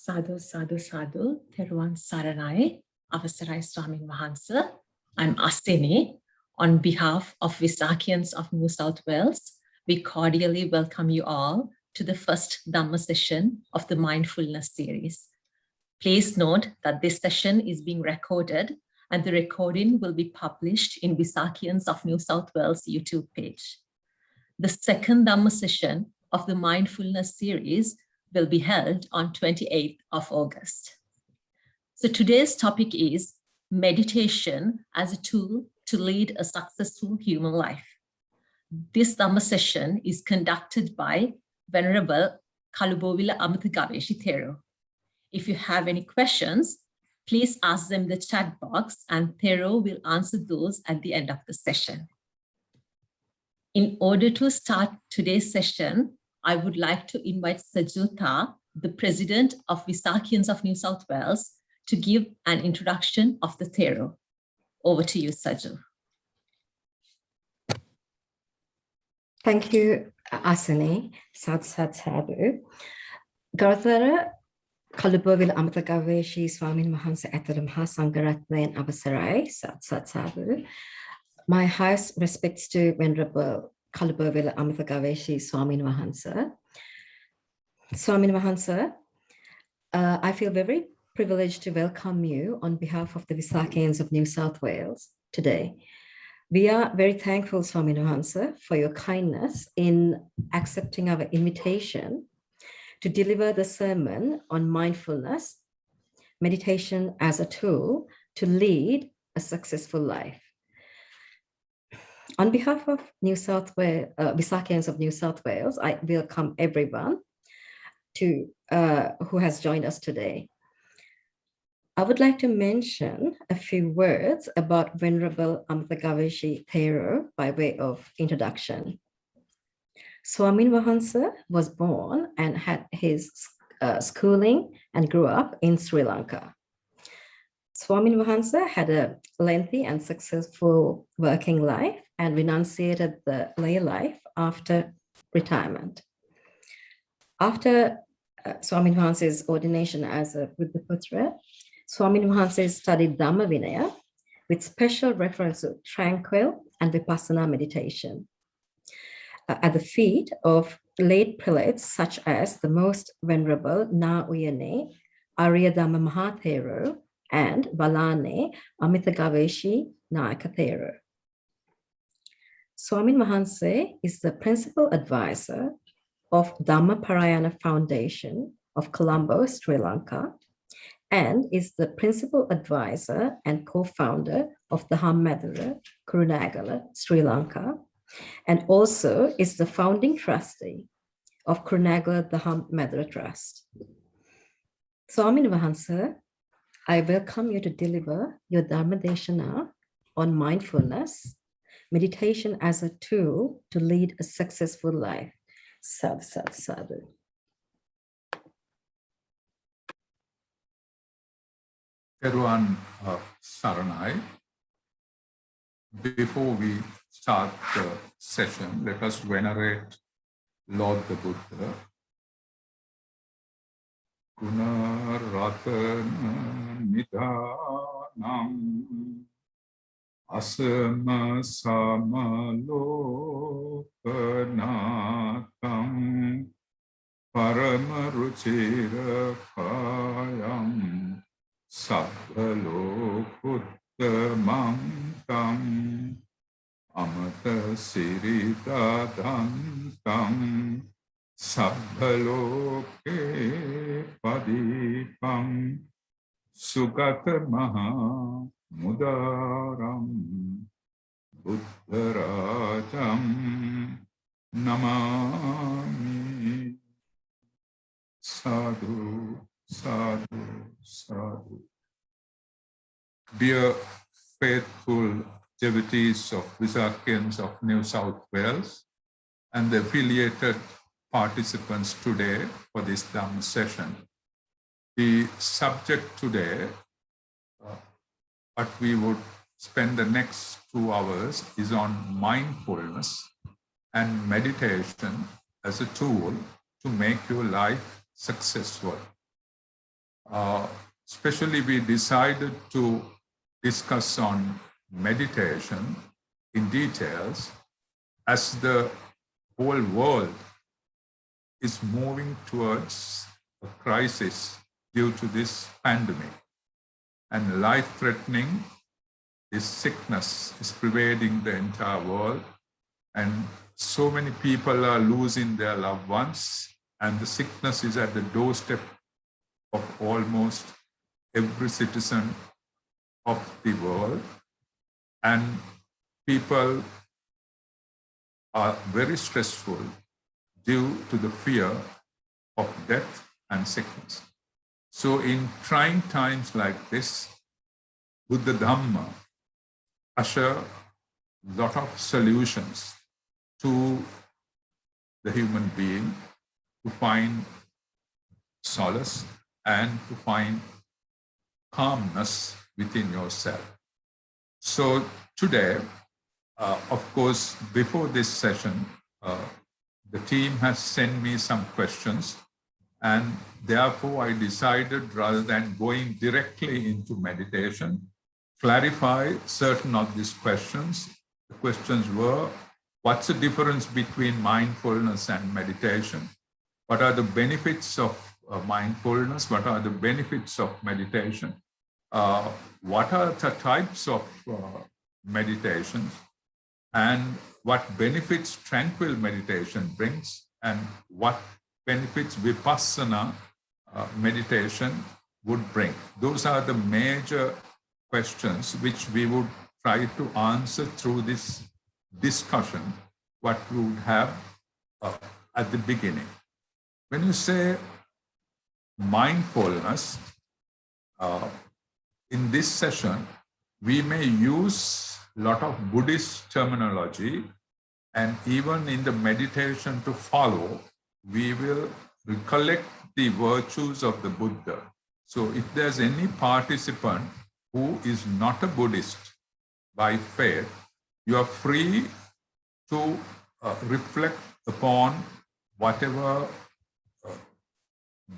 Sadhu, sadhu, sadhu. Theruvan Saranai, Avasarai Swamin Wahansa. I'm Asini. On behalf of Visakhians of New South Wales, we cordially welcome you all to the first Dhamma session of the Mindfulness series. Please note that this session is being recorded and the recording will be published in Visakhians of New South Wales YouTube page. The second Dhamma session of the Mindfulness series will be held on 28th of August. So today's topic is meditation as a tool to lead a successful human life. This Dhamma session is conducted by Venerable Kalubowila Amathagaveshi Thero. If you have any questions, please ask them in the chat box and Thero will answer those at the end of the session. In order to start today's session, I would like to invite Sajuta, the President of Visakhians of New South Wales, to give an introduction of the Thero. Over to you, Saju. Thank you, Asini. Sadhu. Garuthara Kalubowila Amathagaveshi Swamin Wahansa Etaramha Sangaratnayan Avasarai Sadhu. My highest respects to Venerable Kalubowila Amathagaveshi Swamin Wahansa. Swamin Wahansa, I feel very privileged to welcome you on behalf of the Visakhians of New South Wales today. We are very thankful, Swamin Wahansa, for your kindness in accepting our invitation to deliver the sermon on mindfulness, meditation as a tool to lead a successful life. On behalf of Visakhians of New South Wales, I welcome everyone who has joined us today. I would like to mention a few words about Venerable Amathagaveshi Thero by way of introduction. Swamin Wahansa was born and had his schooling and grew up in Sri Lanka. Swamin Wahansa had a lengthy and successful working life and renunciated the lay life after retirement. After Swamin Wahansa's ordination as a Buddhaputra, Swamin Wahansa studied Dhamma Vinaya with special reference to tranquil and vipassana meditation at the feet of late prelates such as the most venerable Na Uyane Arya Dhamma Mahathero and Balane Amathagaveshi Nayaka Thero. Swamin Wahansa is the principal advisor of Dhamma Parayana Foundation of Colombo, Sri Lanka, and is the principal advisor and co-founder of the Dhamma Kurunagala, Sri Lanka, and also is the founding trustee of Kurunagala Dhamma Trust. Swamin Wahansa, I welcome you to deliver your Dharma Deshana on mindfulness, meditation as a tool to lead a successful life. Sadhu. Everyone, Saranai. Before we start the session, let us venerate Lord the Buddha. Guna Ratana Nidhanam Asama Samalokanakam Paramaruchira Payam Sabbalokuttamam Tam Amata Siridadantam Sabbaloke Padipam Sugata Maha Mudaram Buddharajam Namami. Sadhu, sadhu, sadhu. Dear faithful devotees of Visakhians of New South Wales and the affiliated participants today for this Dhamma session. The subject today, what we would spend the next 2 hours is on mindfulness and meditation as a tool to make your life successful. Especially we decided to discuss on meditation in details as the whole world is moving towards a crisis due to this pandemic. And life-threatening, this sickness is pervading the entire world. And so many people are losing their loved ones. And the sickness is at the doorstep of almost every citizen of the world. And people are very stressful due to the fear of death and sickness. So in trying times like this, Buddha Dhamma usher a lot of solutions to the human being to find solace and to find calmness within yourself. So today, of course, before this session, the team has sent me some questions, and therefore I decided, rather than going directly into meditation, clarify certain of these questions. The questions were, what's the difference between mindfulness and meditation? What are the benefits of mindfulness? What are the benefits of meditation? What are the types of meditation? And what benefits tranquil meditation brings? And what benefits vipassana meditation would bring? Those are the major questions which we would try to answer through this discussion, what we would have at the beginning. When you say mindfulness, in this session, we may use a lot of Buddhist terminology, and even in the meditation to follow, we will recollect the virtues of the Buddha. So if there's any participant who is not a Buddhist by faith, you are free to reflect upon whatever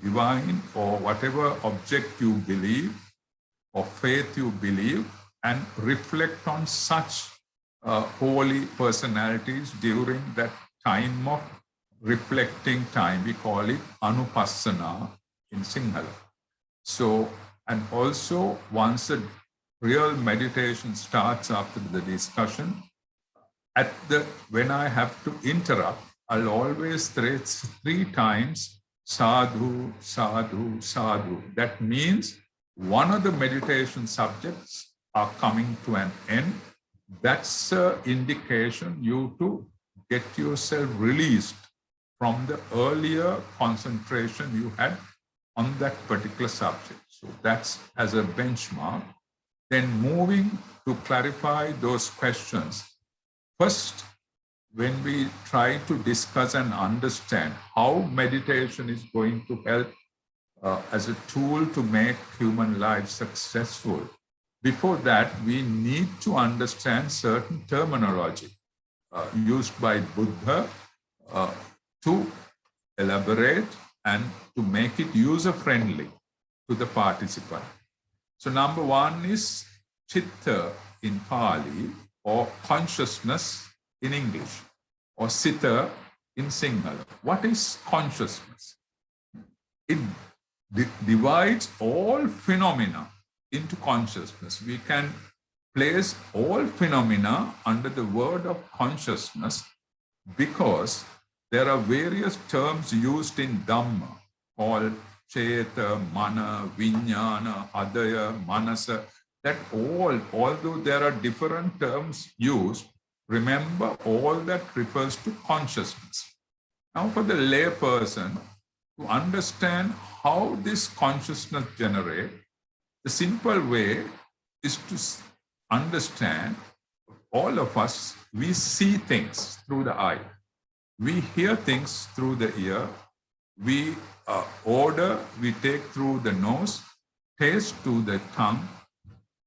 divine or whatever object you believe or faith you believe, and reflect on such holy personalities during that time of reflecting time. We call it anupassana in Sinhala. So, and also once a real meditation starts after the discussion, when I have to interrupt, I'll always say 3 times sadhu, sadhu, sadhu. That means one of the meditation subjects are coming to an end. That's an indication you to get yourself released from the earlier concentration you had on that particular subject. So that's as a benchmark. Then moving to clarify those questions. First, when we try to discuss and understand how meditation is going to help as a tool to make human life successful, before that, we need to understand certain terminology used by Buddha to elaborate and to make it user-friendly to the participant. So number 1 is chitta in Pali, or consciousness in English, or sita in Sinhala. What is consciousness? It divides all phenomena into consciousness. We can place all phenomena under the word of consciousness because there are various terms used in Dhamma called Cheta, Mana, Vijnana, Adaya, Manasa, that although there are different terms used, remember all that refers to consciousness. Now for the lay person, to understand how this consciousness generates, the simple way is to understand, all of us, we see things through the eye. We hear things through the ear. We odor, we take through the nose, taste to the tongue,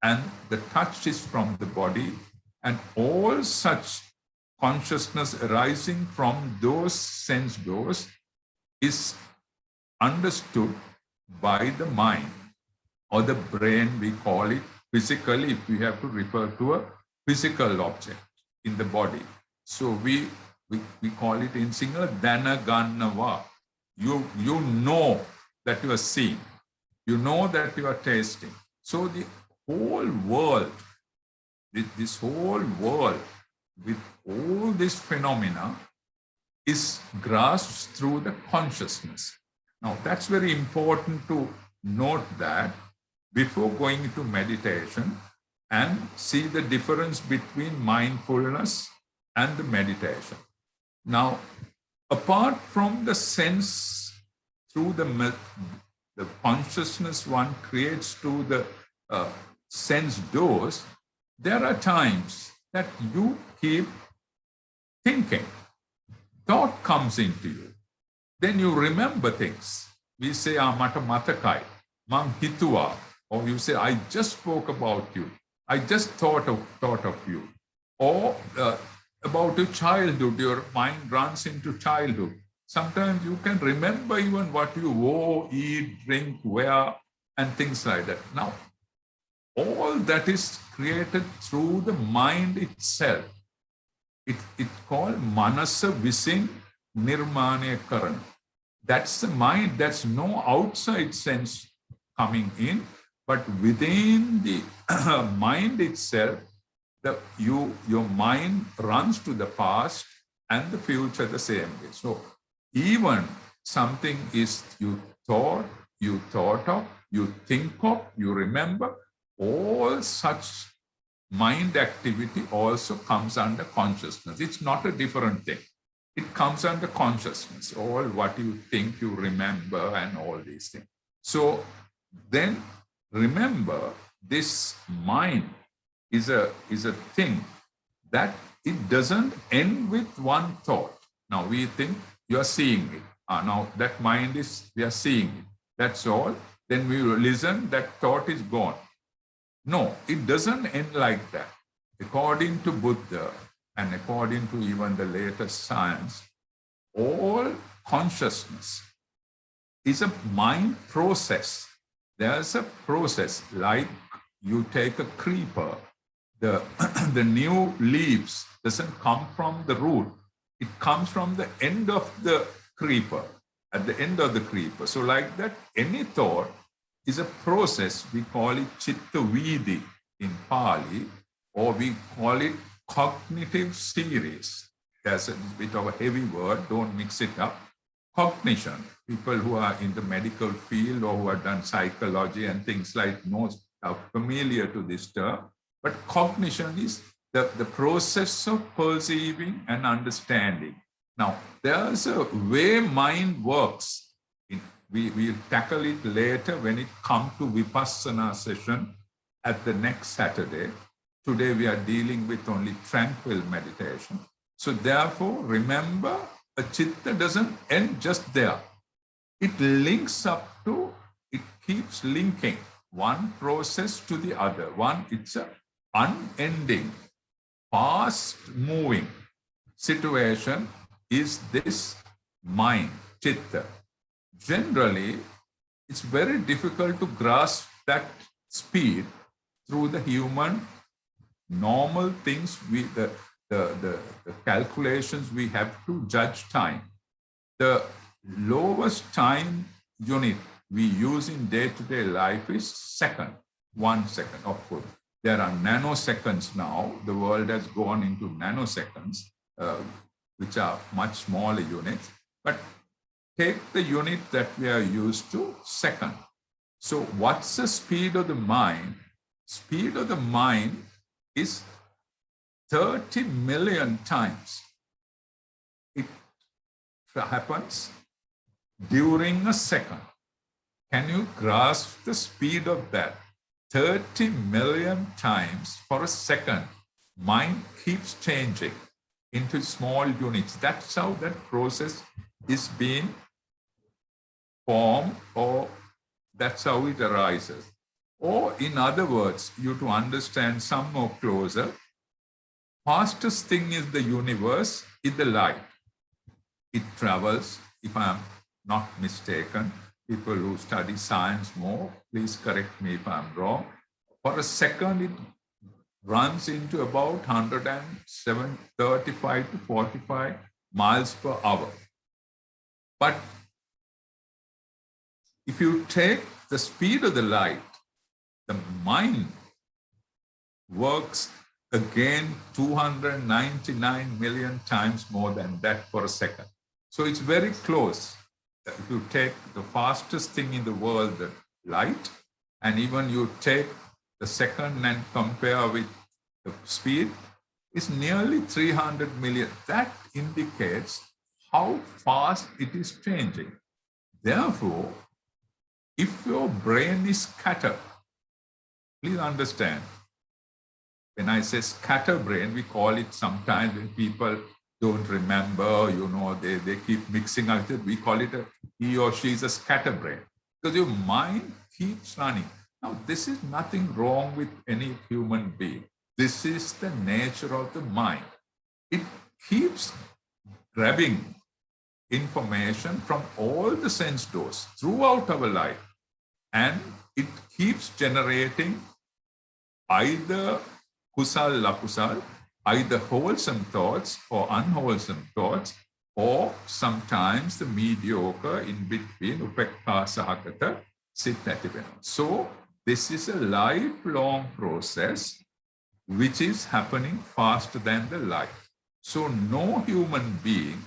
and the touch is from the body. And all such consciousness arising from those sense doors is understood by the mind. or the brain, we call it physically, if we have to refer to a physical object in the body. So we call it in singular, dana gannava. You know that you are seeing. You know that you are tasting. So the whole world, this whole world, with all this phenomena, is grasped through the consciousness. Now, that's very important to note that before going into meditation and see the difference between mindfulness and the meditation. Now, apart from the sense through the consciousness one creates through the sense doors, there are times that you keep thinking. Thought comes into you. Then you remember things. We say, mata matakai, mang hitua. Or you say, I just spoke about you. I just thought of you. Or about your childhood, your mind runs into childhood. Sometimes you can remember even what you wore, eat, drink, wear, and things like that. Now, all that is created through the mind itself. It's called manasa visin nirmane karan. That's the mind. That's no outside sense coming in, but within the mind itself, your mind runs to the past and the future the same way. So even something is you thought of, you think of, you remember, all such mind activity also comes under consciousness. It's not a different thing. It comes under consciousness, all what you think, you remember, and all these things. So then remember, this mind is a thing that it doesn't end with one thought. Now we think you are seeing it. Now that mind is, we are seeing it. That's all. Then we listen, that thought is gone. No, it doesn't end like that. According to Buddha and according to even the latest science, all consciousness is a mind process. There's a process, like you take a creeper, the new leaves doesn't come from the root. It comes from the end of the creeper, at the end of the creeper. So like that, any thought is a process. We call it chitta vidi in Pali, or we call it cognitive series. That's a bit of a heavy word, don't mix it up. Cognition, people who are in the medical field or who have done psychology and things like most are familiar to this term. But cognition is the process of perceiving and understanding. Now, there's a way mind works. We'll tackle it later when it comes to Vipassana session at the next Saturday. Today, we are dealing with only tranquil meditation. So therefore, remember, a chitta doesn't end just there. It links up to, it keeps linking one process to the other. It's an unending, fast-moving situation is this mind, chitta. Generally, it's very difficult to grasp that speed through the human normal things, the calculations we have to judge time. The lowest time unit we use in day-to-day life is second, 1 second. Of course, there are nanoseconds now. The world has gone into nanoseconds, which are much smaller units. But take the unit that we are used to, second. So what's the speed of the mind? Speed of the mind is 30 million times. It happens during a second. Can you grasp the speed of that? 30 million times for a second. Mind keeps changing into small units. That's how that process is being formed, or that's how it arises. Or in other words, you to understand some more closer, fastest thing is the universe is the light. It travels, if I am not mistaken, people who study science more, please correct me if I'm wrong. For a second, it runs into about 135 to 45 miles per hour. But if you take the speed of the light, the mind works again 299 million times more than that for a second. So it's very close. If you take the fastest thing in the world, the light, and even you take the second and compare with the speed, it's nearly 300 million. That indicates how fast it is changing. Therefore, if your brain is scattered, please understand, when I say scatterbrain, we call it sometimes when people don't remember, they keep mixing up it. We call it he or she is a scatterbrain because your mind keeps running. Now, this is nothing wrong with any human being. This is the nature of the mind. It keeps grabbing information from all the sense doors throughout our life, and it keeps generating either kusal, lakusal, either wholesome thoughts or unwholesome thoughts, or sometimes the mediocre in between, upekha sahagata, sit nativena. So this is a lifelong process which is happening faster than the light. So no human being,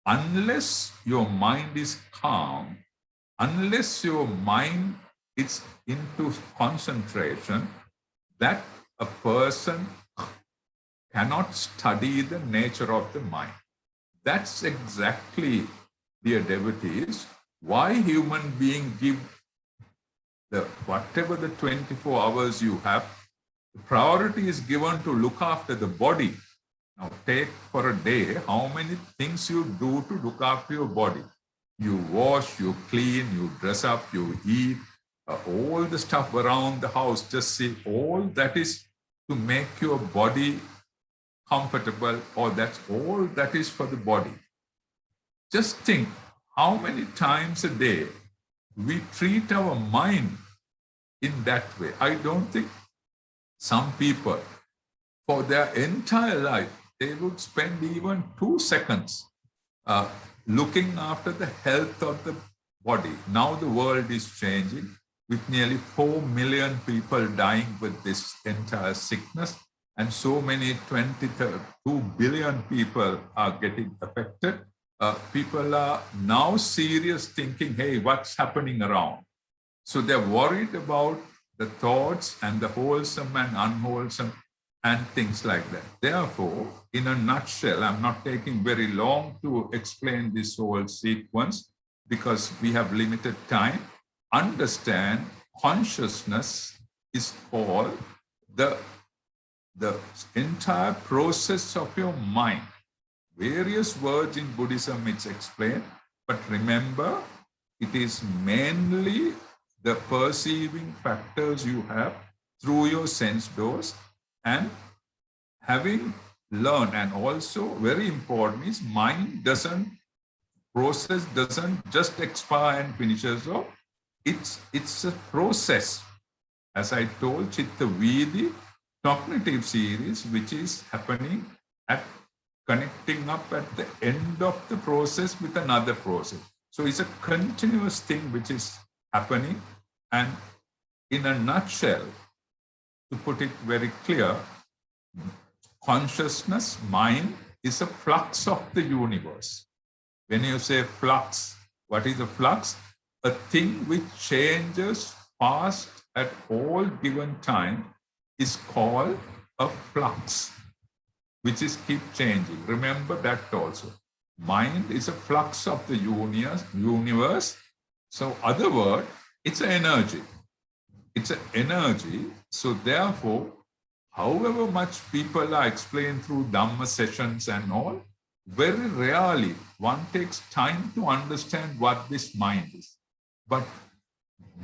unless your mind is calm, unless your mind is into concentration, that a person cannot study the nature of the mind. That's exactly, dear devotees, why human beings give whatever the 24 hours you have, the priority is given to look after the body. Now take for a day how many things you do to look after your body. You wash, you clean, you dress up, you eat, all the stuff around the house, just see, all that is to make your body comfortable, or that's all that is for the body. Just think how many times a day we treat our mind in that way. I don't think some people, for their entire life, they would spend even 2 seconds looking after the health of the body. Now the world is changing with nearly 4 million people dying with this entire sickness, and so many 2 billion people are getting affected. People are now serious thinking, hey, what's happening around? So they're worried about the thoughts and the wholesome and unwholesome and things like that. Therefore, in a nutshell, I'm not taking very long to explain this whole sequence because we have limited time. Understand, consciousness is all the entire process of your mind. Various words in Buddhism it's explained, but remember, it is mainly the perceiving factors you have through your sense doors, and having learned, and also very important is mind process doesn't just expire and finishes off. It's a process. As I told, Chitta Vidi cognitive series, which is happening at connecting up at the end of the process with another process. So it's a continuous thing which is happening. And in a nutshell, to put it very clear, consciousness, mind, is a flux of the universe. When you say flux, what is a flux? A thing which changes fast at all given time is called a flux, which is keep changing. Remember that also. Mind is a flux of the universe. So other word, it's an energy. It's an energy. So therefore, however much people are explained through Dhamma sessions and all, very rarely one takes time to understand what this mind is. But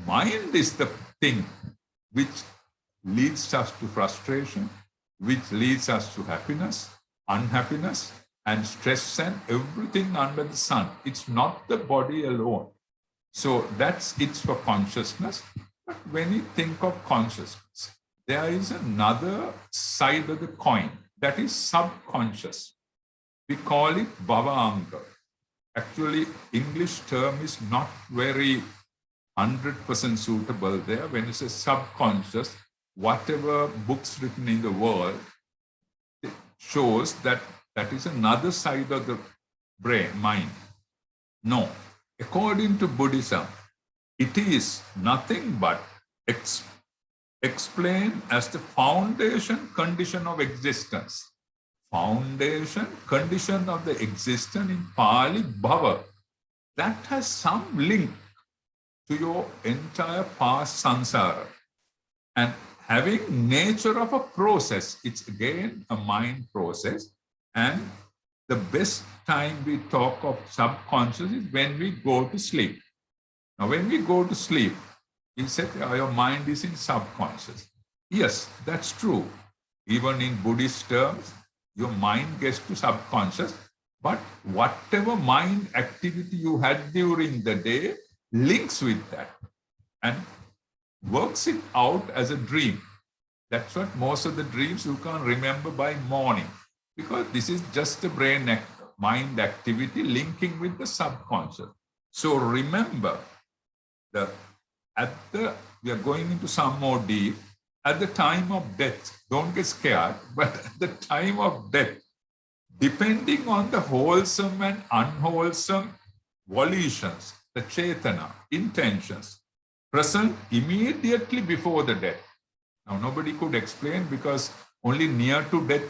mind is the thing which leads us to frustration, which leads us to happiness, unhappiness, and stress and everything under the sun. It's not the body alone. So that's it for consciousness. But when you think of consciousness, there is another side of the coin that is subconscious. We call it bhavanga. Actually, English term is not very 100% suitable there. When you say subconscious, whatever books written in the world, it shows that that is another side of the brain, mind. No, according to Buddhism, it is nothing but explained as the foundation condition of existence. Foundation condition of the existence in Pali, bhava. That has some link to your entire past samsara. And having nature of a process, it's again a mind process. And the best time we talk of subconscious is when we go to sleep. Now, when we go to sleep, he said, your mind is in subconscious. Yes, that's true. Even in Buddhist terms, your mind gets to subconscious, but whatever mind activity you had during the day links with that and works it out as a dream. That's what most of the dreams you can't remember by morning, because this is just a brain mind activity linking with the subconscious. So remember, we are going into some more deep. At the time of death, don't get scared, but at the time of death, depending on the wholesome and unwholesome volitions, the chetana, intentions, present immediately before the death. Now, nobody could explain because only near to death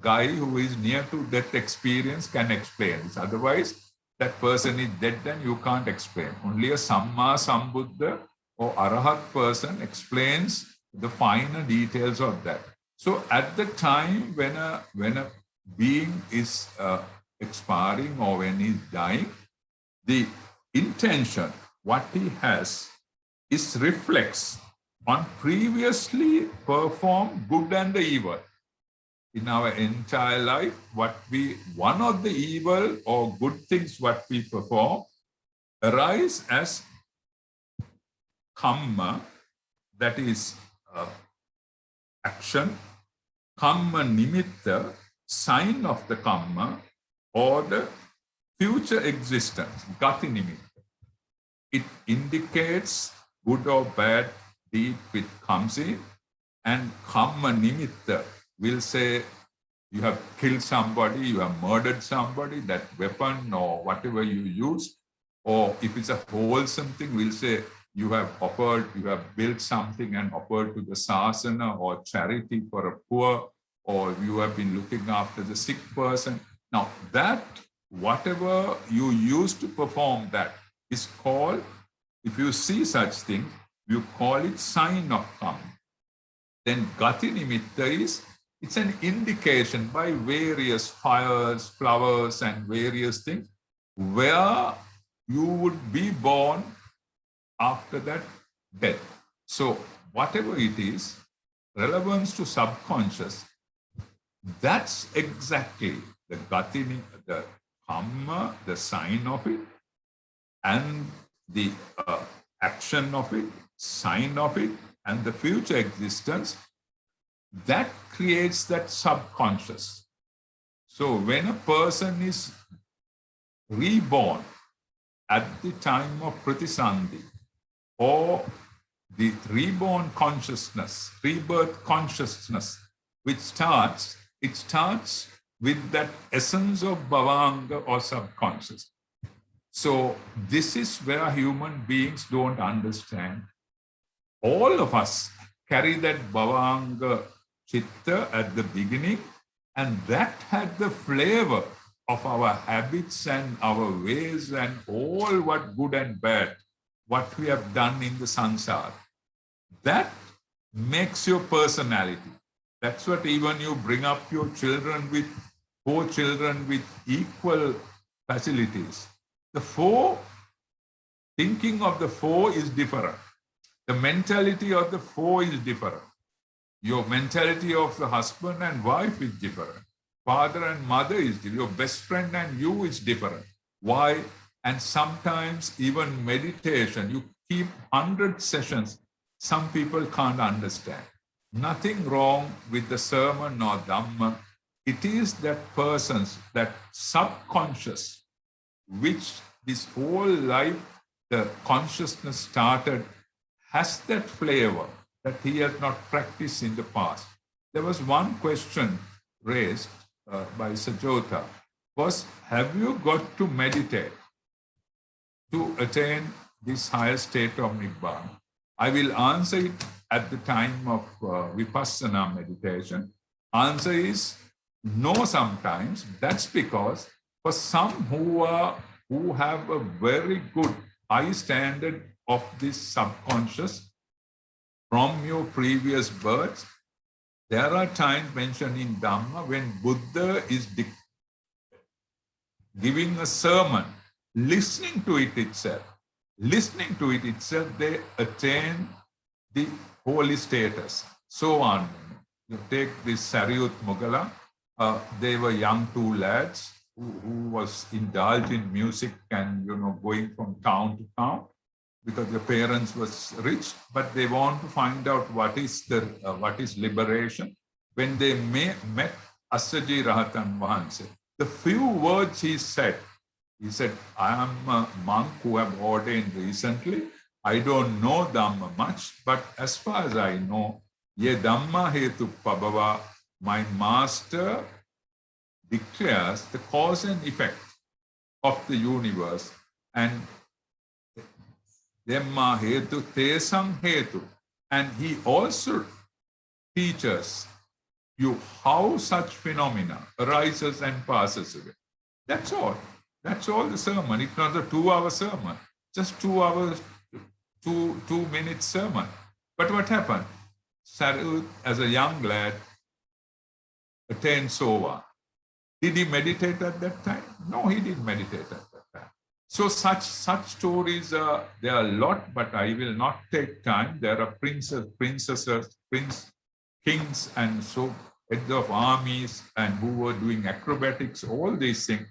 guy who is near to death experience can explain this. Otherwise, that person is dead and you can't explain. Only a Samma Sambuddha or Arahat person explains the finer details of that. So at the time when a being is expiring or when he's dying, the intention, what he has, is reflects on previously performed good and the evil. In our entire life, one of the evil or good things what we perform arise as kamma, that is action, kamma nimitta, sign of the kamma, or the future existence, gati nimitta. It indicates good or bad deed which comes in, and kamma nimitta will say you have killed somebody, you have murdered somebody, that weapon or whatever you use, or if it's a wholesome thing, we'll say you have built something and offered to the sasana or charity for a poor, or you have been looking after the sick person. Now that, whatever you use to perform that is called, if you see such things, you call it sign of karma. Then gati nimitta is, it's an indication by various fires, flowers, and various things where you would be born after that death. So whatever it is, relevance to subconscious, that's exactly the gati, the karma, the sign of it, and the action of it, sign of it, and the future existence, that creates that subconscious. So when a person is reborn at the time of pratisandhi, or the reborn consciousness, rebirth consciousness, which starts with that essence of bhavanga or subconscious. So this is where human beings don't understand. All of us carry that bhavanga chitta at the beginning, and that had the flavor of our habits and our ways and all what good and bad, what we have done in the sansara. That makes your personality. That's what even you bring up your children with, 4 children with equal facilities. The 4, thinking of the 4 is different. The mentality of the 4 is different. Your mentality of the husband and wife is different. Father and mother is different. Your best friend and you is different. Why? And sometimes even meditation, you keep 100 sessions, some people can't understand. Nothing wrong with the sermon or Dhamma. It is that person's, that subconscious, which this whole life, the consciousness started, has that flavor that he has not practiced in the past. There was one question raised by Sajota, was, have you got to meditate to attain this higher state of Nibbana? I will answer it at the time of Vipassana meditation. Answer is no sometimes. That's because for some who have a very good high standard of this subconscious from your previous births, there are times mentioned in Dhamma when Buddha is giving a sermon, listening to it itself, they attain the holy status. So on. You take this Sariyut Mugala, they were young two lads who was indulged in music and going from town to town because their parents was rich, but they want to find out what is liberation. When they met Assaji Rahatan Vahanse, the few words he said, I am a monk who have ordained recently. I don't know Dhamma much, but as far as I know, Ye Dhamma Hetu Pabhava, my master declares the cause and effect of the universe, and Dhamma Hetu Tesam Hetu. And he also teaches you how such phenomena arises and passes away. That's all. That's all the sermon. It's not a 2-hour sermon, just 2 hours, 2 minute sermon. But what happened? Sarut, as a young lad, attained Sova. Did he meditate at that time? No, he didn't meditate at that time. So such stories, there are a lot, but I will not take time. There are princesses, kings, and so heads of armies, and who were doing acrobatics, all these things.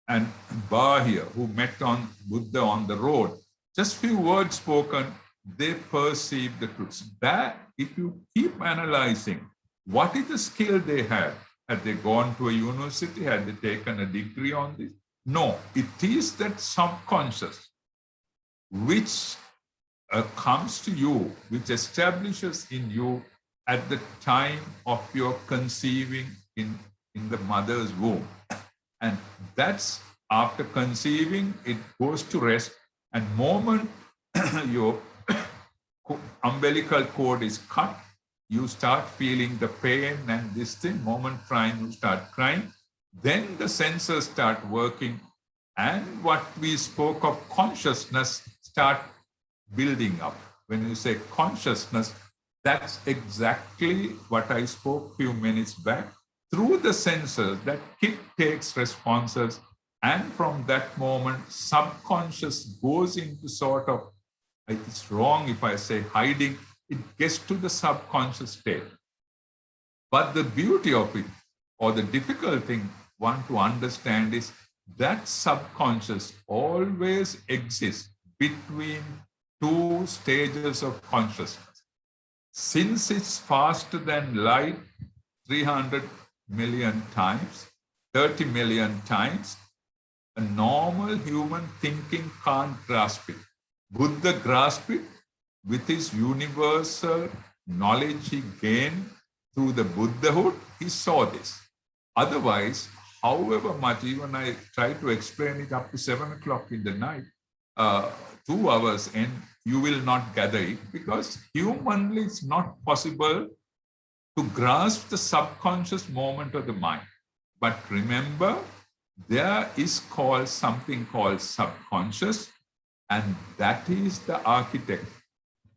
And Bahir, who met on Buddha on the road, just few words spoken, they perceive the truth. That, if you keep analyzing, what is the skill they had? Had they gone to a university? Had they taken a degree on this? No, it is that subconscious which comes to you, which establishes in you at the time of your conceiving in the mother's womb. And that's after conceiving, it goes to rest. And moment your umbilical cord is cut, you start feeling the pain and this thing. Moment crying, you start crying. Then the senses start working. And what we spoke of consciousness start building up. When you say consciousness, that's exactly what I spoke a few minutes back. Through the senses, that kid takes responses, and from that moment, subconscious goes into sort of, it's wrong if I say hiding, it gets to the subconscious state. But the beauty of it, or the difficult thing one to understand, is that subconscious always exists between two stages of consciousness. Since it's faster than light, 300 million times, 30 million times, a normal human thinking can't grasp it. Buddha grasped it with his universal knowledge he gained through the Buddhahood. He saw this. Otherwise, however much, even I try to explain it up to 7 o'clock in the night, 2 hours, and you will not gather it, because humanly it's not possible to grasp the subconscious moment of the mind. But remember, there is something called subconscious, and that is the architect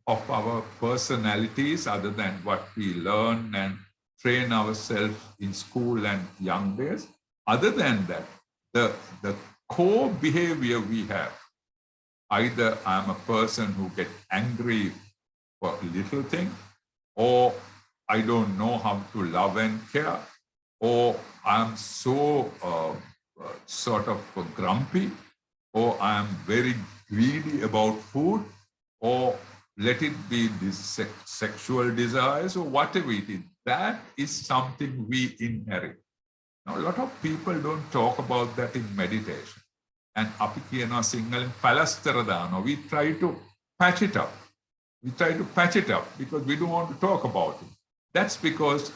of our personalities, other than what we learn and train ourselves in school and young days. Other than that, the core behavior we have, either I'm a person who gets angry for a little thing, or I don't know how to love and care, or I'm so sort of grumpy, or I am very greedy about food, or let it be this sexual desires, or whatever it is. That is something we inherit. Now, a lot of people don't talk about that in meditation. And අපි කියනවා සිංහලෙන් පැලස්තර දානවා. We try to patch it up. We try to patch it up because we don't want to talk about it. That's because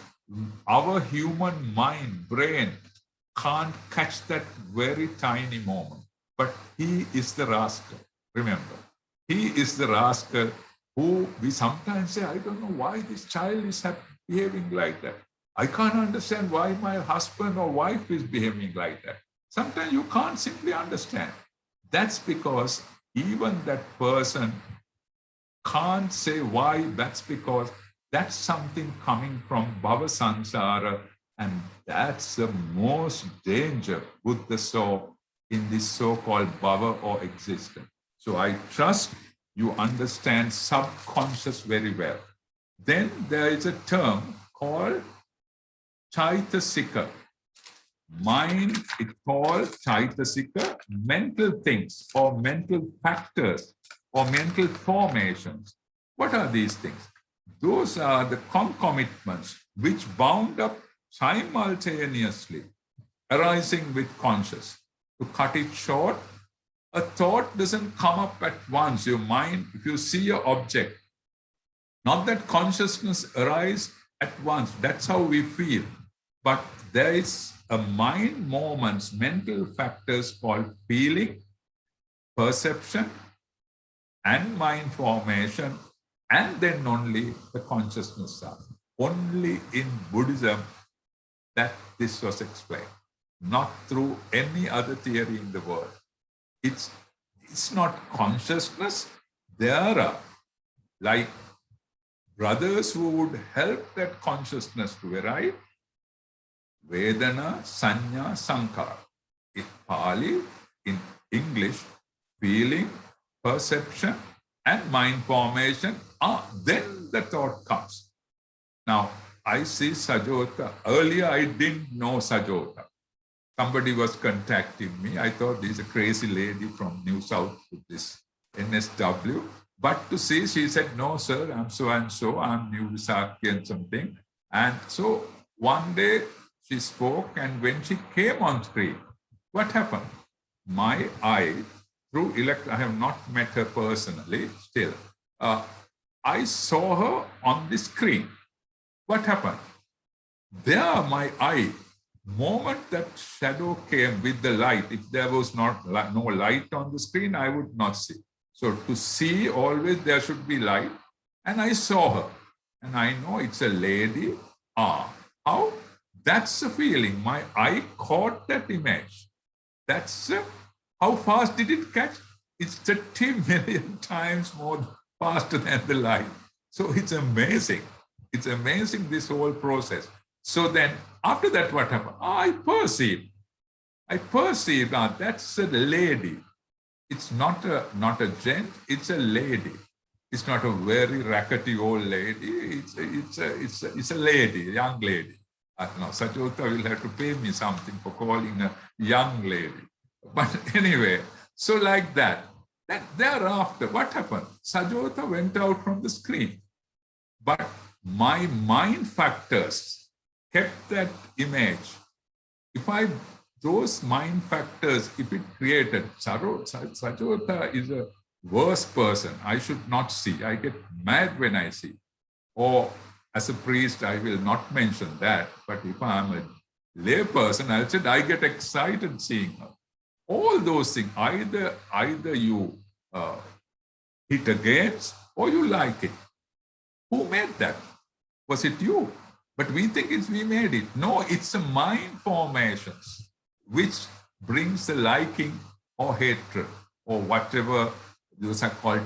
our human mind, brain, can't catch that very tiny moment. But he is the rascal, remember. He is the rascal who we sometimes say, I don't know why this child is behaving like that. I can't understand why my husband or wife is behaving like that. Sometimes you can't simply understand. That's because even that person can't say why. That's because that's something coming from Bhava Sansara, and that's the most danger Buddha saw in this so-called Bhava or existence. So I trust you understand subconscious very well. Then there is a term called Chaitasika. Mind, it's called Chaitasika, mental things or mental factors or mental formations. What are these things? Those are the concomitants which bound up simultaneously, arising with conscious. To cut it short, a thought doesn't come up at once. Your mind, if you see an object, not that consciousness arises at once, that's how we feel. But there is a mind moments, mental factors called feeling, perception, and mind formation, and then only the consciousness starts. Only in Buddhism that this was explained, not through any other theory in the world. It's not consciousness. There are like brothers who would help that consciousness to arrive. Vedana, Sanya, Sankara. In Pali, in English, feeling, perception, and mind formation, then the thought comes. Now, I see Sajota. Earlier, I didn't know Sajota. Somebody was contacting me. I thought this is a crazy lady from New South with this NSW. But to see, she said, no, sir, I'm so and so, I'm New Visakhian something. And so one day she spoke, and when she came on screen, what happened? My eye, through I have not met her personally still. I saw her on the screen. What happened? There, my eye, moment that shadow came with the light, if there was no light on the screen, I would not see. So to see, always there should be light. And I saw her. And I know it's a lady. How? That's the feeling. My eye caught that image. That's how fast did it catch? It's 30 million times more faster than the light. So it's amazing. It's amazing, this whole process. So then after that, what happened? I perceived that's a lady. It's not a gent, it's a lady. It's not a very rackety old lady. It's a lady, a young lady. No, Sajota will have to pay me something for calling a young lady. But anyway, so like that. Then thereafter, what happened? Sajota went out from the screen. But my mind factors kept that image. Those mind factors, if it created, Sajota is a worse person. I should not see. I get mad when I see. Or as a priest, I will not mention that. But if I'm a lay person, I'll say I get excited seeing her. All those things, either you hit against or you like it. Who made that? Was it you? But we think we made it. No, it's a mind formations which brings the liking or hatred or whatever. Those are called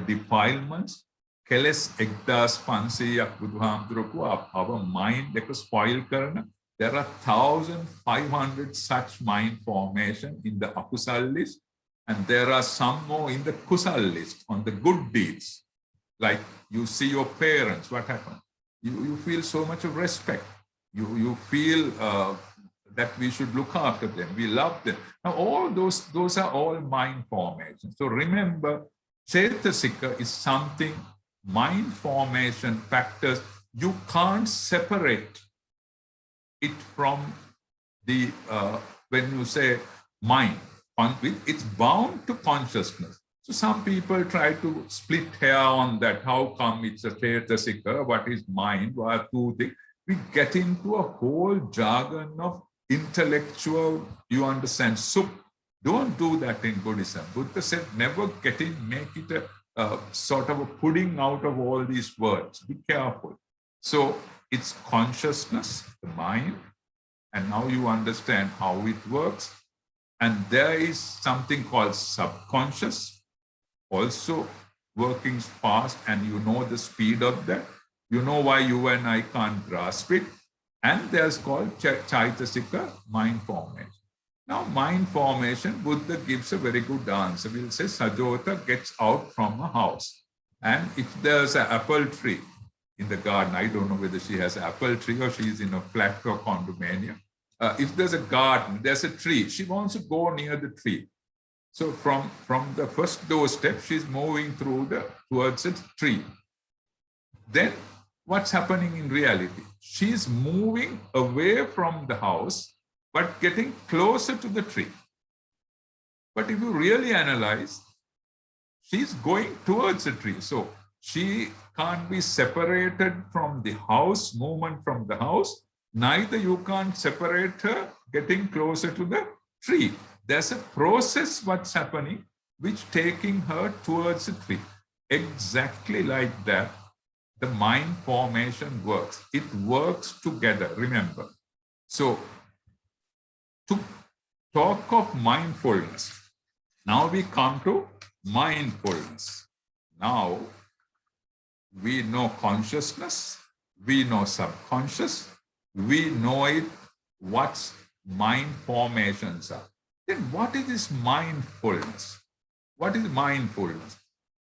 defilements. Keles ekdas pansiyak buduhamduruku our mind එක spoil කරන. There are 1,500 such mind formation in the akusal list, and there are some more in the kusal list on the good deeds. Like you see your parents, what happened? You feel so much of respect. You feel that we should look after them, we love them. Now, all those are all mind formations. So remember, Cetasika is something, mind formation factors, you can't separate it from the, when you say mind, it's bound to consciousness. So some people try to split hair on that. How come it's a Cetasika? What is mind? What are two things? We get into a whole jargon of intellectual, you understand, soup. Don't do that in Buddhism. Buddha said, never make it a sort of a pudding out of all these words. Be careful. So it's consciousness, the mind, and now you understand how it works. And there is something called subconscious, also working fast, and you know the speed of that. You know why you and I can't grasp it. And there's called Chaitasika, mind formation. Now, mind formation, Buddha gives a very good answer. We'll say Sajota gets out from a house. And if there's an apple tree in the garden, I don't know whether she has an apple tree or she's in a flat or condominium. If there's a garden, there's a tree, she wants to go near the tree. So from the first doorstep, she's moving towards a tree. Then what's happening in reality? She's moving away from the house, but getting closer to the tree. But if you really analyze, she's going towards the tree. So she can't be separated from the house, movement from the house. Neither you can't separate her getting closer to the tree. There's a process what's happening, which taking her towards the tree. Exactly like that, the mind formation works. It works together, remember. So, to talk of mindfulness, now we come to mindfulness. Now, we know consciousness, we know subconscious, we know it, what mind formations are. Then what is this mindfulness? What is mindfulness?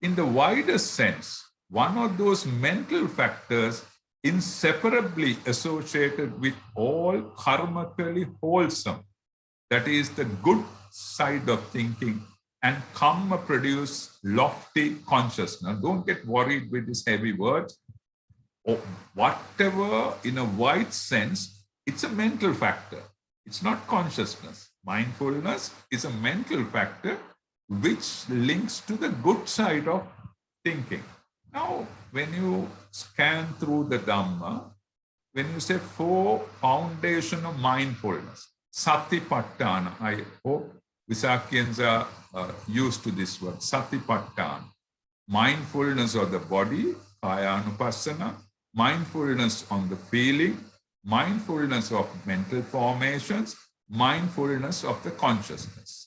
In the wider sense, one of those mental factors inseparably associated with all karmically wholesome, that is the good side of thinking, and karma produce lofty consciousness. Don't get worried with these heavy words. Or whatever, in a wide sense, it's a mental factor. It's not consciousness. Mindfulness is a mental factor which links to the good side of thinking. Now, when you scan through the Dhamma, when you say 4 foundation of mindfulness, Satipatthana, I hope Visakhians are used to this word, Satipatthana. Mindfulness of the body, Kaya Anupassana, mindfulness on the feeling, mindfulness of mental formations, mindfulness of the consciousness.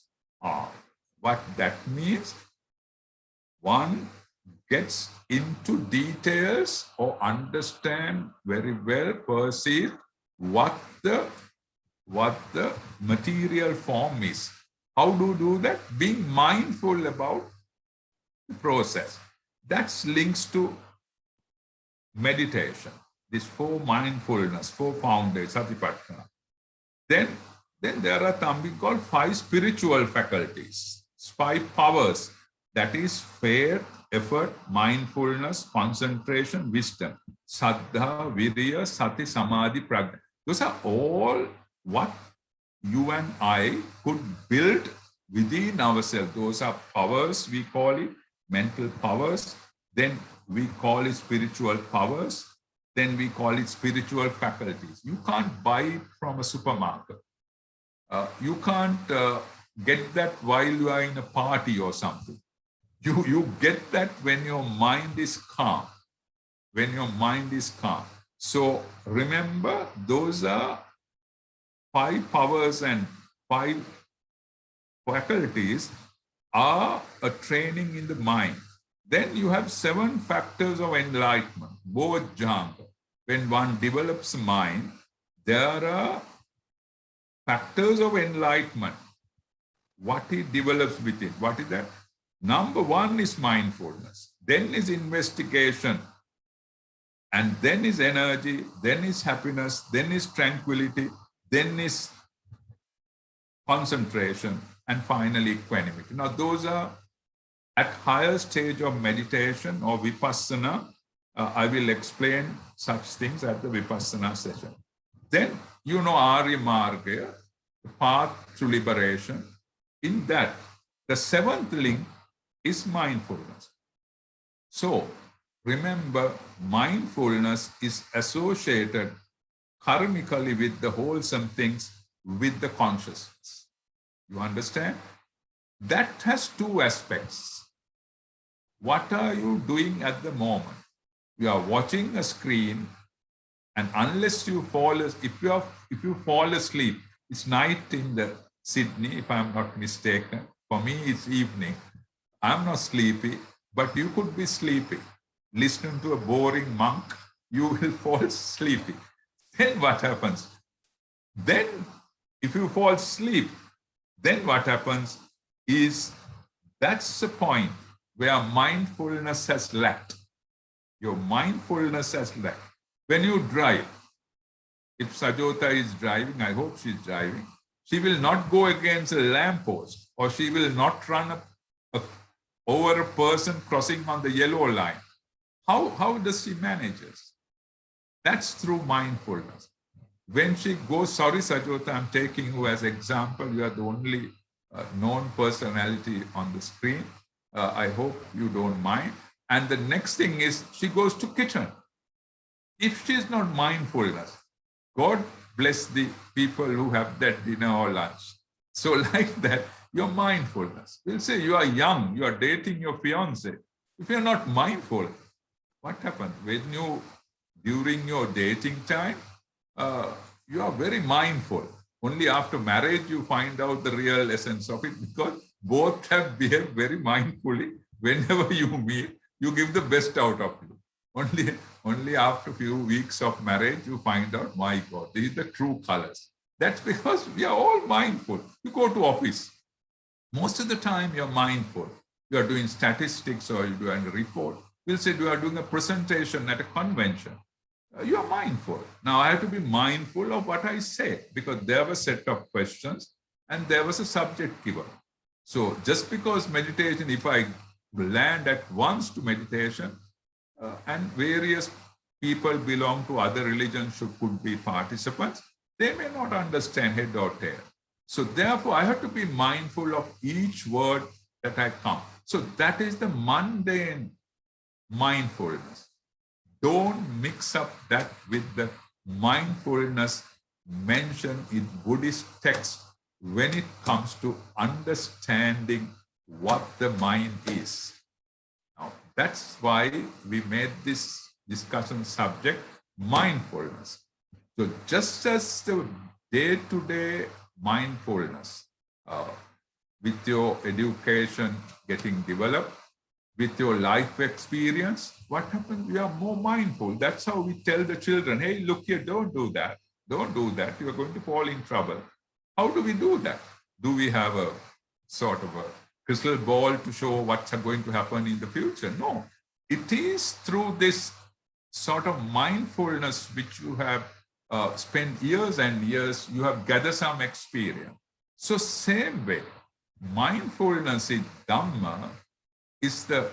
What that means, one gets into details or understand very well, perceive what the material form is. How do you do that? Being mindful about the process. That links to meditation. These 4 mindfulness, 4 foundations, Satipatthana. Then there are something called 5 spiritual faculties, 5 powers. That is faith, effort, mindfulness, concentration, wisdom. Saddha, Virya, Sati, Samadhi, Prajna. Those are all what you and I could build within ourselves. Those are powers, we call it, mental powers. Then we call it spiritual powers. Then we call it spiritual faculties. You can't buy it from a supermarket. You can't get that while you are in a party or something. You get that when your mind is calm. When your mind is calm. So remember, those are 5 powers and 5 faculties are a training in the mind. Then you have 7 factors of enlightenment, bodhjanga. When one develops mind, there are factors of enlightenment. What it develops with it. What is that? Number 1 is mindfulness. Then is investigation. And then is energy. Then is happiness. Then is tranquility. Then is concentration, and finally equanimity. Now, those are at higher stage of meditation or vipassana. I will explain such things at the vipassana session. Then, you know, Arya Marga, the path to liberation. In that, the seventh link is mindfulness. So, remember, mindfulness is associated karmically with the wholesome things, with the consciousness. You understand? That has two aspects. What are you doing at the moment? You are watching a screen, and unless you fall, if you fall asleep, it's night in the Sydney, if I'm not mistaken. For me, it's evening. I'm not sleepy, but you could be sleepy. Listening to a boring monk, you will fall sleepy. Then what happens? Then, if you fall asleep, then what happens is that's the point where mindfulness has lacked. Your mindfulness has lacked. When you drive, if Sajota is driving, I hope she's driving, she will not go against a lamppost, or she will not run over a person crossing on the yellow line. How does she manage it? That's through mindfulness. When she goes, sorry Sajota, I'm taking you as example, you are the only known personality on the screen. I hope you don't mind. And the next thing is she goes to kitchen. If she is not mindfulness, God bless the people who have that dinner or lunch. So like that, your mindfulness. We'll say you are young, you are dating your fiance. If you're not mindful, what happens? When you, during your dating time, you are very mindful. Only after marriage, you find out the real essence of it, because both have behaved very mindfully. Whenever you meet, you give the best out of you. Only after a few weeks of marriage, you find out, my God, these are the true colors. That's because we are all mindful. You go to office. Most of the time, you're mindful. You are doing statistics or you're doing a report. We'll say you are doing a presentation at a convention. You are mindful. Now, I have to be mindful of what I say, because there was a set of questions and there was a subject given. So just because meditation, if I land at once to meditation, and various people belong to other religions could be participants, they may not understand head or tail. So therefore, I have to be mindful of each word that I come. So that is the mundane mindfulness. Don't mix up that with the mindfulness mentioned in Buddhist texts when it comes to understanding what the mind is. Now, that's why we made this discussion subject mindfulness. So just as the day-to-day mindfulness, with your education getting developed, with your life experience, what happens? We are more mindful. That's how we tell the children, hey, look here, don't do that. Don't do that. You are going to fall in trouble. How do we do that? Do we have a sort of a crystal ball to show what's going to happen in the future? No. It is through this sort of mindfulness which you have spent years and years, you have gathered some experience. So same way, mindfulness in Dhamma is the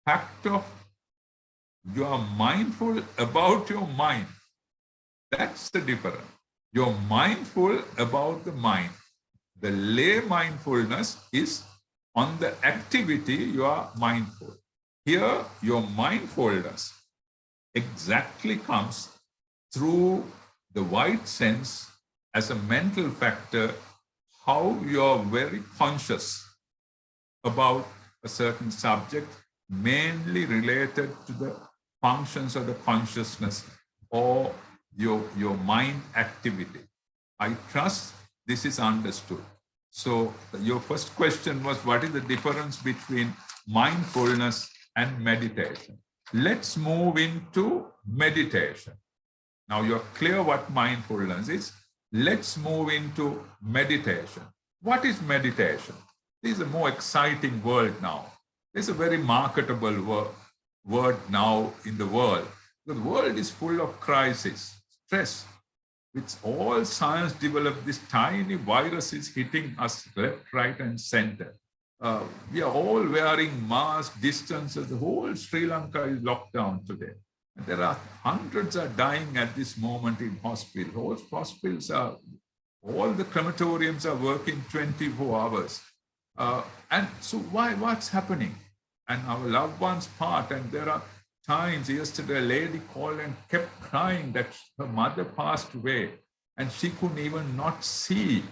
fact of you are mindful about your mind. That's the difference. You're mindful about the mind. The lay mindfulness is on the activity you are mindful. Here, your mindfulness exactly comes through the wide sense as a mental factor, how you're very conscious about a certain subject, mainly related to the functions of the consciousness or your mind activity. I trust this is understood. So your first question was, what is the difference between mindfulness and meditation? Let's move into meditation. Now you're clear what mindfulness is. Let's move into meditation. What is meditation? This is a more exciting word now. It's a very marketable word now in the world. The world is full of crisis, stress. With all science developed, this tiny virus is hitting us left, right, and center. We are all wearing masks, distances. The whole Sri Lanka is locked down today. And there are hundreds are dying at this moment in hospitals. All hospitals are, all the crematoriums are working 24 hours. And so what's happening? And our loved ones part, and there are times, yesterday a lady called and kept crying that her mother passed away and she couldn't even not see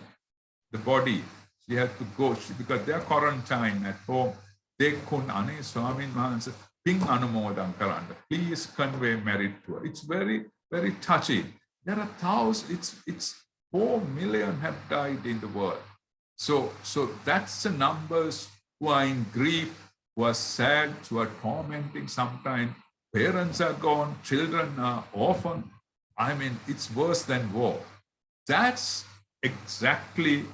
the body. She had to go, because they're quarantined at home. They couldn't, Ane Swamin Mahansa, Ping Anumodan Karanda, please convey merit to her. It's very, very touching. There are thousands, it's 4 million have died in the world. So that's the numbers who are in grief, who are sad, who are tormenting sometimes. Parents are gone, children are orphaned. I mean, it's worse than war. That's exactly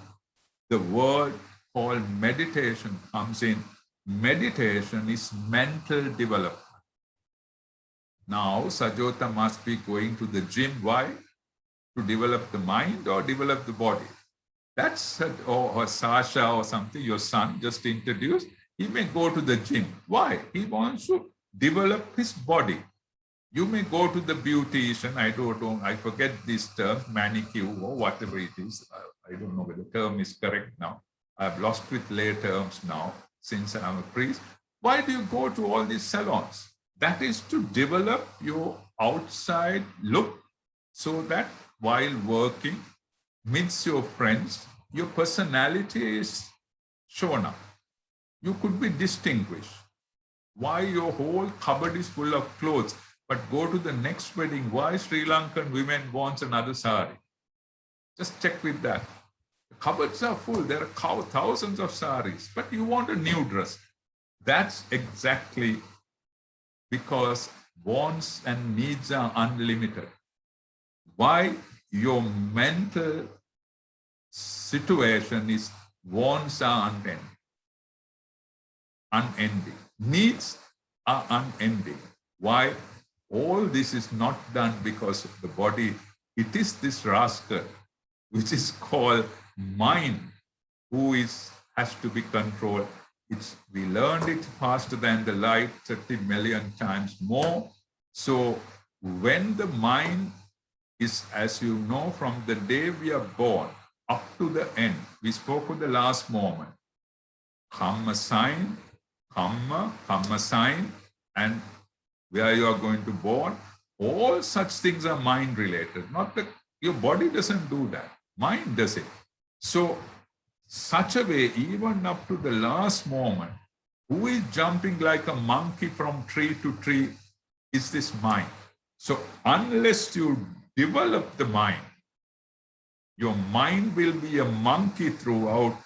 the word called meditation comes in. Meditation is mental development. Now, Sajota must be going to the gym. Why? To develop the mind or develop the body. That's, or Sasha or something, your son just introduced, he may go to the gym. Why? He wants to develop his body. You may go to the beautician, I forget this term, manicure or whatever it is. I don't know whether the term is correct now. I've lost with lay terms now since I'm a priest. Why do you go to all these salons? That is to develop your outside look so that while working, meets your friends, your personality is shown up. You could be distinguished. Why your whole cupboard is full of clothes, but go to the next wedding, why Sri Lankan women wants another sari? Just check with that. The cupboards are full, there are thousands of saris, but you want a new dress. That's exactly because wants and needs are unlimited. Why? Your mental situation is wants are unending. Needs are unending. Why? All this is not done because of the body. It is this rascal, which is called mind, who has to be controlled. We learned it faster than the light, 30 million times more. So when the mind is, as you know, from the day we are born up to the end, we spoke of the last moment. Karma sign, karma sign, and where you are going to born. All such things are mind related. Not that your body doesn't do that. Mind does it. So such a way, even up to the last moment, who is jumping like a monkey from tree to tree is this mind. So unless you develop the mind, your mind will be a monkey throughout.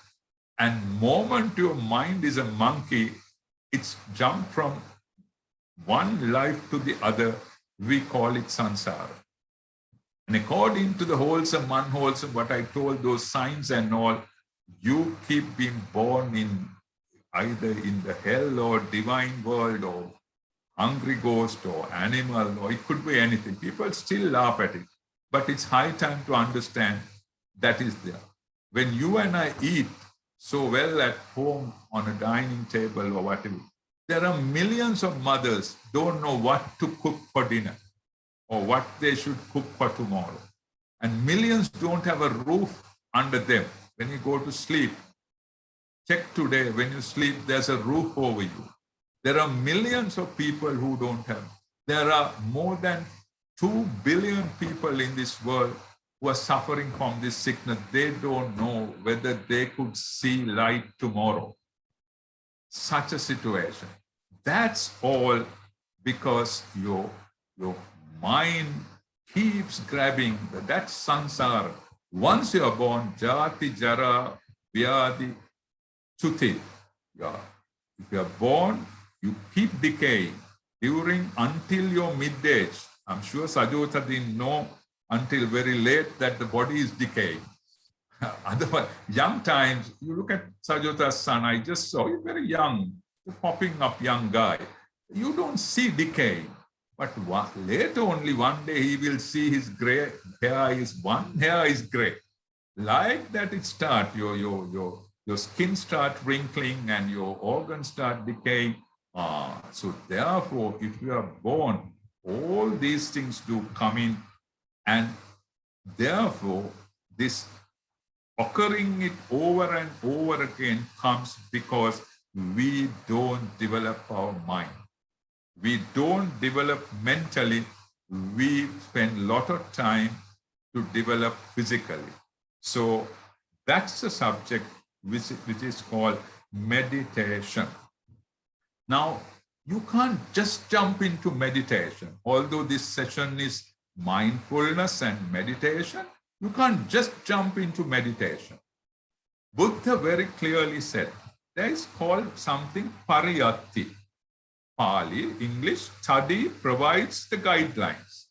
And moment your mind is a monkey, it's jumped from one life to the other. We call it samsara. And according to the wholesome, unwholesome, what I told, those signs and all, you keep being born in either in the hell or divine world or hungry ghost or animal, or it could be anything. People still laugh at it, but it's high time to understand that is there. When you and I eat so well at home on a dining table or whatever, there are millions of mothers don't know what to cook for dinner or what they should cook for tomorrow. And millions don't have a roof under them. When you go to sleep, check today, when you sleep, there's a roof over you. There are millions of people who don't have. There are more than 2 billion people in this world who are suffering from this sickness. They don't know whether they could see light tomorrow. Such a situation. That's all because your mind keeps grabbing. That's samsara. Once you are born, jati, jara, vyadi, chuti. If you are born, you keep decaying until your mid-age. I'm sure Sajota didn't know until very late that the body is decaying. Otherwise, young times, you look at Sajota's son, I just saw, he's very young, popping up young guy. You don't see decay. But later only one day he will see his gray hair is one hair is gray. Like that it starts, your skin start wrinkling and your organs start decaying. So therefore, if you are born, all these things do come in, and therefore this occurring it over and over again comes because we don't develop our mind. We don't develop mentally. We spend a lot of time to develop physically. So that's the subject which is called meditation. Now, you can't just jump into meditation. Although this session is mindfulness and meditation, you can't just jump into meditation. Buddha very clearly said, there is called something pariyatti. Pali, English, study provides the guidelines.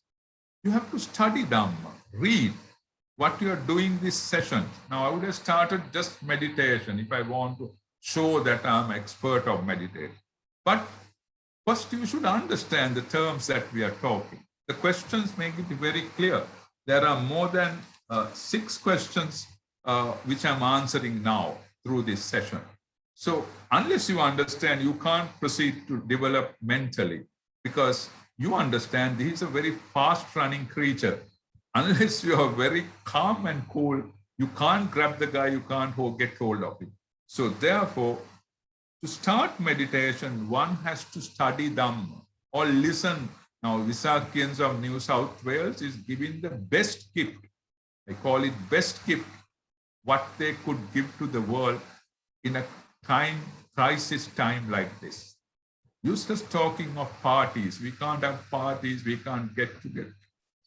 You have to study Dhamma, read what you are doing this session. Now, I would have started just meditation if I want to show that I'm expert of meditation. But first, you should understand the terms that we are talking. The questions make it very clear. There are more than 6 questions which I'm answering now through this session. So unless you understand, you can't proceed to develop mentally, because you understand he is a very fast-running creature. Unless you are very calm and cool, you can't grab the guy, you can't get hold of him. So therefore, to start meditation, one has to study Dhamma or listen. Now, Visakhians of New South Wales is giving the best gift. I call it best gift, what they could give to the world in a crisis time like this. Useless talking of parties. We can't have parties, we can't get together.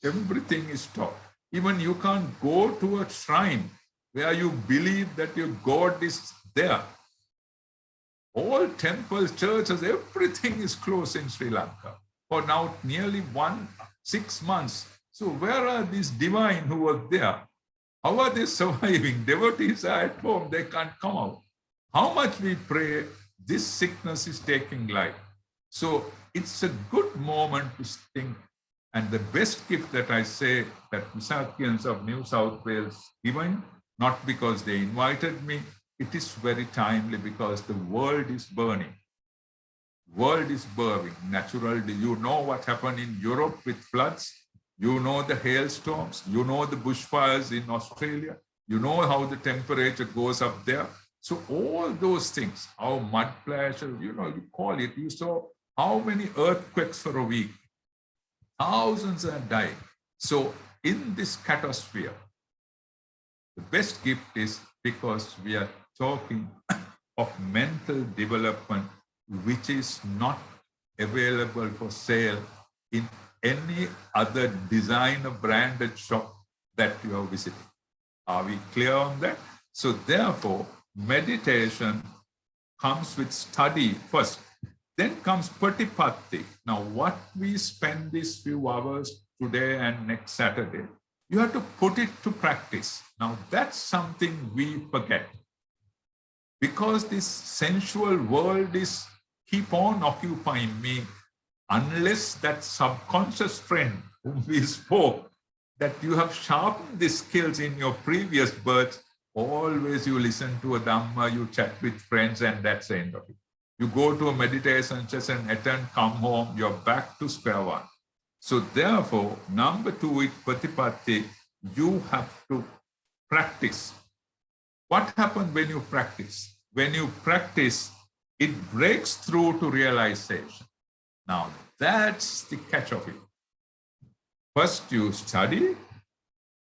Everything is stopped. Even you can't go to a shrine where you believe that your God is there. All temples, churches, everything is closed in Sri Lanka for now nearly 6 months. So where are these divine who were there? How are they surviving? Devotees are at home, they can't come out. How much we pray, this sickness is taking life. So it's a good moment to think. And the best gift that I say that Visakhians of New South Wales given, not because they invited me, it is very timely because the world is burning. World is burning. Naturally, you know what happened in Europe with floods. You know the hailstorms. You know the bushfires in Australia. You know how the temperature goes up there. So all those things, how mud splashes, you call it. You saw how many earthquakes for a week. Thousands are dying. So in this catastrophe, the best gift is because we are talking of mental development, which is not available for sale in any other designer branded shop that you are visiting. Are we clear on that? So therefore, meditation comes with study first. Then comes patipatti. Now, what we spend these few hours today and next Saturday, you have to put it to practice. Now, that's something we forget. Because this sensual world is keep on occupying me, unless that subconscious friend whom we spoke, that you have sharpened the skills in your previous birth, always you listen to a Dhamma, you chat with friends, and that's the end of it. You go to a meditation session, attend, come home, you're back to square one. So therefore, number 2 with patipatti, you have to practice. What happens when you practice? When you practice, it breaks through to realization. Now, that's the catch of it. First, you study.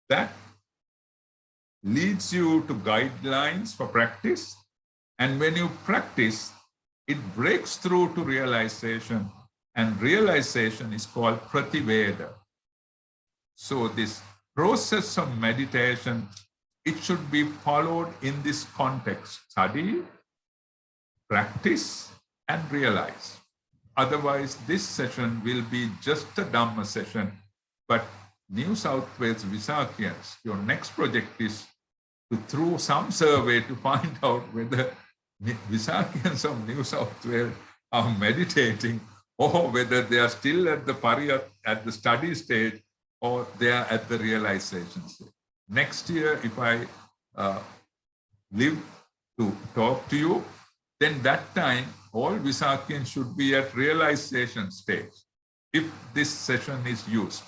That leads you to guidelines for practice. And when you practice, it breaks through to realization. And realization is called prativeda. So this process of meditation, it should be followed in this context. Study, practice, and realize. Otherwise, this session will be just a Dhamma session. But New South Wales Visakhians, your next project is to through some survey to find out whether Visakhians of New South Wales are meditating or whether they are still at the study stage, or they are at the realization stage. Next year, if I live to talk to you, then that time all Visakhians should be at realization stage if this session is used.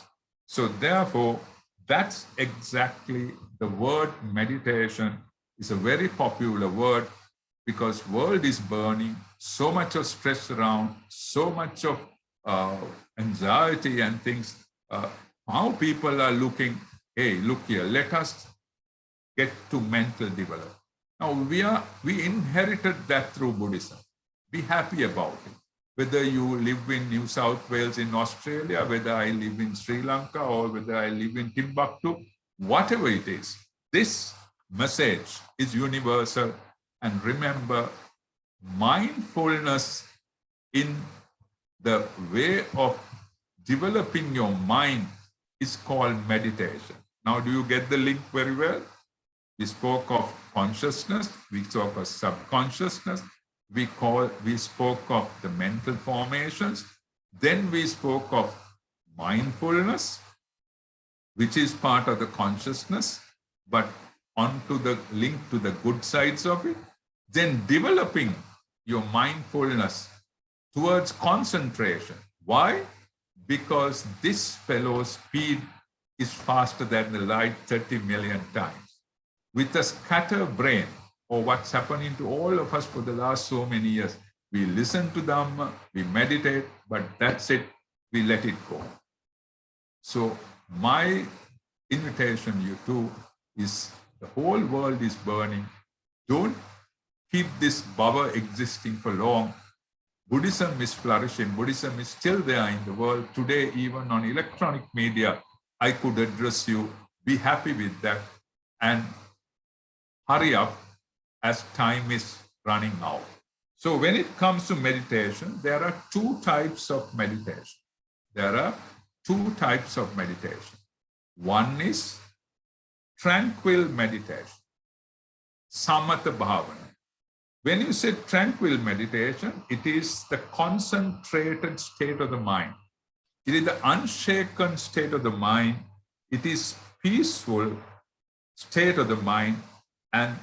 So therefore, that's exactly the word meditation is a very popular word, because world is burning, so much of stress around, so much of anxiety and things. How people are looking, hey, look here, let us get to mental development. Now, we inherited that through Buddhism. Be happy about it. Whether you live in New South Wales in Australia, whether I live in Sri Lanka, or whether I live in Timbuktu, whatever it is, this message is universal. And remember, mindfulness in the way of developing your mind is called meditation. Now, do you get the link very well? We spoke of consciousness, we spoke of subconsciousness, we spoke of the mental formations, then we spoke of mindfulness, which is part of the consciousness, but onto the link to the good sides of it, then developing your mindfulness towards concentration. Why? Because this fellow's speed is faster than the light 30 million times. With a scattered brain, or what's happening to all of us for the last so many years, we listen to Dhamma, we meditate, but that's it, we let it go. So my invitation to you too is, the whole world is burning. Don't keep this bubble existing for long. Buddhism is flourishing. Buddhism is still there in the world. Today, even on electronic media, I could address you. Be happy with that. And hurry up as time is running out. So when it comes to meditation, there are two types of meditation. There are two types of meditation. One is tranquil meditation, samatha bhavana. When you say tranquil meditation, it is the concentrated state of the mind. It is the unshaken state of the mind. It is peaceful state of the mind, and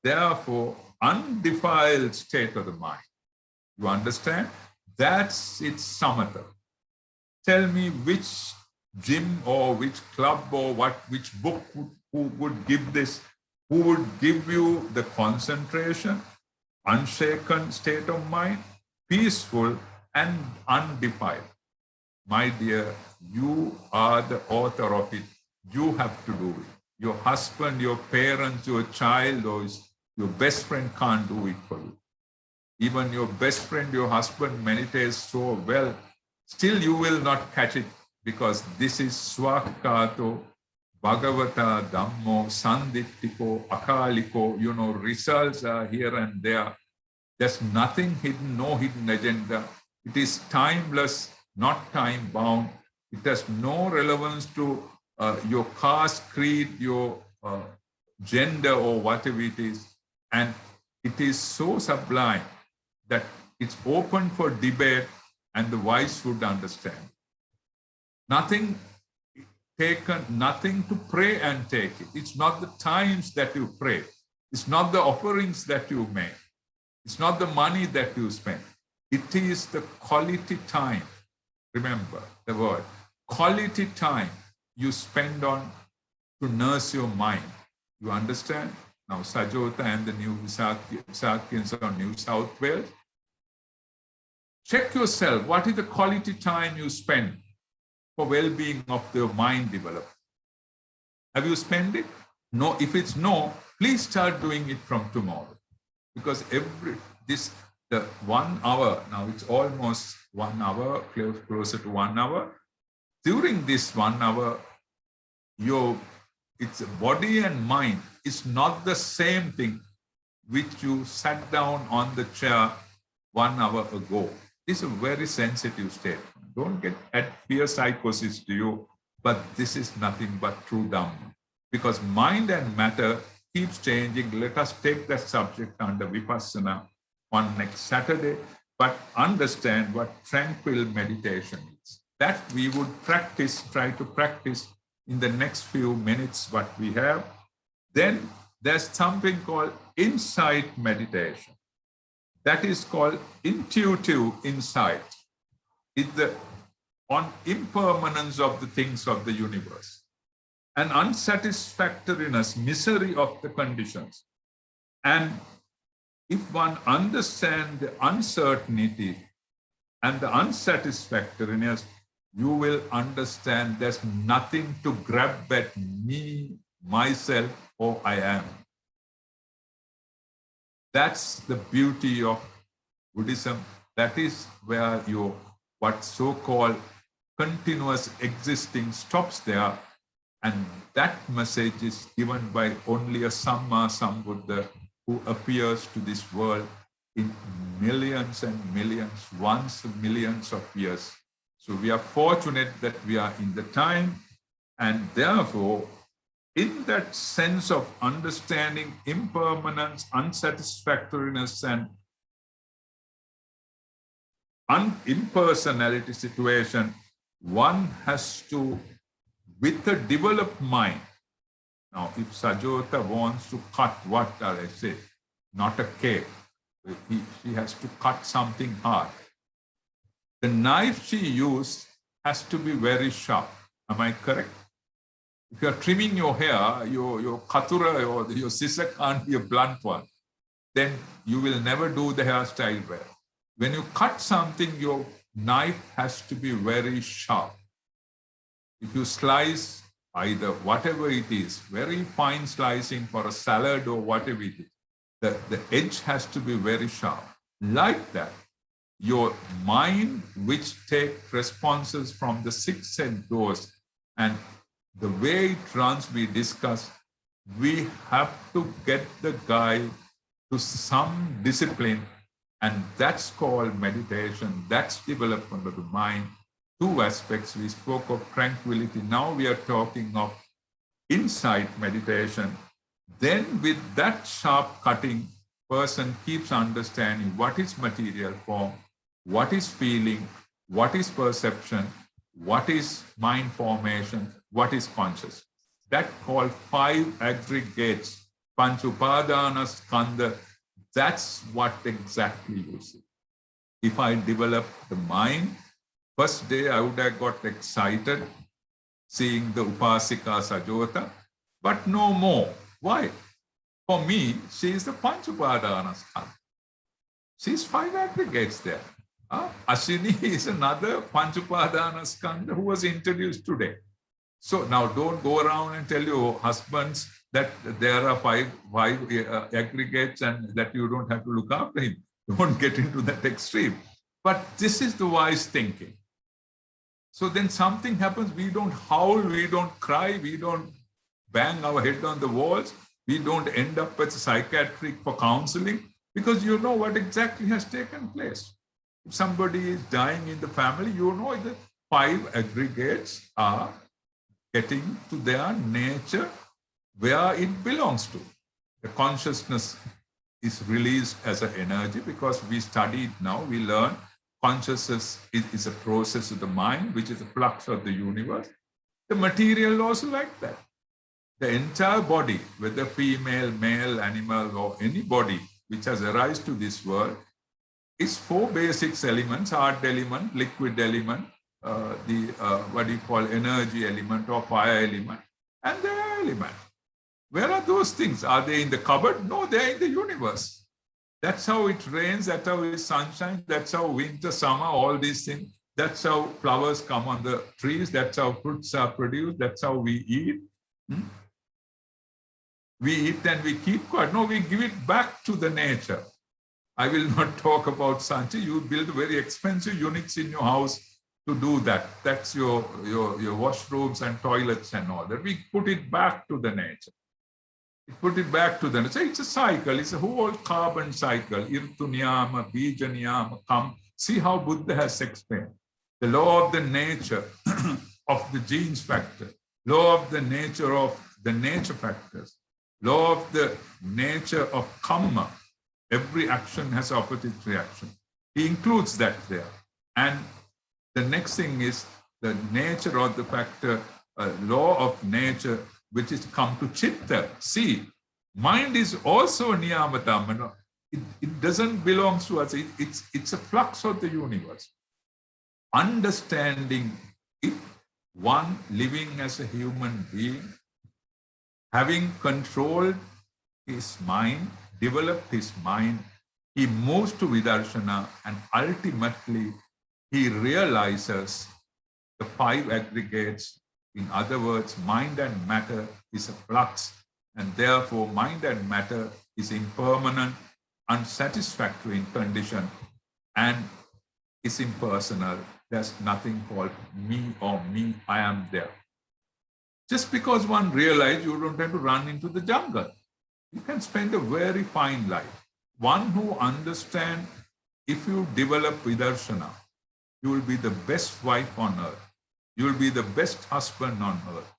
therefore undefiled state of the mind. You understand? That's its samatha. Tell me which gym or which club or which book who would give this, who would give you the concentration, unshaken state of mind, peaceful and undefiled. My dear, you are the author of it. You have to do it. Your husband, your parents, your child, or your best friend can't do it for you. Even your best friend, your husband meditates so well, still you will not catch it, because this is swakato, bhagavata, dhammo, sandittiko, akaliko. Results are here and there. There's nothing hidden, no hidden agenda. It is timeless, not time bound. It has no relevance to your caste, creed, your gender, or whatever it is. And it is so sublime that it's open for debate, and the wise would understand. Nothing taken, nothing to pray and take it. It's not the times that you pray. It's not the offerings that you make. It's not the money that you spend. It is the quality time. Remember the word, quality time you spend on to nurse your mind. You understand? Now, Sajota and the new Visakhians on New South Wales. Check yourself. What is the quality time you spend for well-being of the mind development? Have you spent it? No. If it's no, please start doing it from tomorrow. Because the 1 hour, now it's almost 1 hour, closer to 1 hour. During this 1 hour, it's body and mind is not the same thing which you sat down on the chair 1 hour ago. This is a very sensitive state. Don't get at fear psychosis to you, but this is nothing but true Dhamma. Because mind and matter keeps changing. Let us take that subject under Vipassana on next Saturday. but understand what tranquil meditation is. That we would practice, try to practice in the next few minutes what we have. Then there's something called insight meditation. That is called intuitive insight. It's the on impermanence of the things of the universe and unsatisfactoriness, misery of the conditions. And if one understands the uncertainty and the unsatisfactoriness, you will understand there's nothing to grab at me, myself, or I am. That's the beauty of Buddhism. That is where your what so-called continuous existing stops there. And that message is given by only a Samma Sambuddha who appears to this world in millions and millions, once millions of years. So we are fortunate that we are in the time, and therefore, in that sense of understanding impermanence, unsatisfactoriness, and impersonality situation, one has to, with a developed mind. Now, if Sajota wants to cut what, I say, not a cake, she has to cut something hard. The knife she used has to be very sharp. Am I correct? If you're trimming your hair, your katura or your scissor can't be a blunt one. Then you will never do the hairstyle well. When you cut something, your knife has to be very sharp. If you slice either whatever it is, very fine slicing for a salad or whatever it is, the edge has to be very sharp. Like that, your mind, which takes responses from the six sense doors, and the way it runs, we discussed, we have to get the guy to some discipline, and that's called meditation. That's development of the mind. Two aspects. We spoke of tranquility. Now we are talking of insight meditation. Then with that sharp cutting, person keeps understanding what is material form, what is feeling, what is perception, what is mind formation, what is consciousness. That called five aggregates, Panch Upadana Skandha. That's what exactly you see. If I develop the mind, first day I would have got excited seeing the Upasika Sajota, but no more. Why? For me, she is the Panch Upadana Skandha. She's five aggregates there. Ashini is another Panch Upadana Skandha who was introduced today. So now don't go around and tell your husbands that there are five aggregates and that you don't have to look after him. Don't get into that extreme. But this is the wise thinking. So then something happens, we don't howl, we don't cry, we don't bang our head on the walls, we don't end up at psychiatric for counseling, because you know what exactly has taken place. If somebody is dying in the family, you know the five aggregates are getting to their nature where it belongs to. The consciousness is released as an energy, because we study it now, we learn consciousness is a process of the mind, which is a flux of the universe. The material also like that. The entire body, whether female, male, animal, or any body which has arisen to this world, is four basic elements: earth element, liquid element, what do you call energy element or fire element, and the air element. Where are those things? Are they in the cupboard? No, they're in the universe. That's how it rains, that's how it's sunshine, that's how winter, summer, all these things. That's how flowers come on the trees, that's how fruits are produced, that's how we eat. We eat and we keep quiet. No, we give it back to the nature. I will not talk about Sanchi. You build very expensive units in your house to do that. That's your washrooms and toilets and all that. We put it back to the nature. Put it back to the nature. It's a cycle. It's a whole carbon cycle. Irtu niyama, bija niyama, kam. See how Buddha has explained. The law of the nature of the genes factor, law of the nature of the nature factors, law of the nature of karma. Every action has opposite reaction. He includes that there. And the next thing is the nature or the factor, law of nature, which is come to chitta. See, mind is also niyama dhamma. It doesn't belong to us. It's a flux of the universe. Understanding if one living as a human being, having controlled his mind, developed his mind, he moves to vidarshana, and ultimately he realizes the five aggregates. In other words, mind and matter is a flux, and therefore mind and matter is impermanent, unsatisfactory in condition, and is impersonal. There's nothing called me or me, I am there. Just because one realizes, you don't have to run into the jungle. You can spend a very fine life. One who understands, if you develop vidarshana, you will be the best wife on earth. You will be the best husband on earth.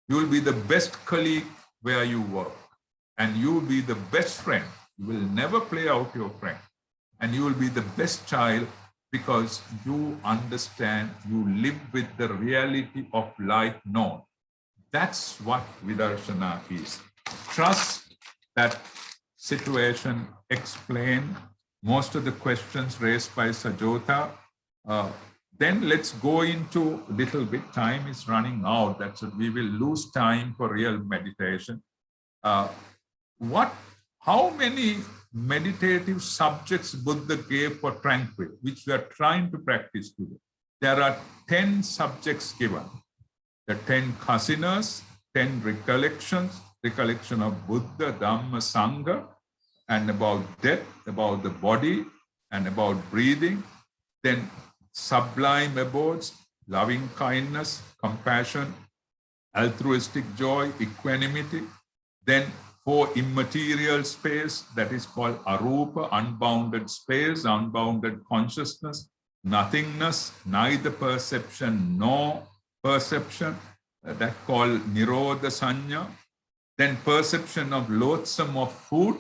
You will be the best colleague where you work. And you will be the best friend. You will never play out your friend. And you will be the best child because you understand, you live with the reality of life known. That's what vidarshana is. Trust that situation, explain most of the questions raised by Sajota. Then let's go into a little bit. Time is running out. That's it. We will lose time for real meditation. How many meditative subjects Buddha gave for tranquil, which we are trying to practice today? There are 10 subjects given. The 10 kasinas, 10 recollections, recollection of Buddha, Dhamma, Sangha, and about death, about the body, and about breathing. Then sublime abodes, loving kindness, compassion, altruistic joy, equanimity. Then 4 immaterial space, that is called arupa, unbounded space, unbounded consciousness, nothingness, neither perception nor perception, that called nirodha sanya. Then perception of loathsome of food,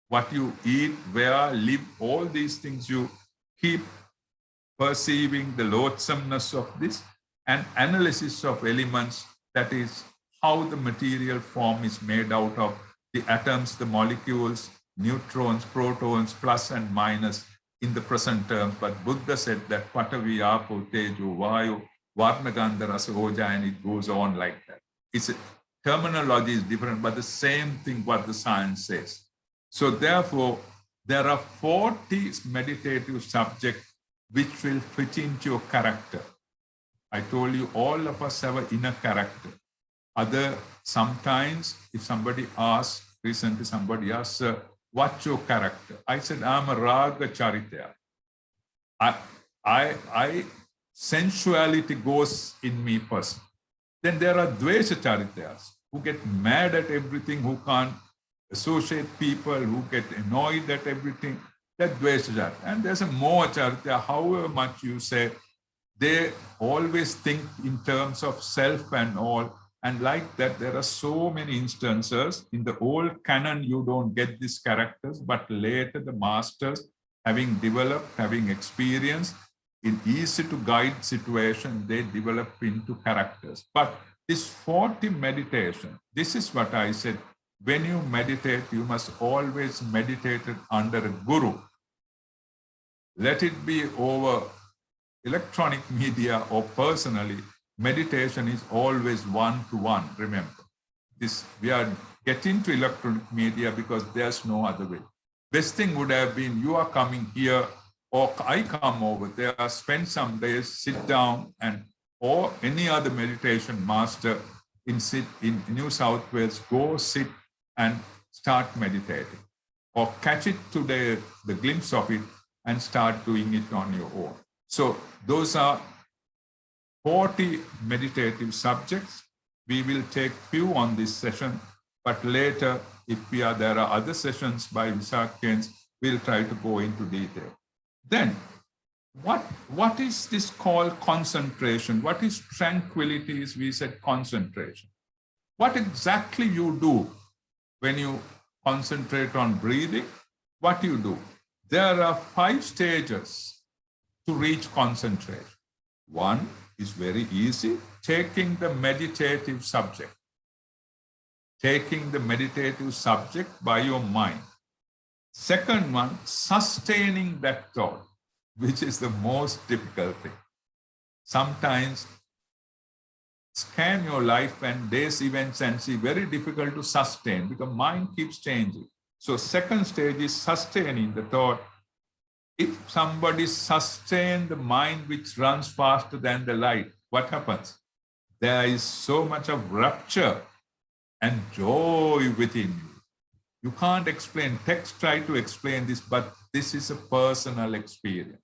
what you eat, where, live, all these things you keep perceiving the loathsomeness of this, and analysis of elements, that is how the material form is made out of the atoms, the molecules, neutrons, protons, plus and minus in the present terms. But Buddha said that patavi, apo, tejo, vayu, varna, gandha, rasa, oja, and it goes on like that. It's terminology is different, but the same thing what the science says. So therefore, there are 40 meditative subjects which will fit into your character. I told you all of us have an inner character. Sometimes if somebody asks, recently somebody asked, what's your character? I said, I'm a raga charitya. Sensuality goes in me first. Then there are dvesha charityas who get mad at everything, who can't associate people, who get annoyed at everything. That dvesha charitya. And there's a moha charitya, however much you say, they always think in terms of self and all. And like that, there are so many instances. In the old canon, you don't get these characters, but later the masters, having developed, having experienced, in easy to guide situation, they develop into characters. But this 40 meditation, this is what I said. When you meditate, you must always meditate under a guru. Let it be over electronic media or personally. Meditation is always one-to-one, remember. We are getting to electronic media because there's no other way. Best thing would have been you are coming here or I come over there, spend some days, sit down, and or any other meditation master in New South Wales, go sit and start meditating. Or catch it today, the glimpse of it, and start doing it on your own. So those are 40 meditative subjects. We will take few on this session, but later, if there are other sessions by Visakhians, we'll try to go into detail. Then, what is this called concentration? What is tranquility? We said concentration. What exactly you do when you concentrate on breathing? What you do? There are 5 stages to reach concentration. One is very easy, taking the meditative subject. Taking the meditative subject by your mind. Second one, sustaining that thought, which is the most difficult thing. Sometimes scan your life and days, events, and see very difficult to sustain because mind keeps changing. So second stage is sustaining the thought. If somebody sustains the mind which runs faster than the light, what happens? There is so much of rapture and joy within you. You can't explain. Text try to explain this, but this is a personal experience.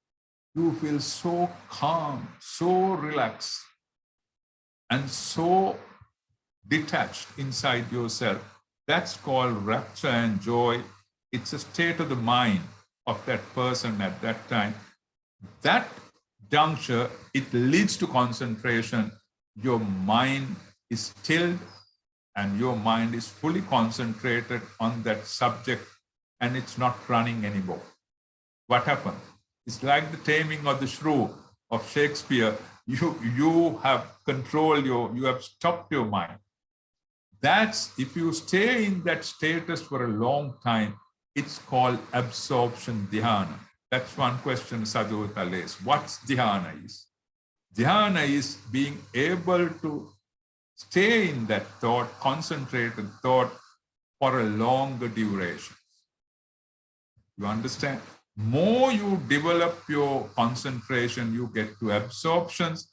You feel so calm, so relaxed, and so detached inside yourself. That's called rapture and joy. It's a state of the mind of that person at that time. That juncture, it leads to concentration. Your mind is stilled and your mind is fully concentrated on that subject and it's not running anymore. What happens? It's like the taming of the shrew of Shakespeare. You have controlled you have stopped your mind. That's, if you stay in that status for a long time, it's called absorption dhyana. That's one question Sadhguru lays. What's dhyana is? Dhyana is being able to stay in that thought, concentrated thought for a longer duration. You understand? More you develop your concentration, you get to absorptions.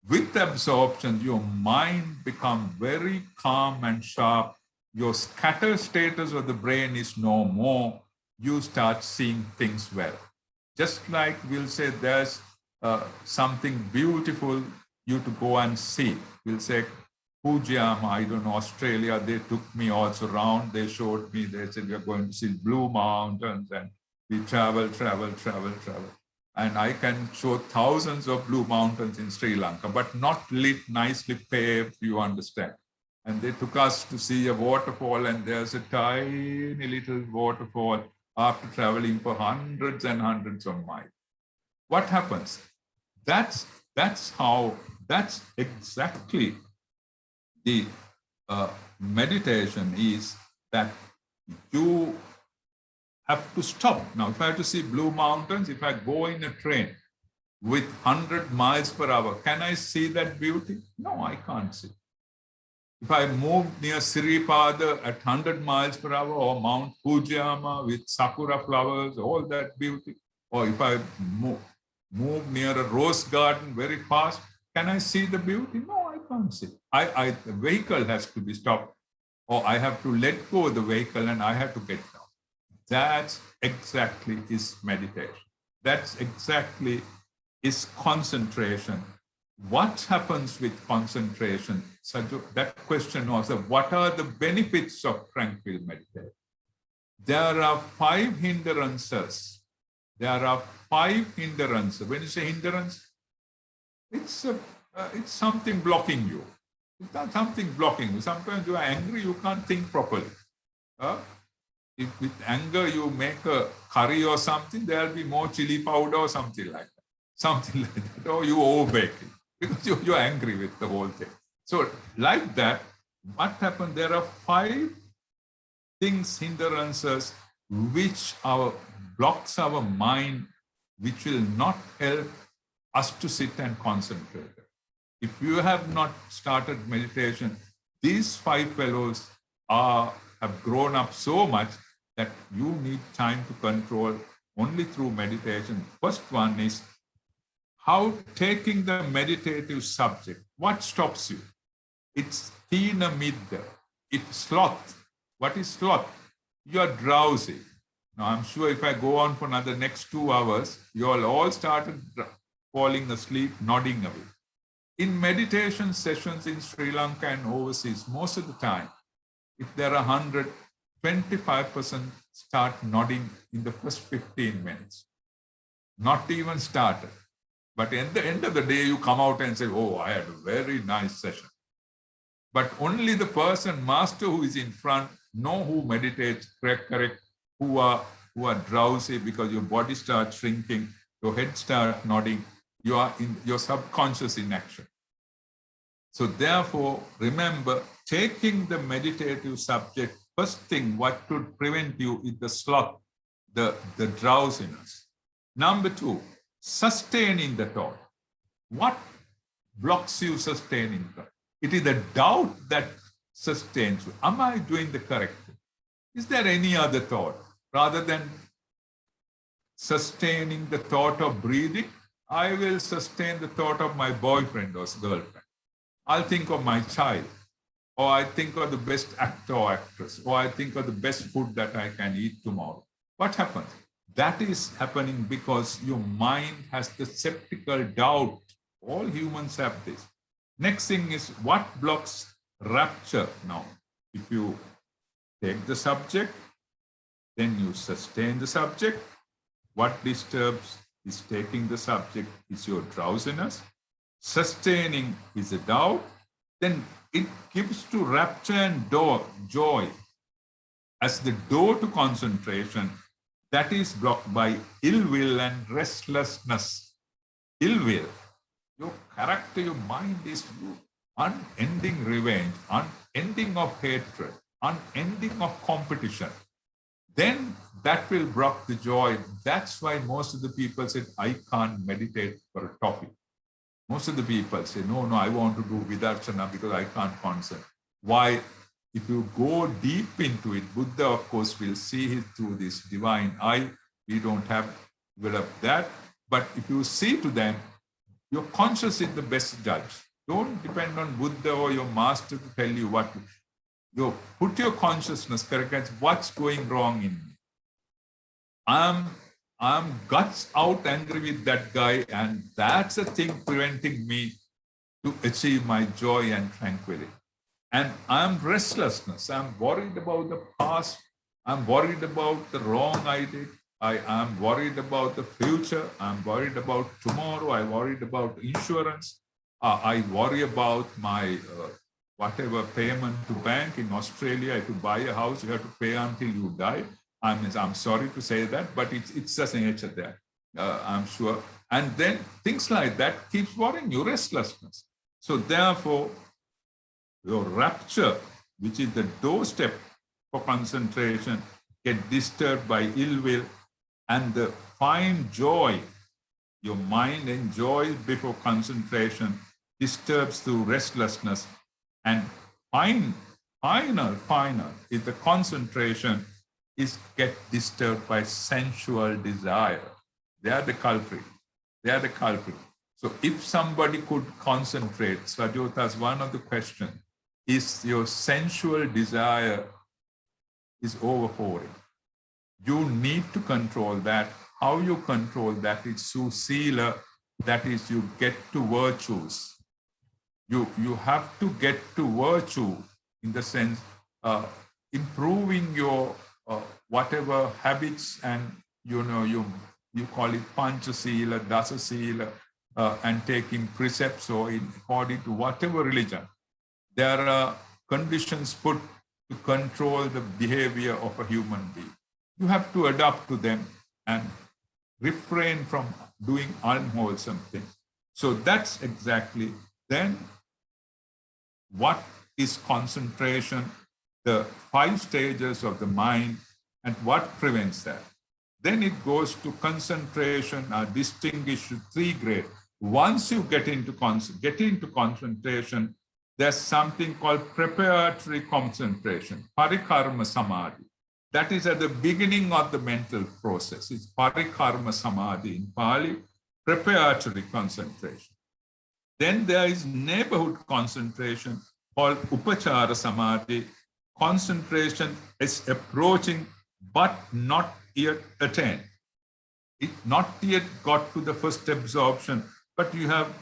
With absorption, your mind becomes very calm and sharp. Your scatter status of the brain is no more. You start seeing things well. Just like we'll say there's something beautiful you to go and see. We'll say, Pujama, I don't know, Australia, they took me also around. They showed me, they said, we're going to see Blue Mountains, and we travel. And I can show thousands of blue mountains in Sri Lanka, but not lit, nicely paved, you understand. And they took us to see a waterfall, and there's a tiny little waterfall after traveling for hundreds and hundreds of miles. What happens? That's exactly the meditation is, that you have to stop. Now, if I have to see blue mountains, if I go in a train with 100 miles per hour, can I see that beauty? No, I can't see. If I move near Siripada at 100 miles per hour, or Mount Fujiyama with sakura flowers, all that beauty, or if I move near a rose garden very fast, can I see the beauty? No, I can't see. The vehicle has to be stopped, or I have to let go of the vehicle and I have to get down. That exactly is meditation. That's exactly is concentration. What happens with concentration? So that question also, what are the benefits of tranquil meditation? There are 5 hindrances. There are 5 hindrances. When you say hindrance, it's something blocking you. It's not something blocking you. Sometimes you are angry, you can't think properly. If with anger you make a curry or something, there will be more chili powder or something like that. Something like that. Or you overbake it because you're angry with the whole thing. So like that, what happens? There are 5 things, hindrances, which blocks our mind, which will not help us to sit and concentrate. If you have not started meditation, these 5 fellows have grown up so much that you need time to control only through meditation. First one is how taking the meditative subject. What stops you? It's thina midda. It's sloth. What is sloth? You are drowsy. Now, I'm sure if I go on for another next 2 hours, you all started falling asleep, nodding away. In meditation sessions in Sri Lanka and overseas, most of the time, if there are 100, 25% start nodding in the first 15 minutes. Not even started. But at the end of the day, you come out and say, oh, I had a very nice session. But only the person, master who is in front, know who meditates correct, who are who are drowsy because your body starts shrinking, your head starts nodding, you are in your subconscious in action. So therefore, remember, taking the meditative subject, first thing, what could prevent you is the sloth, the drowsiness. Number two, sustaining the thought. What blocks you sustaining thought? It is the doubt that sustains you. Am I doing the correct thing? Is there any other thought? Rather than sustaining the thought of breathing, I will sustain the thought of my boyfriend or girlfriend. I'll think of my child, or I think of the best actor or actress, or I think of the best food that I can eat tomorrow. What happens? That is happening because your mind has the skeptical doubt. All humans have this. Next thing is what blocks rapture now. If you take the subject, then you sustain the subject. What disturbs is taking the subject is your drowsiness. Sustaining is a doubt. Then it gives to rapture and joy as the door to concentration. That is blocked by ill will and restlessness. Ill will. Your character, your mind is unending revenge, unending of hatred, unending of competition. Then that will block the joy. That's why most of the people said, I can't meditate for a topic. Most of the people say, no, I want to do vidarshana because I can't concentrate. Why? If you go deep into it, Buddha, of course, will see it through this divine eye. We don't have developed that. But if you see to them, your conscious is the best judge. Don't depend on Buddha or your master to tell you what. You put your consciousness correct. What's going wrong in me? I'm guts out angry with that guy, and that's the thing preventing me to achieve my joy and tranquility. And I'm restlessness. I'm worried about the past. I'm worried about the wrong I did. I am worried about the future. I'm worried about tomorrow. I worried about insurance. I worry about my whatever payment to bank in Australia. To buy a house, you have to pay until you die. I'm sorry to say that, but it's just nature there, I'm sure. And then things like that keeps worrying you, restlessness. So therefore, your rapture, which is the doorstep for concentration, get disturbed by ill will, and the fine joy, your mind enjoys before concentration, disturbs through restlessness, and final is the concentration is get disturbed by sensual desire. They are the culprit. So if somebody could concentrate, Swajota's one of the questions is your sensual desire is overpowering. You need to control that. How you control that is susila, that is you get to virtues. You have to get to virtue in the sense improving your whatever habits, and you call it panchasila, dasasila, and taking precepts or according to whatever religion. There are conditions put to control the behavior of a human being. You have to adapt to them and refrain from doing unwholesome things. So that's exactly then what is concentration, the 5 stages of the mind, and what prevents that. Then it goes to concentration, are distinguished to 3 grades. Once you get into concentration, there's something called preparatory concentration, parikarma samadhi. That is at the beginning of the mental process. It's parikarma samadhi in Pali, preparatory concentration. Then there is neighborhood concentration called upachara samadhi. Concentration is approaching but not yet attained. It not yet got to the first absorption, but you have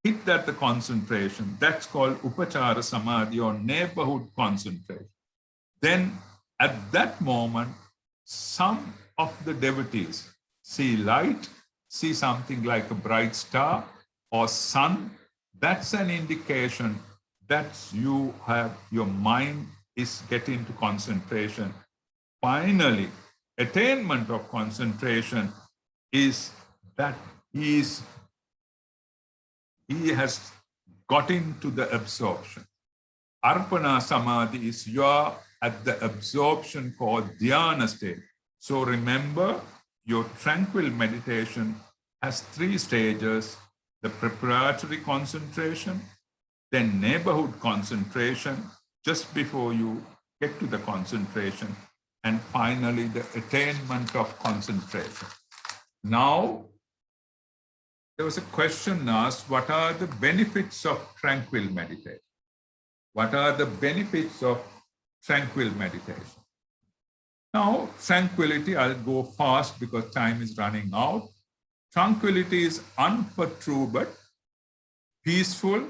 hit that the concentration. That's called upachara samadhi or neighborhood concentration. Then at that moment, some of the devotees see light, see something like a bright star or sun. That's an indication that your mind is getting to concentration. Finally, attainment of concentration is that he has got into the absorption. Arpana Samadhi is you are at the absorption called dhyana state. So remember, your tranquil meditation has 3 stages: the preparatory concentration, then neighborhood concentration, just before you get to the concentration, and finally the attainment of concentration. Now, there was a question asked, what are the benefits of tranquil meditation? What are the benefits of tranquil meditation? Now, tranquility, I'll go fast because time is running out. Tranquility is unperturbed, peaceful,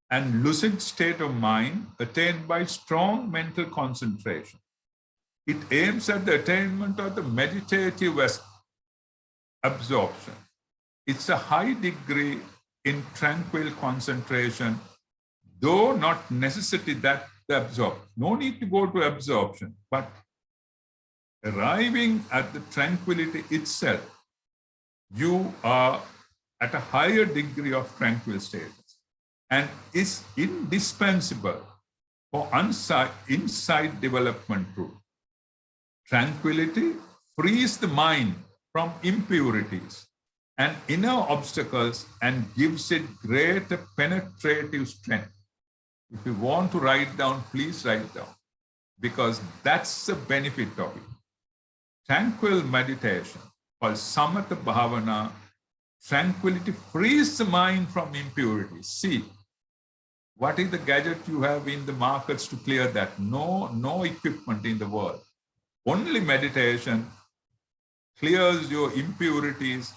and lucid state of mind attained by strong mental concentration. It aims at the attainment of the meditative absorption. It's a high degree in tranquil concentration, though not necessity that the absorption. No need to go to absorption, but arriving at the tranquility itself, you are at a higher degree of tranquil status and is indispensable for insight development too. Tranquility frees the mind from impurities and inner obstacles and gives it greater penetrative strength. If you want to write down, please write down, because that's the benefit of it. Tranquil meditation, called Samatha Bhavana, tranquility frees the mind from impurities. See, what is the gadget you have in the markets to clear that? No equipment in the world. Only meditation clears your impurities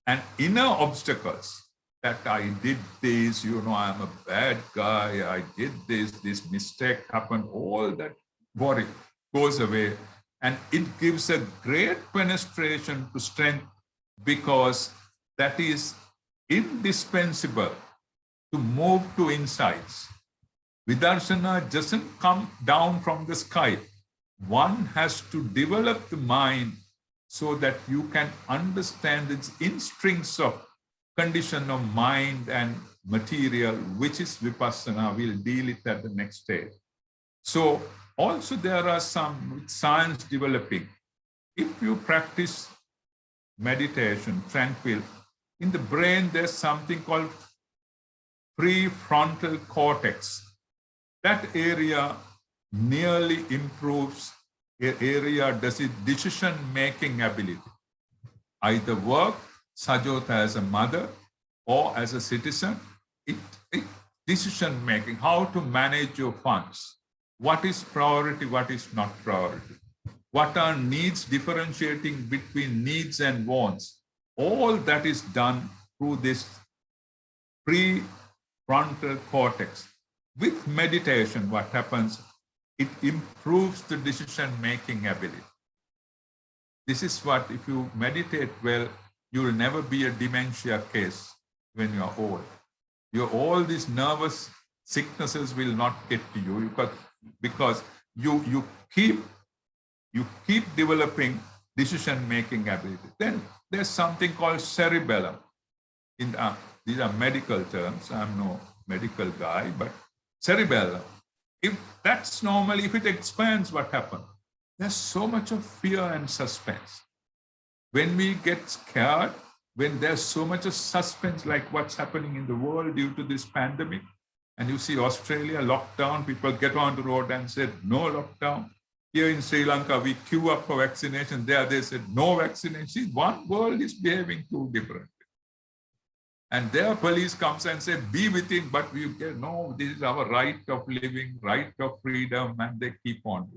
and inner obstacles. That I did this, I'm a bad guy, I did this mistake happened, all that worry goes away. And it gives a great penetration to strength because that is indispensable to move to insights. Vidarsana doesn't come down from the sky. One has to develop the mind so that you can understand its instincts of condition of mind and material, which is Vipassana. We'll deal it at the next stage. So also there are some science developing. If you practice meditation, tranquil, in the brain there's something called prefrontal cortex. That area nearly improves does it decision-making ability. Either work, Sajota as a mother or as a citizen, decision-making, how to manage your funds. What is priority, what is not priority? What are needs, differentiating between needs and wants? All that is done through this prefrontal cortex. With meditation, what happens? It improves the decision-making ability. This is what, if you meditate well, you will never be a dementia case when you are old. All these nervous sicknesses will not get to you because you keep developing decision-making ability. Then there's something called cerebellum. These are medical terms. I'm no medical guy, but cerebellum. If it expands, what happens? There's so much of fear and suspense. When we get scared, when there's so much of suspense, like what's happening in the world due to this pandemic, and you see Australia lockdown, people get on the road and said, no lockdown. Here in Sri Lanka, we queue up for vaccination. There they said, no vaccination. See, one world is behaving too differently. And their police comes and say, be within, but we get, no, this is our right of living, right of freedom, and they keep on.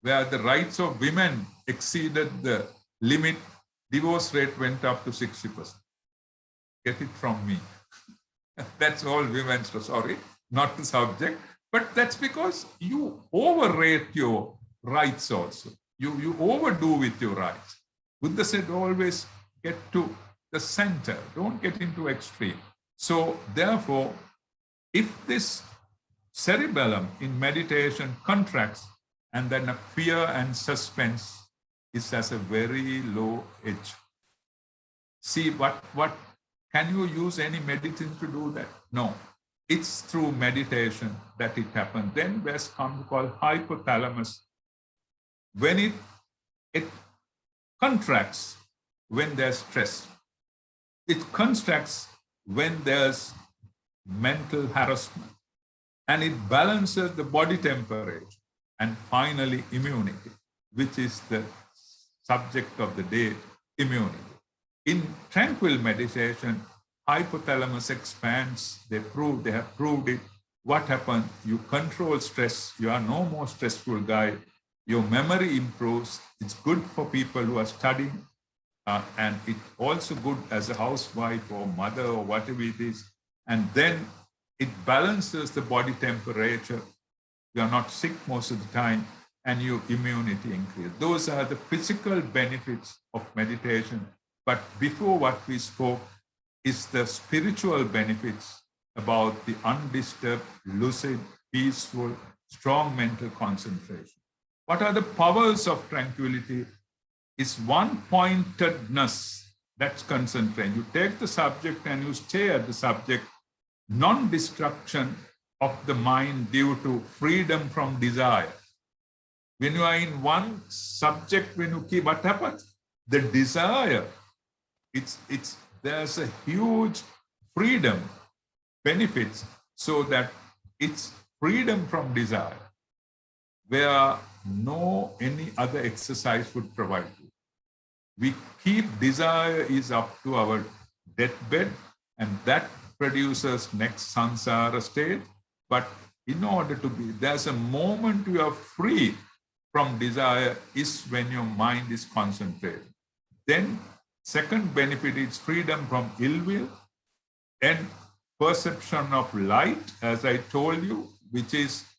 Where the rights of women exceeded the limit, divorce rate went up to 60%. Get it from me. That's all women, sorry, not the subject. But that's because you overrate your rights also. You overdo with your rights. Buddha said always get to the center, don't get into extreme. So therefore, if this cerebellum in meditation contracts and then a fear and suspense is as a very low edge. See, what can you use any medicine to do that? No, it's through meditation that it happens. Then there's something called hypothalamus. When it contracts when there's stress. It contracts when there's mental harassment. And it balances the body temperature. And finally, immunity, which is the subject of the day, immunity. In tranquil meditation, hypothalamus expands. They have proved it. What happens? You control stress. You are no more stressful guy. Your memory improves. It's good for people who are studying. And it's also good as a housewife or mother or whatever it is. And then it balances the body temperature. You are not sick most of the time, and your immunity increases. Those are the physical benefits of meditation. But before what we spoke is the spiritual benefits about the undisturbed, lucid, peaceful, strong mental concentration. What are the powers of tranquility? Is one-pointedness, that's concentration. You take the subject and you stay at the subject, non-destruction of the mind due to freedom from desire. When you are in one subject, when you keep, what happens? The desire, there's a huge freedom benefits, so that it's freedom from desire, where no any other exercise would provide you. We keep desire is up to our deathbed, and that produces next samsara state. But in order to be, there's a moment you are free from desire is when your mind is concentrated. Then second benefit is freedom from ill will and perception of light, as I told you, which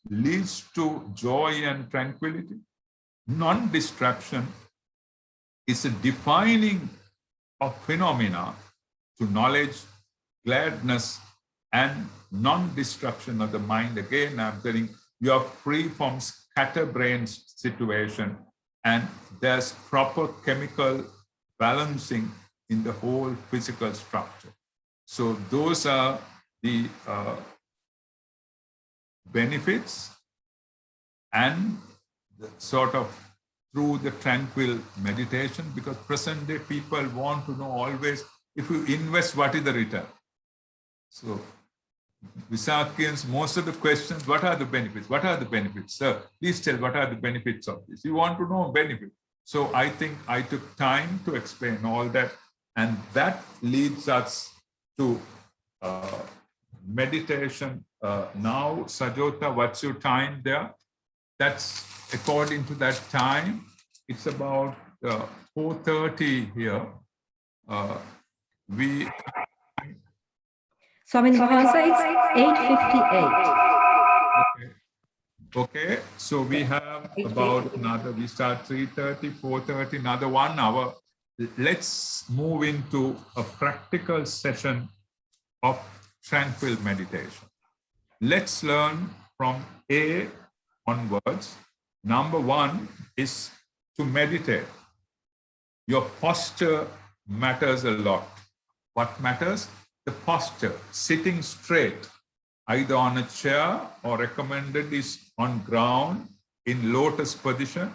leads to joy and tranquility. Non-distraction is a defining of phenomena to knowledge, gladness, and non-destruction of the mind. Again, I'm telling you are free from scatterbrained situation, and there's proper chemical balancing in the whole physical structure. So those are the benefits, and the sort of through the tranquil meditation, because present day people want to know always, if you invest, what is the return? So Visakhians, most of the questions, what are the benefits? What are the benefits? Sir, please tell what are the benefits of this? You want to know benefit. So I think I took time to explain all that, and that leads us to meditation. Now, Sajota, what's your time there? That's according to that time. It's about 4:30 here. Swamin Mahansa, it's 8:58. Okay, so we have about another, we start 3:30, 4:30, another 1 hour. Let's move into a practical session of tranquil meditation. Let's learn from A onwards. Number 1 is to meditate. Your posture matters a lot. What matters? The posture, sitting straight, either on a chair or recommended is on ground in lotus position.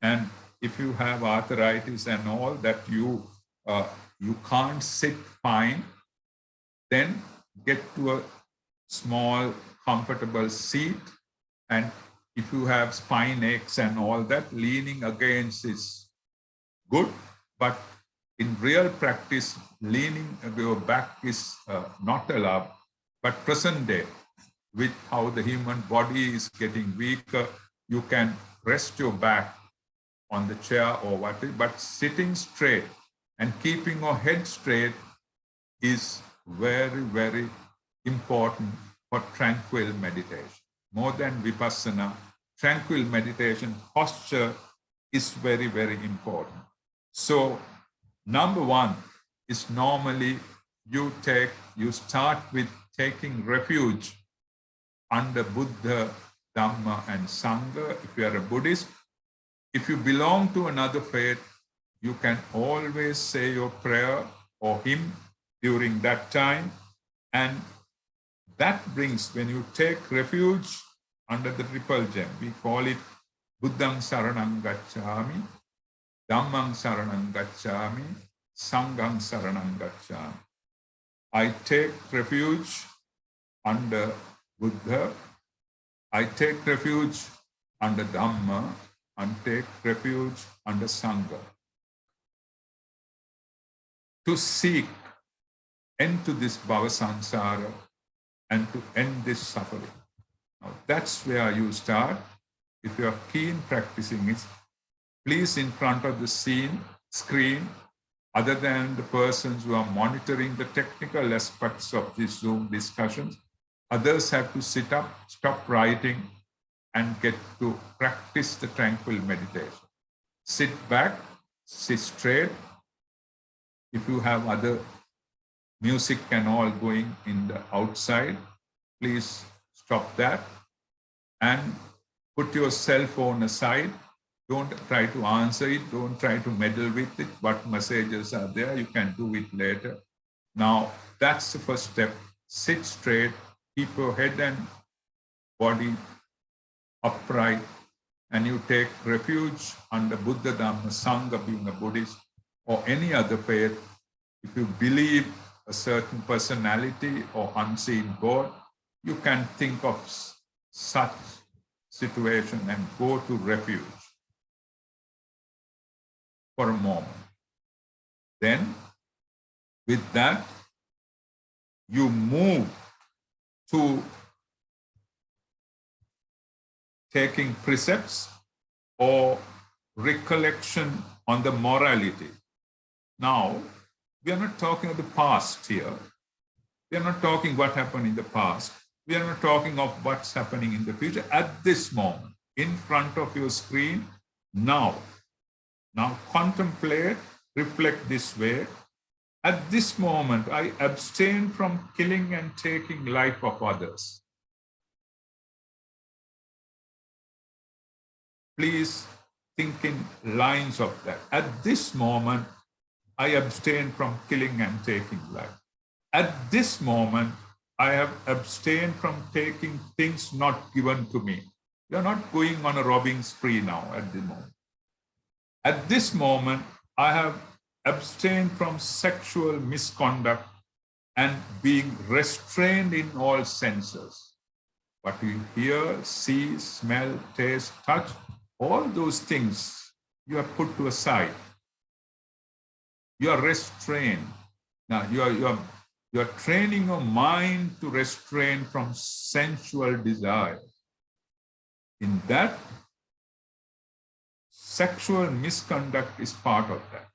And if you have arthritis and all that, you can't sit fine, then get to a small comfortable seat. And if you have spine aches and all that, leaning against is good, but in real practice, leaning your back is not allowed. But present day, with how the human body is getting weaker, you can rest your back on the chair or whatever, but sitting straight and keeping your head straight is very, very important for tranquil meditation. More than vipassana, tranquil meditation posture is very, very important. So number 1 is normally you start with taking refuge under Buddha Dhamma, and Sangha. If you are a Buddhist, if you belong to another faith, you can always say your prayer or hymn during that time. And that brings, when you take refuge under the triple gem, we call it Buddhang Saranang Gacchami, Dhammang Saranang Gacchami, Sanghang Saranang Gacchami. I take refuge under Buddha, I take refuge under Dhamma, and take refuge under Sangha. To seek end to this bhava sansara and to end this suffering. Now that's where you start. If you are keen practicing it, please in front of the screen, other than the persons who are monitoring the technical aspects of these Zoom discussions, others have to sit up, stop writing, and get to practice the tranquil meditation. Sit back, sit straight. If you have other music and all going in the outside, please stop that and put your cell phone aside. Don't try to answer it. Don't try to meddle with it. What messages are there, you can do it later. Now, that's the first step. Sit straight, keep your head and body upright, and you take refuge under Buddha, Dhamma, Sangha, being a Buddhist, or any other faith. If you believe a certain personality or unseen God, you can think of such situation and go to refuge for a moment. Then, with that, you move to taking precepts or recollection on the morality. Now, we are not talking of the past here. We are not talking what happened in the past. We are not talking of what's happening in the future at this moment, in front of your screen, now. Now contemplate, reflect this way. At this moment, I abstain from killing and taking life of others. Please think in lines of that. At this moment, I abstain from killing and taking life. At this moment, I have abstained from taking things not given to me. You're not going on a robbing spree now at the moment. At this moment, I have abstained from sexual misconduct and being restrained in all senses. What you hear, see, smell, taste, touch, all those things you have put to a side. You are restrained. Now you are training your mind to restrain from sensual desire. In that, sexual misconduct is part of that.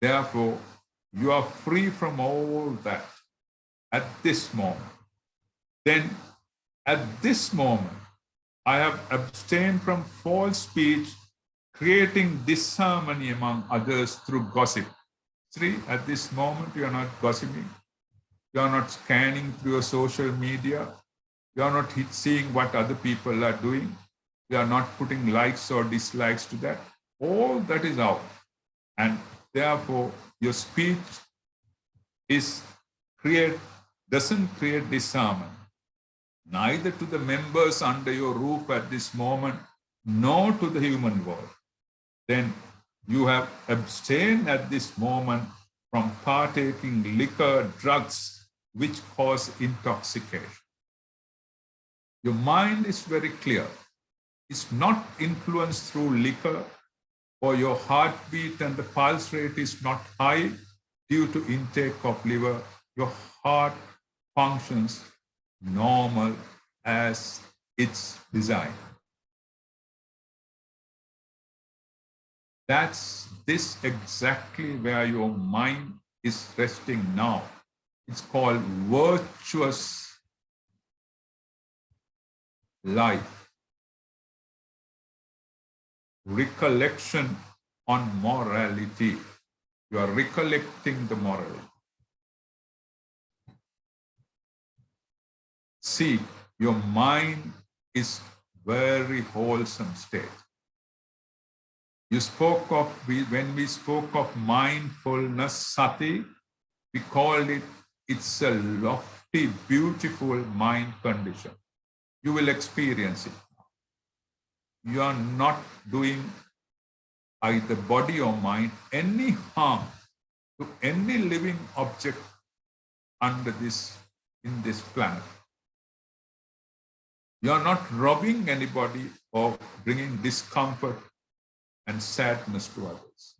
Therefore, you are free from all that at this moment. Then, at this moment, I have abstained from false speech, creating disharmony among others through gossip. See, at this moment, you are not gossiping. You are not scanning through your social media. You are not seeing what other people are doing. You are not putting likes or dislikes to that. All that is out. And therefore, your speech doesn't create disharmony, neither to the members under your roof at this moment, nor to the human world. Then you have abstained at this moment from partaking liquor, drugs, which cause intoxication. Your mind is very clear. It's not influenced through liquor, or your heartbeat and the pulse rate is not high due to intake of liver. Your heart functions normal as it's designed. That's this exactly where your mind is resting now. It's called virtuous life. Recollection on morality. You are recollecting the morality. See, your mind is very wholesome state. You spoke of, when we spoke of mindfulness, sati, we called it, it's a lofty, beautiful mind condition. You will experience it. You are not doing either body or mind any harm to any living object under this, in this planet. You are not robbing anybody or bringing discomfort and sadness to others.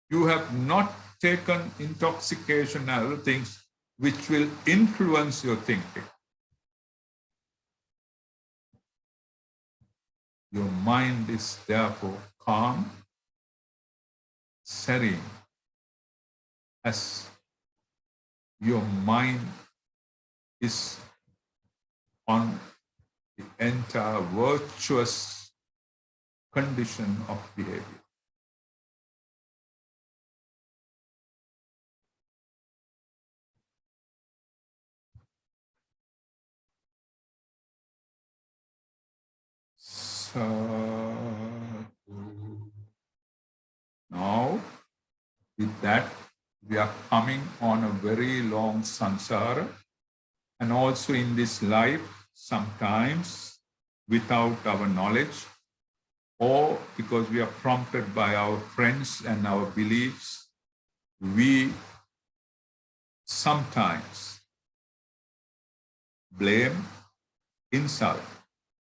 You have not taken intoxication and other things which will influence your thinking. Your mind is therefore calm, serene, as your mind is on the entire virtuous condition of behavior. So now, with that, we are coming on a very long samsara, and also in this life, sometimes without our knowledge, or because we are prompted by our friends and our beliefs, we sometimes blame, insult,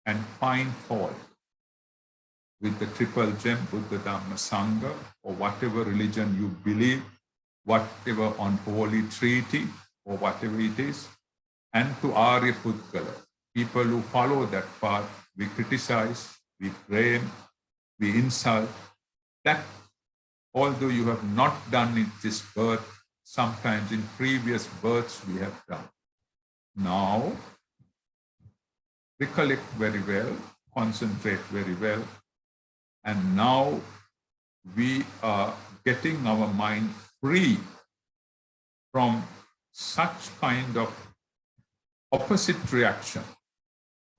and find fault with the triple gem, Buddha, Dhamma, Sangha, or whatever religion you believe, whatever unholy treaty, or whatever it is, and to Arya Pudgala, people who follow that path, we criticize, we blame, we insult. That, although you have not done it this birth, sometimes in previous births we have done. Now, recollect very well, concentrate very well, and now we are getting our mind free from such kind of opposite reaction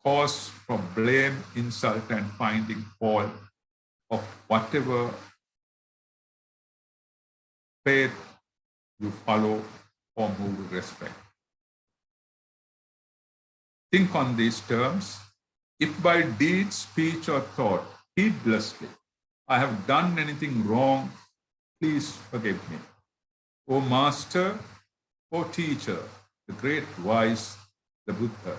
caused from blame, insult, and finding fault of whatever faith you follow or whom you respect. Think on these terms. If by deed, speech, or thought, heedlessly, I have done anything wrong, please forgive me. O Master, O Teacher, the great wise, the Buddha.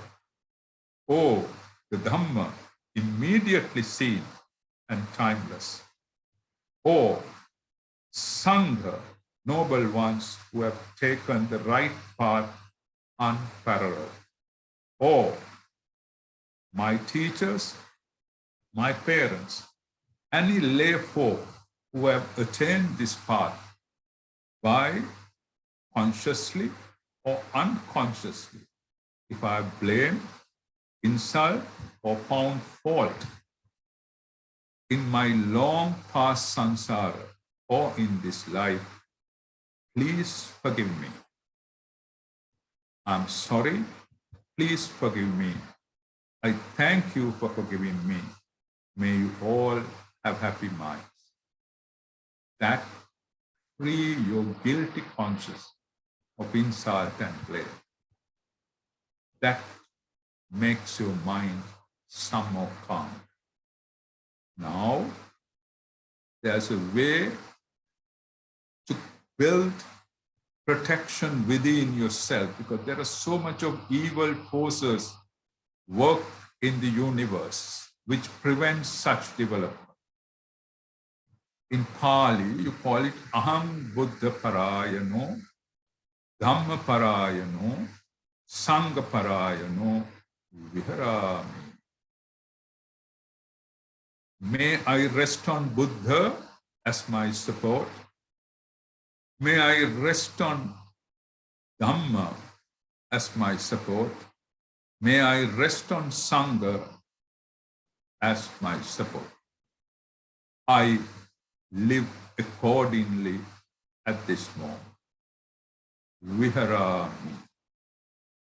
O the Dhamma, immediately seen and timeless. O Sangha, noble ones who have taken the right path unparalleled. O my teachers, my parents, any lay folk who have attained this path by consciously or unconsciously, if I have blamed, insult, or found fault in my long past samsara or in this life, please forgive me. I'm sorry, please forgive me. I thank you for forgiving me. May you all have happy minds. That free your guilty conscience of insult and blame. That makes your mind somewhat calm. Now, there's a way to build protection within yourself, because there are so much of evil forces work in the universe which prevents such development. In Pali, you call it Aham Buddha Parayano, Dhamma Parayano, Sangha Parayano, Viharami. May I rest on Buddha as my support. May I rest on Dhamma as my support. May I rest on Sangha as my support. I live accordingly at this moment. Viharami.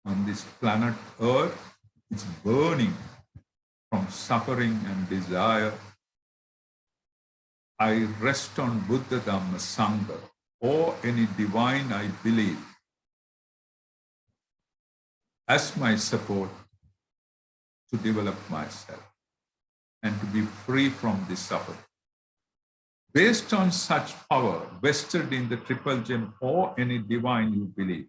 on this planet Earth is burning from suffering and desire, I rest on Buddha, Dhamma, Sangha, or any divine I believe as my support to develop myself and to be free from this suffering. Based on such power vested in the triple gem or any divine you believe,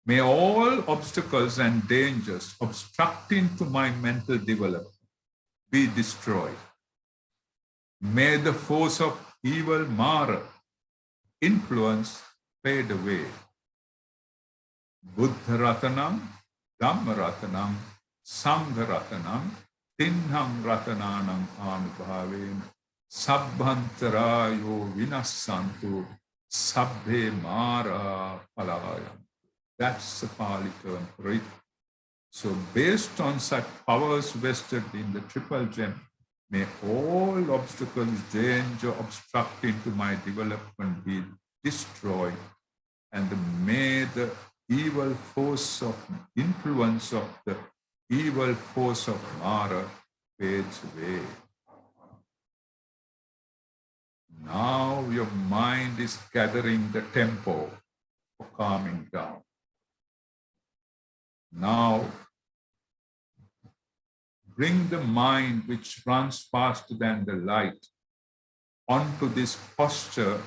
may all obstacles and dangers obstructing to my mental development be destroyed. May the force of evil Mara influence fade away. Buddha Ratanam, Dhamma Ratanam, Sangha Ratanam, Tinham Ratananam Anubhavem, Sabbhantarayo Vinassantu, Sabbhe Mara Palayam. That's the Pali term for it. So based on such powers vested in the triple gem, may all obstacles, danger, obstructing to my development be destroyed, and may the evil force of influence of the evil force of Mara fades away. Now your mind is gathering the tempo for calming down. Now bring the mind which runs faster than the light onto this posture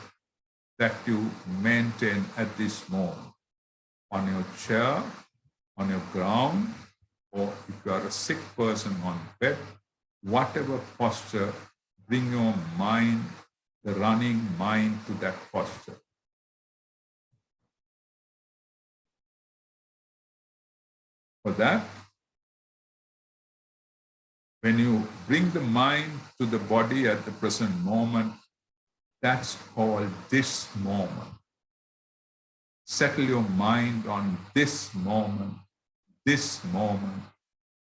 that you maintain at this moment. On your chair, on your ground, or if you are a sick person on bed, whatever posture, bring your mind, the running mind, to that posture. For that, when you bring the mind to the body at the present moment, that's called this moment. Settle your mind on this moment, this moment,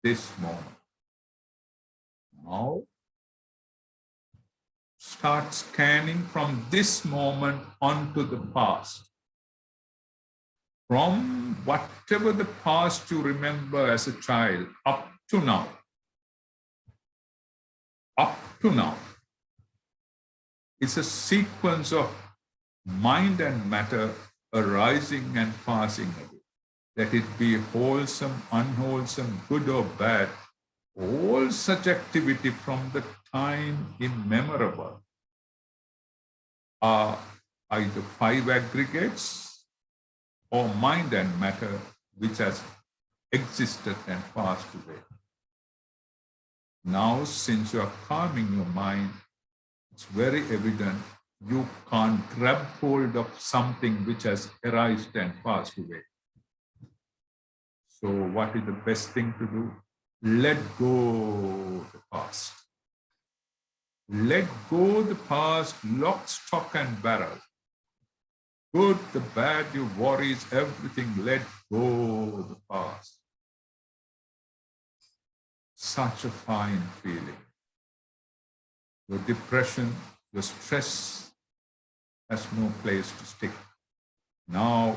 this moment. Now, start scanning from this moment onto the past. From whatever the past you remember as a child up to now. Up to now. It's a sequence of mind and matter arising and passing away. Let it be wholesome, unwholesome, good or bad, all such activity from the time immemorable are either five aggregates or mind and matter which has existed and passed away. Now, since you are calming your mind, it's very evident you can't grab hold of something which has arisen and passed away. So what is the best thing to do? Let go the past. Let go the past, lock, stock and barrel. Good, the bad, your worries, everything, let go the past. Such a fine feeling. Your depression, your stress has no place to stick. Now,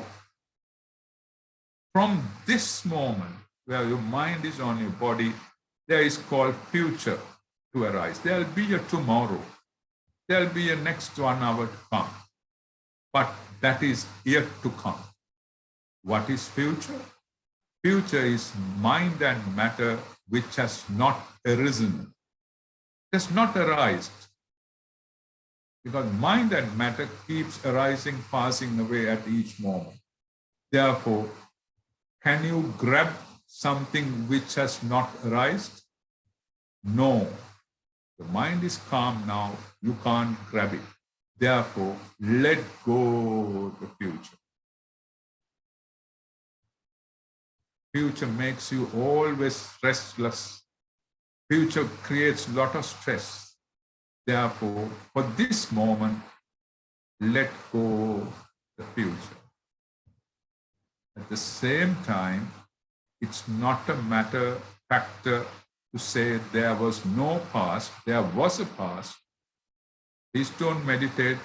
from this moment where your mind is on your body, there is called future to arise. There'll be a tomorrow. There'll be a next 1 hour to come. But that is yet to come. What is future? Future is mind and matter which has not arisen. It has not arisen. Because mind and matter keeps arising, passing away at each moment. Therefore, can you grab something which has not arisen? No. The mind is calm now, you can't grab it. Therefore, let go the future. Future makes you always restless. Future creates a lot of stress. Therefore, for this moment, let go the future. At the same time, it's not a factor to say there was no past, there was a past. Please don't meditate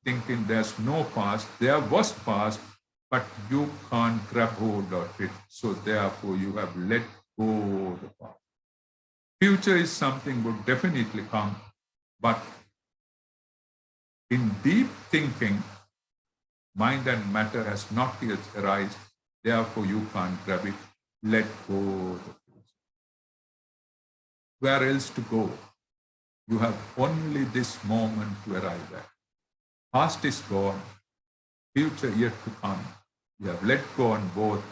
thinking there's no past, there was past, but you can't grab hold of it. So therefore, you have let go the past. Future is something would definitely come, but in deep thinking, mind and matter has not yet arisen. Therefore, you can't grab it. Let go the future. Where else to go? You have only this moment to arrive at. Past is gone, future yet to come. You have let go on both.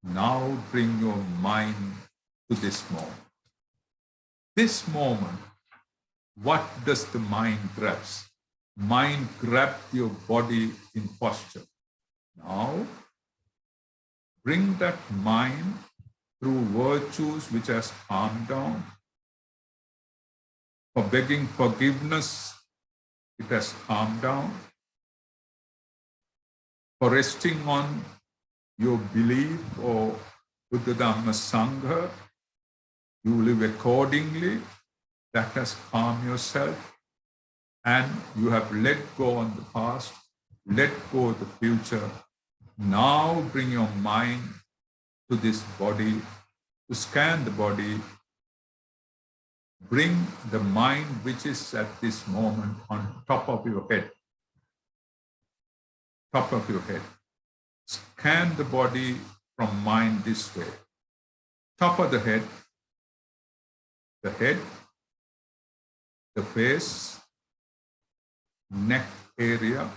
Now bring your mind to this moment. This moment, what does the mind grasp? Mind grabs your body in posture. Now, bring that mind through virtues which has calmed down. For begging forgiveness, it has calmed down. For resting on your belief or Buddha Dhamma Sangha, you live accordingly. That has calmed yourself. And you have let go on the past, let go of the future. Now bring your mind to this body, to scan the body. Bring the mind which is at this moment on top of your head. Top of your head. Scan the body from mind this way. Top of the head, the face, neck area,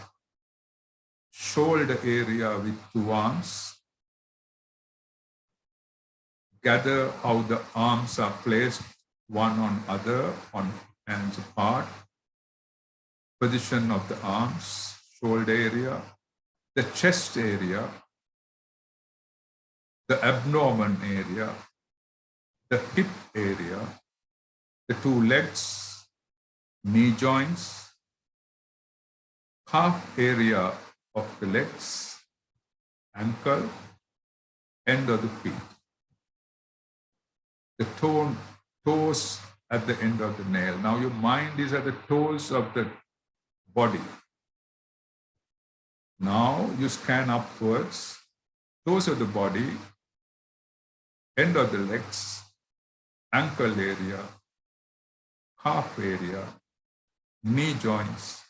shoulder area with two arms. Gather how the arms are placed one on other, on hands apart. Position of the arms, shoulder area, the chest area, the abdomen area, the hip area, the two legs, knee joints, calf area of the legs, ankle, end of the feet. The toes at the end of the nail. Now your mind is at the toes of the body. Now you scan upwards, toes of the body, end of the legs, ankle area, calf area, knee joints,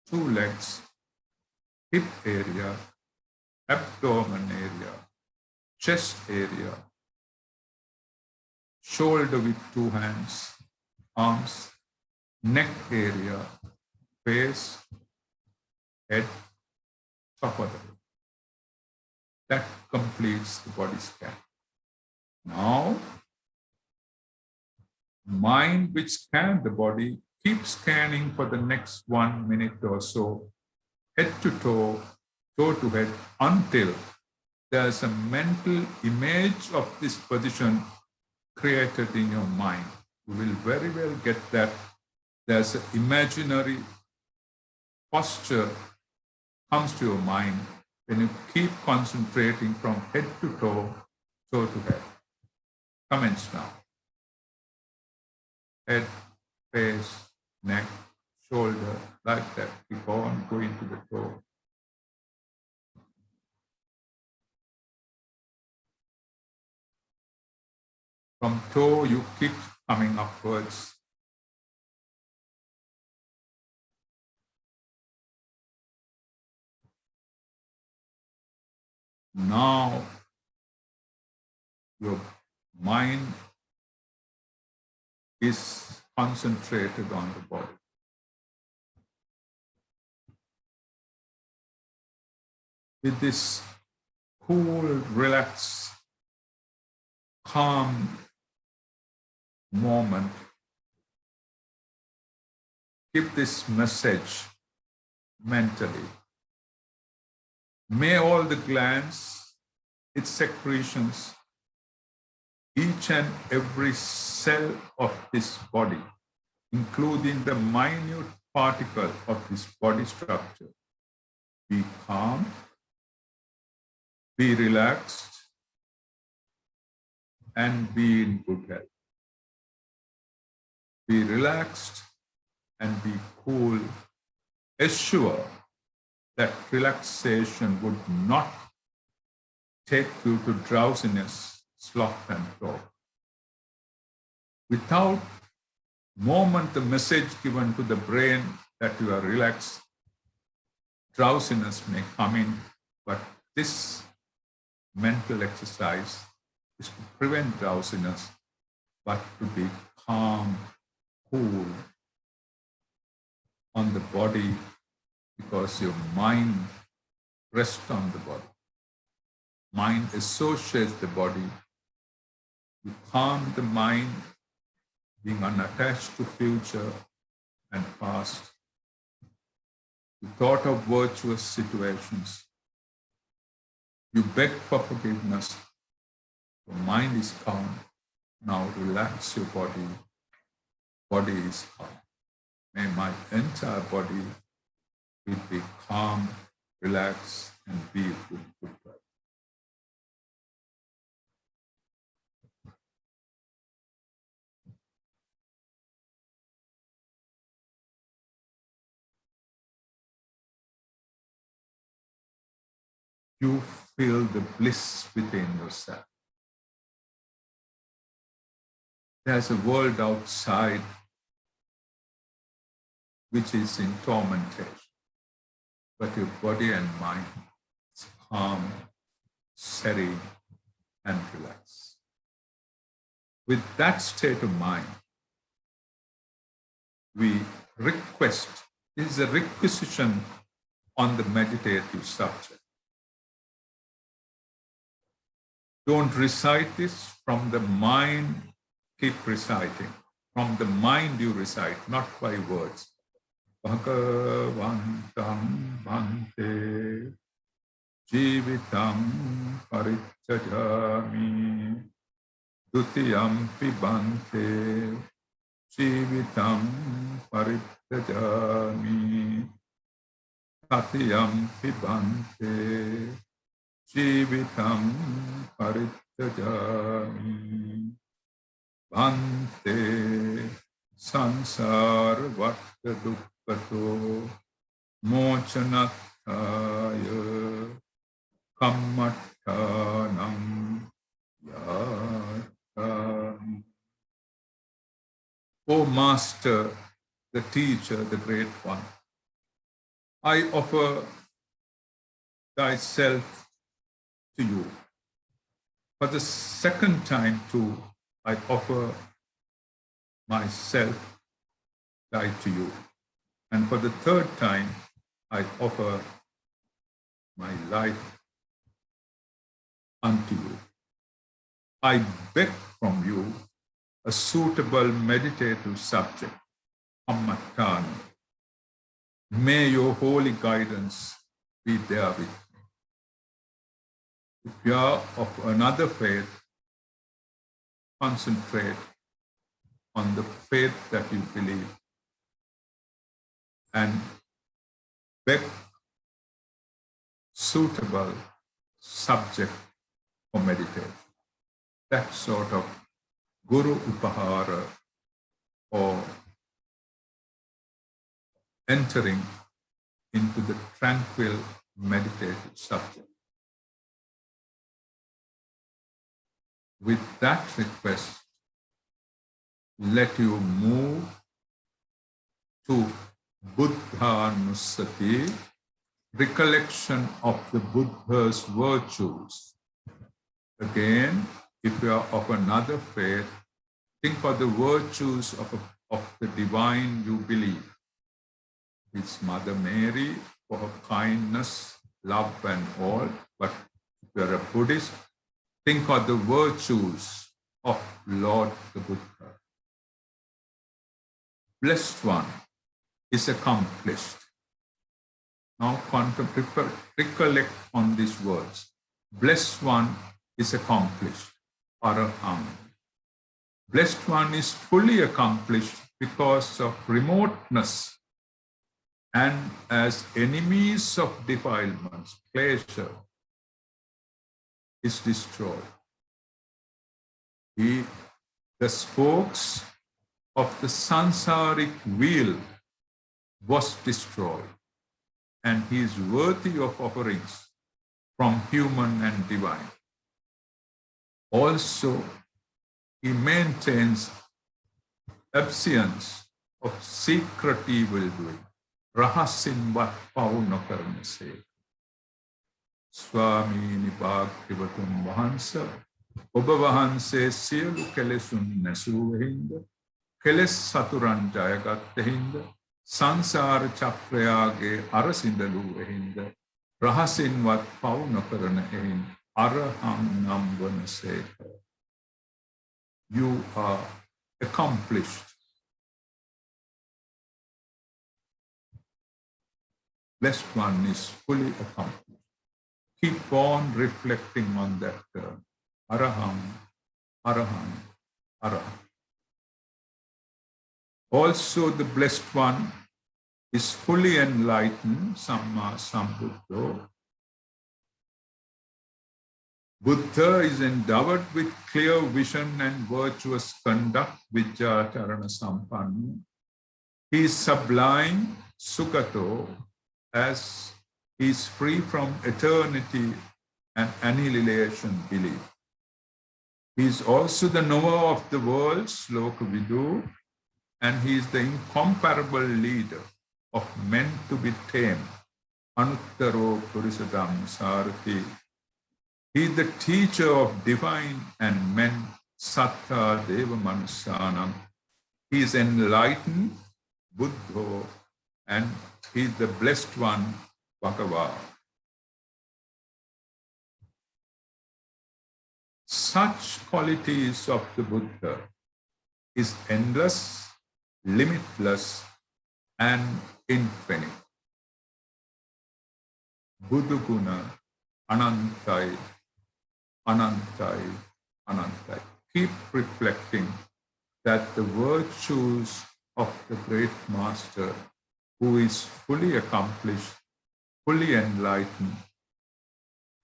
two legs, hip area, abdomen area, chest area, shoulder with two hands, arms, neck area, face, head, top of the head. That completes the body scan. Now, mind which scanned the body, keep scanning for the next 1 minute or so, head to toe, toe to head, until there's a mental image of this position created in your mind. You will very well get that. There's an imaginary posture comes to your mind when you keep concentrating from head to toe, toe to head. Comments now. Head, face, neck, shoulder, like that. Keep on going to the toe. From toe, you keep coming upwards. Now, your mind is concentrated on the body. With this cool, relaxed, calm moment, keep this message mentally. May all the glands, its secretions, each and every cell of this body, including the minute particle of this body structure, be calm, be relaxed, and be in good health. Be relaxed and be cool. Assure that relaxation would not take you to drowsiness, sloth, and thought. Without moment the message given to the brain that you are relaxed, drowsiness may come in, but this mental exercise is to prevent drowsiness, but to be calm, cool on the body, because your mind rests on the body. Mind associates the body. You calm the mind, being unattached to future and past. You thought of virtuous situations. You beg for forgiveness. Your mind is calm. Now relax your body. Body is calm. May my entire body be calm, relaxed, and be with good breath. You feel the bliss within yourself. There's a world outside which is in tormentation, but your body and mind is calm, serene, and relaxed. With that state of mind, we request, this is a requisition on the meditative subject. Don't recite this from the mind, keep reciting. From the mind you recite, not by words. Bhagavantam bhante jivitam parityajami dutiyam pibante jivitam parityajami tatiyam pibante jivitam parityajami bhante sansar vatta dukkato mochanatthaya kammattanam yatami. O Master, the Teacher, the Great One, I offer thyself to you. For the second time too, I offer myself to you. And for the third time, I offer my life unto you. I beg from you a suitable meditative subject, Amathagaveshi. May your holy guidance be there with me. If you are of another faith, concentrate on the faith that you believe and beg suitable subject for meditation. That sort of Guru Upahara, or entering into the tranquil meditative subject. With that request, let you move to Buddhanusati, recollection of the Buddha's virtues. Again, if you are of another faith, think of the virtues of the divine you believe. It's Mother Mary for her kindness, love, and all. But if you are a Buddhist, think of the virtues of Lord the Buddha. Blessed One is accomplished. Now recollect on these words. Blessed One is accomplished. Araham. Blessed One is fully accomplished because of remoteness, and as enemies of defilements, pleasure is destroyed. The spokes of the sansaric wheel was destroyed, and he is worthy of offerings from human and divine. Also, he maintains absence of secret evil doing. Rahasin vat pauna karna se. Swami Bhagavatam Vahansa. Oba Vahanse sielu kelesun nesu hinda. Keles saturan jayagatte hinda. Sansara chakrayage arasindalu hinda. Rahasin vat pauna karna ehin. Araham nambana seka. You are accomplished. Blessed one is fully accomplished. Keep on reflecting on that term. Araham, Araham, Araham. Also, the blessed one is fully enlightened, Samma Sambuddho. Buddha is endowed with clear vision and virtuous conduct, Vijjacharana Sampanna. He is sublime, Sugato, as he is free from eternity and annihilation belief. He is also the knower of the world, Sloka Vidu, and he is the incomparable leader of men to be tamed, Anuttaro Purisadam Sarati. He is the teacher of divine and men, Sattva Deva Manusanam. He is enlightened, Buddha, and he is the blessed one, Bhagava. Such qualities of the Buddha is endless, limitless, and infinite. Buddha Guna, Anantai, Anantai, Anantai. Keep reflecting that the virtues of the great master, who is fully accomplished, fully enlightened,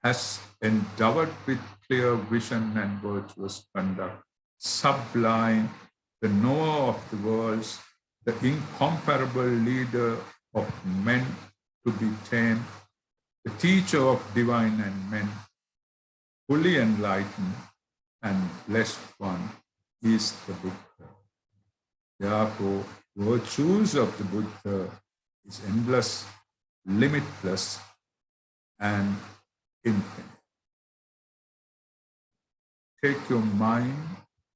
has endowed with clear vision and virtuous conduct, sublime, the knower of the worlds, the incomparable leader of men to be tamed, the teacher of divine and men, fully enlightened and blessed one is the Buddha. Therefore, virtues of the Buddha is endless, limitless, and infinite. Take your mind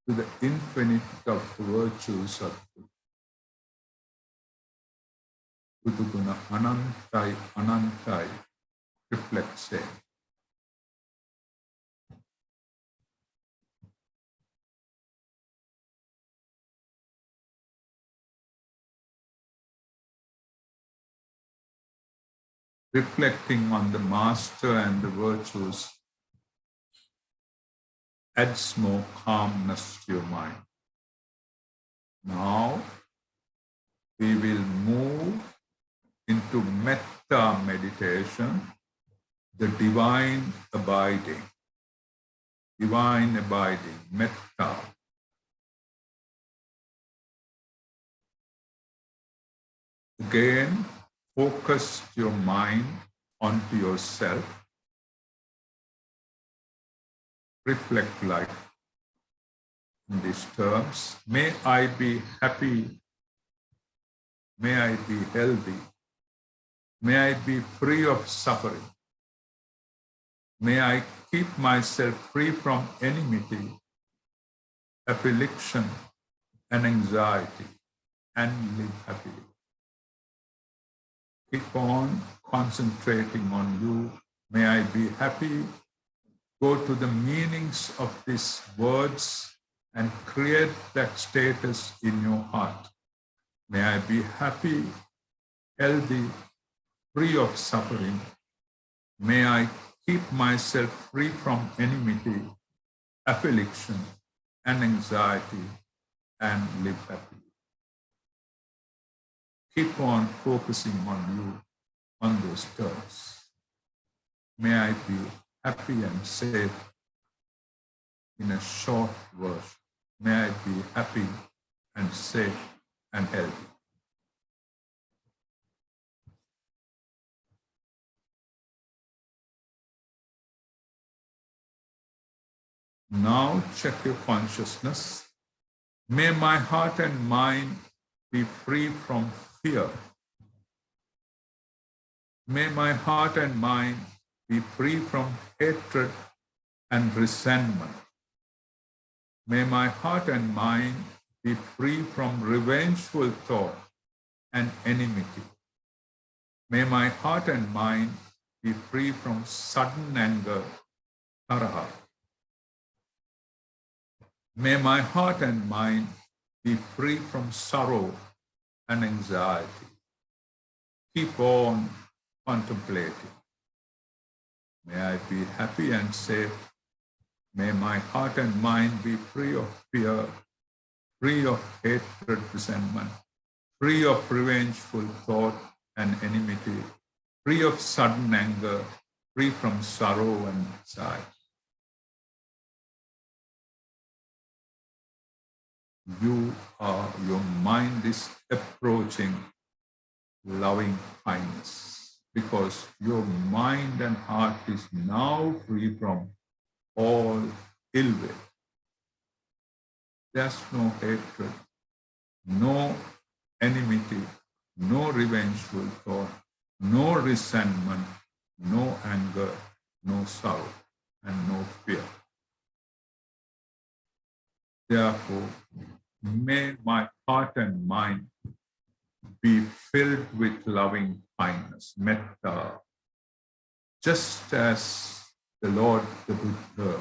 to the infinite of the virtues of Buddha. Buddha Guna Anantai, Anantai, reflect, say. Reflecting on the master and the virtues adds more calmness to your mind. Now, we will move into metta meditation, the divine abiding, metta. Again, focus your mind onto yourself. Reflect like in these terms. May I be happy. May I be healthy. May I be free of suffering. May I keep myself free from enmity, affliction, and anxiety, and live happily. Keep on concentrating on you. May I be happy. Go to the meanings of these words and create that status in your heart. May I be happy, healthy, free of suffering. May I keep myself free from enmity, affliction, and anxiety, and live happily. Keep on focusing on you, on those terms. May I be happy and safe in a short version. May I be happy and safe and healthy. Now check your consciousness. May my heart and mind be free from fear. May my heart and mind be free from hatred and resentment. May my heart and mind be free from revengeful thought and enmity. May my heart and mind be free from sudden anger, taraha. May my heart and mind be free from sorrow and anxiety. Keep on contemplating. May I be happy and safe. May my heart and mind be free of fear, free of hatred, resentment, free of revengeful thought and enmity, free of sudden anger, free from sorrow and anxiety. Your mind is approaching loving kindness because your mind and heart is now free from all ill will. There's no hatred, no enmity, no revengeful thought, no resentment, no anger, no sorrow, and no fear. Therefore, may my heart and mind be filled with loving kindness, metta, just as the Lord, the Buddha,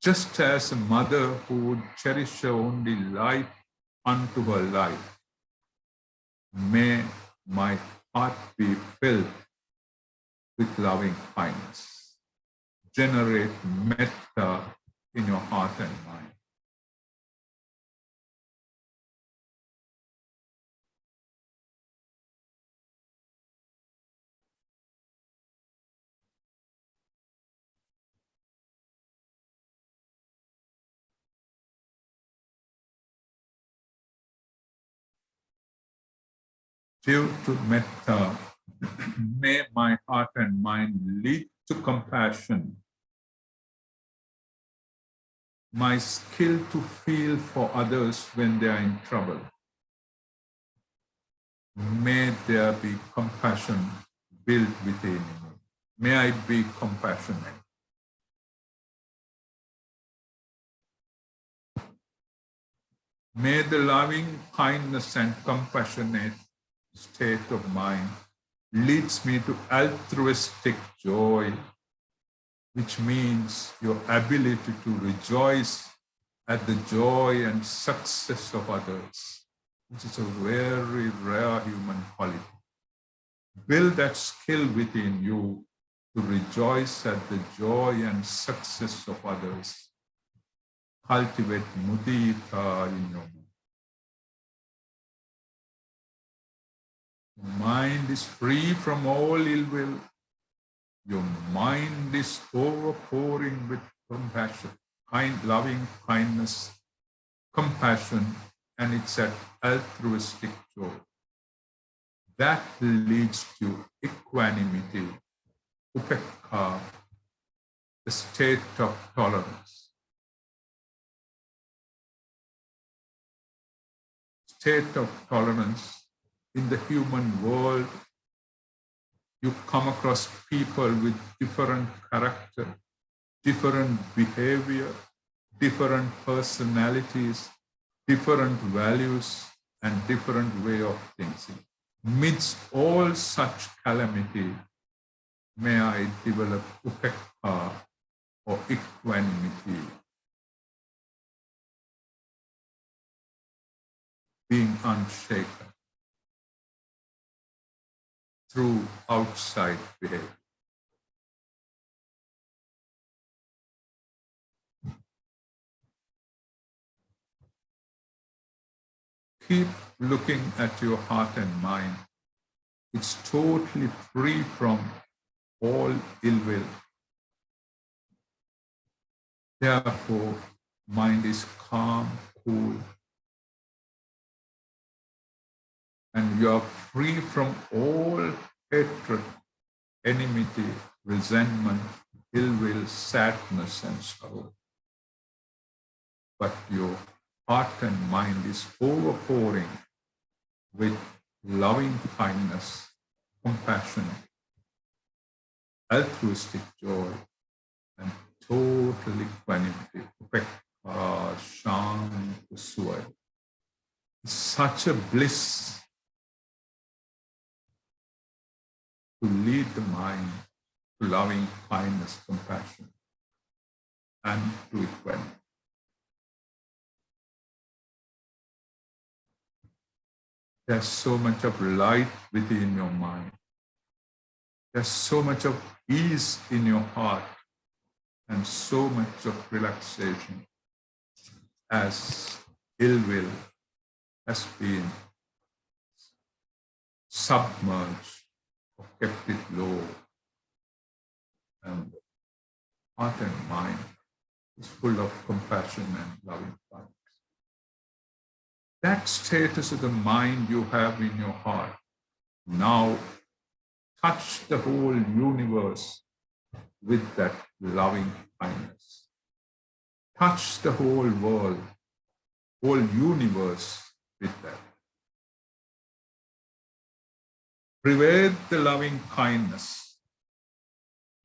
just as a mother who would cherish her only life unto her life. May my heart be filled with loving kindness. Generate metta in your heart and mind. Due to metta, may my heart and mind lead to compassion, my skill to feel for others when they are in trouble. May there be compassion built within me. May I be compassionate. May the loving kindness and compassionate state of mind leads me to altruistic joy, which means your ability to rejoice at the joy and success of others, which is a very rare human quality. Build that skill within you to rejoice at the joy and success of others. Cultivate mudita in your mind. Your mind is free from all ill will. Your mind is overpouring with compassion, loving kindness, compassion, and it's an altruistic joy. That leads to equanimity, upekha, the state of tolerance. State of tolerance in the human world. You come across people with different character, different behavior, different personalities, different values, and different way of thinking. Amidst all such calamity, may I develop upekha or equanimity, being unshaken through outside behavior. Keep looking at your heart and mind. It's totally free from all ill will. Therefore, mind is calm, cool, and you are free from all hatred, enmity, resentment, ill will, sadness, and sorrow. but your heart and mind is overpouring with loving kindness, compassion, altruistic joy, and total equanimity. Such a bliss to lead the mind to loving kindness, compassion, and to equanimity. There's so much of light within your mind. There's so much of ease in your heart and so much of relaxation as ill will has been submerged or kept it low, and heart and mind is full of compassion and loving kindness. That status of the mind you have in your heart now touch the whole universe with that loving kindness. Touch the whole world, whole universe with that. Pervade the loving kindness,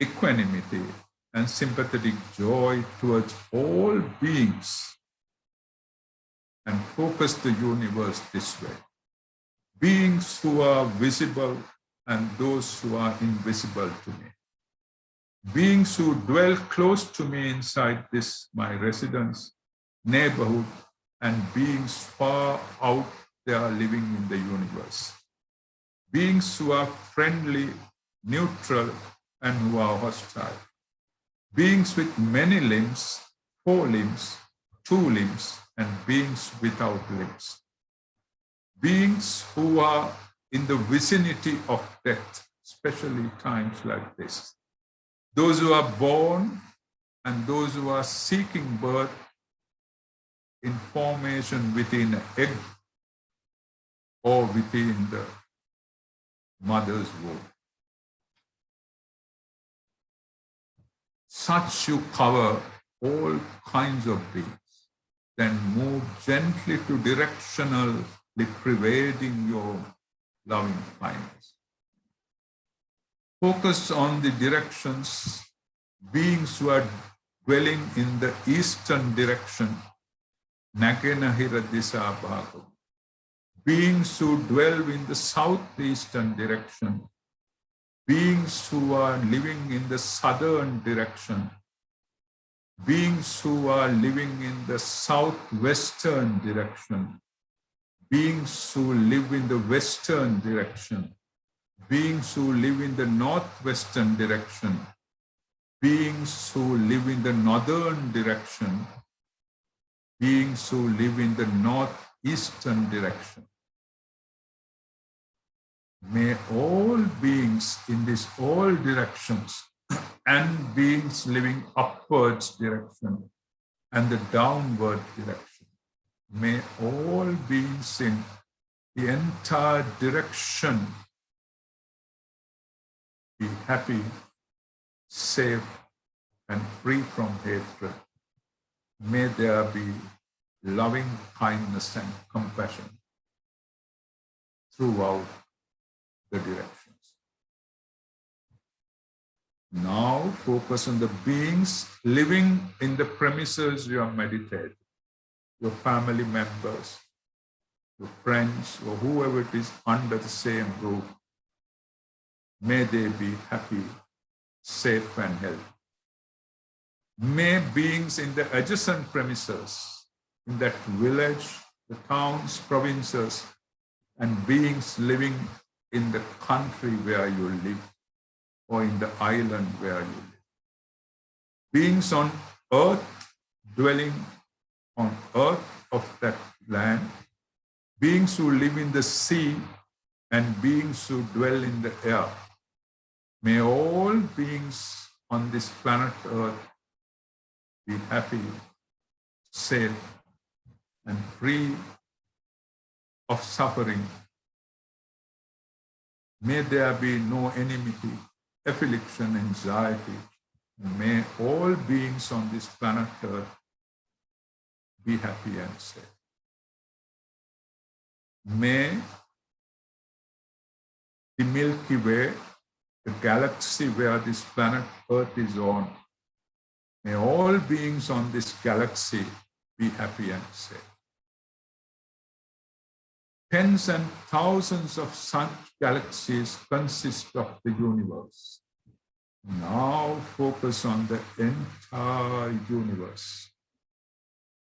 equanimity, and sympathetic joy towards all beings, and focus the universe this way. Beings who are visible and those who are invisible to me. Beings who dwell close to me inside this, my residence, neighborhood, and beings far out there living in the universe. Beings who are friendly, neutral, and who are hostile. Beings with many limbs, 4 limbs, 2 limbs, and beings without limbs. Beings who are in the vicinity of death, especially times like this. Those who are born and those who are seeking birth in formation within an egg or within the mother's womb. Such you cover all kinds of beings, then move gently to directionally pervading your loving kindness. Focus on the directions, beings who are dwelling in the eastern direction, Nagenahira Disa Bhagam. Beings who dwell in the southeastern direction, beings who are living in the southern direction, beings who are living in the southwestern direction, beings who live in the western direction, beings who live in the northwestern direction, beings who live in the northern direction, beings who live in the northeastern direction. May all beings in these all directions and beings living upwards direction and the downward direction, may all beings in the entire direction be happy, safe, and free from hatred. May there be loving kindness and compassion throughout the directions. Now focus on the beings living in the premises you are meditating, your family members, your friends, or whoever it is under the same roof. May they be happy, safe, and healthy. May beings in the adjacent premises, in that village, the towns, provinces, and beings living in the country where you live, or in the island where you live. Beings on earth, dwelling on earth of that land, beings who live in the sea, and beings who dwell in the air. May all beings on this planet Earth be happy, safe, and free of suffering. May there be no enmity, affliction, anxiety. May all beings on this planet Earth be happy and safe. May the Milky Way, the galaxy where this planet Earth is on, may all beings on this galaxy be happy and safe. Tens and thousands of such galaxies consist of the universe. Now focus on the entire universe.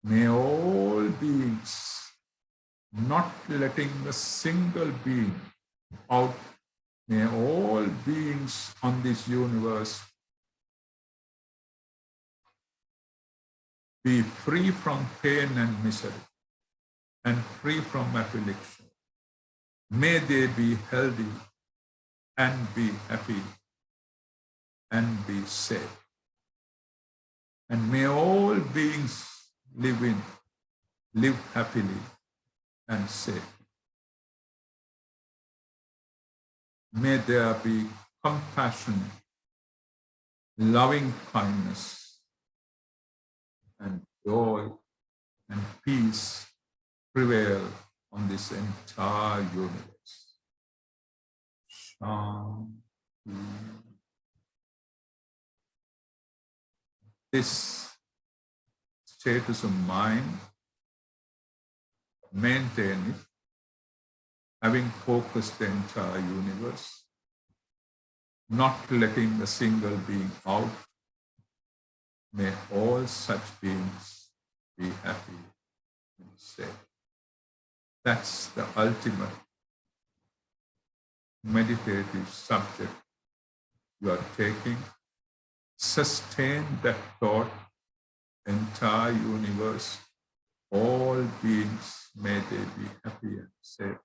May all beings, not letting a single being out, may all beings on this universe be free from pain and misery and free from affliction. May they be healthy and be happy and be safe. And may all beings live happily and safe. May there be compassion, loving kindness, and joy and peace prevail on this entire universe. Shanti. This status of mind, maintain it, having focused the entire universe, not letting a single being out. May all such beings be happy and safe. That's the ultimate meditative subject you are taking. Sustain that thought, entire universe, all beings, may they be happy and safe.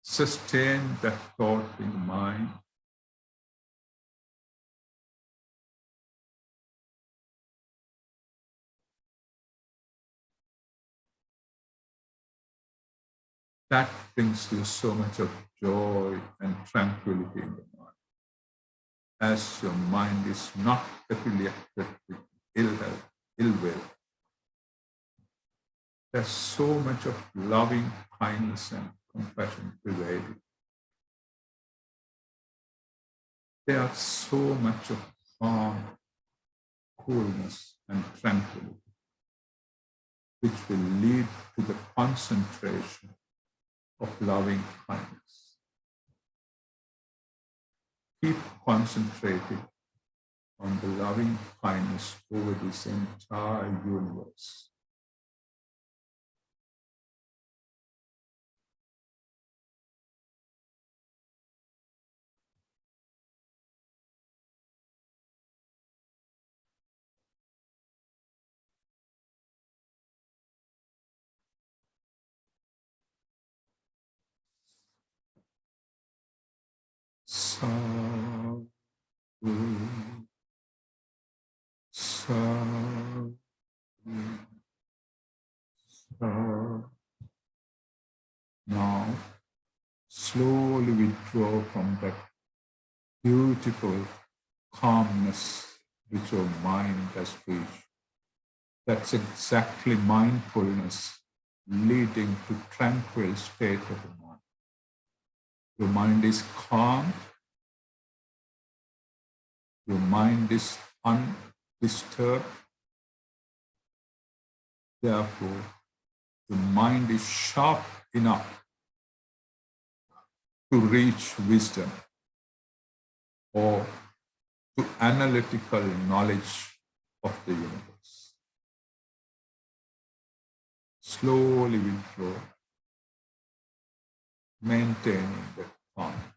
Sustain that thought in mind. That brings you so much of joy and tranquility in the mind, as your mind is not affiliated with ill health, ill will. There's so much of loving kindness and compassion prevailing. There's so much of calm, coolness, and tranquility, which will lead to the concentration of loving kindness. Keep concentrating on the loving kindness over this entire universe. Sadhu, sadhu, sadhu. Now, slowly withdraw from that beautiful calmness which your mind has reached. That's exactly mindfulness leading to tranquil state of the mind. Your mind is calm. Your mind is undisturbed. Therefore, the mind is sharp enough to reach wisdom or to analytical knowledge of the universe. Slowly withdraw, maintaining the calmness.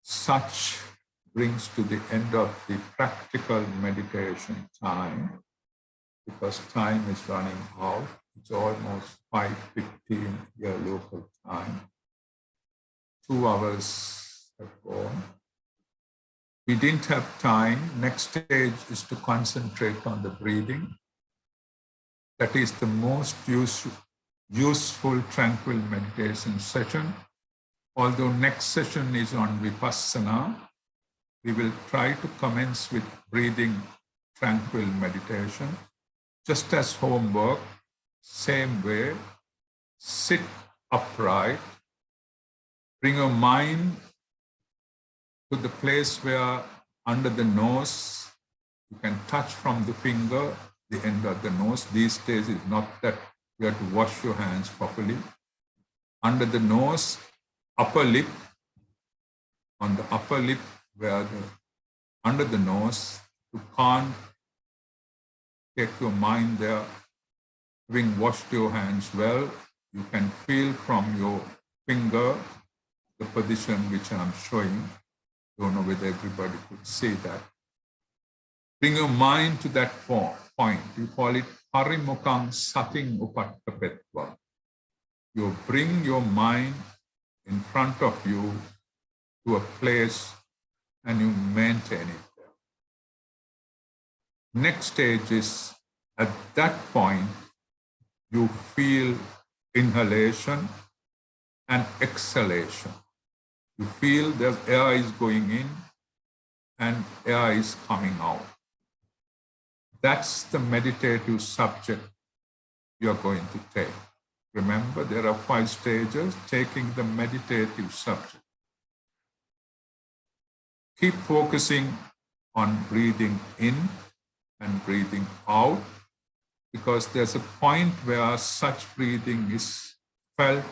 Such brings to the end of the practical meditation time, because time is running out. It's almost 5:15 here local time. 2 hours have gone. We didn't have time. Next stage is to concentrate on the breathing. That is the most useful, tranquil meditation session. Although next session is on Vipassana, we will try to commence with breathing tranquil meditation. Just as homework, same way, sit upright, bring your mind to the place where under the nose, you can touch from the finger, the end of the nose. These days it's not that you have to wash your hands properly. Under the nose, upper lip, on the upper lip where under the nose, you can't take your mind there. Having washed your hands well, you can feel from your finger the position which I'm showing. Don't know whether everybody could see that. Bring your mind to that point. You call it parimukhaṃ sating upaṭṭapetva. You bring your mind in front of you to a place and you maintain it there. Next stage is, at that point, you feel inhalation and exhalation. You feel the air is going in and air is coming out. That's the meditative subject you're going to take. Remember, there are 5 stages, taking the meditative subject. Keep focusing on breathing in and breathing out, because there's a point where such breathing is felt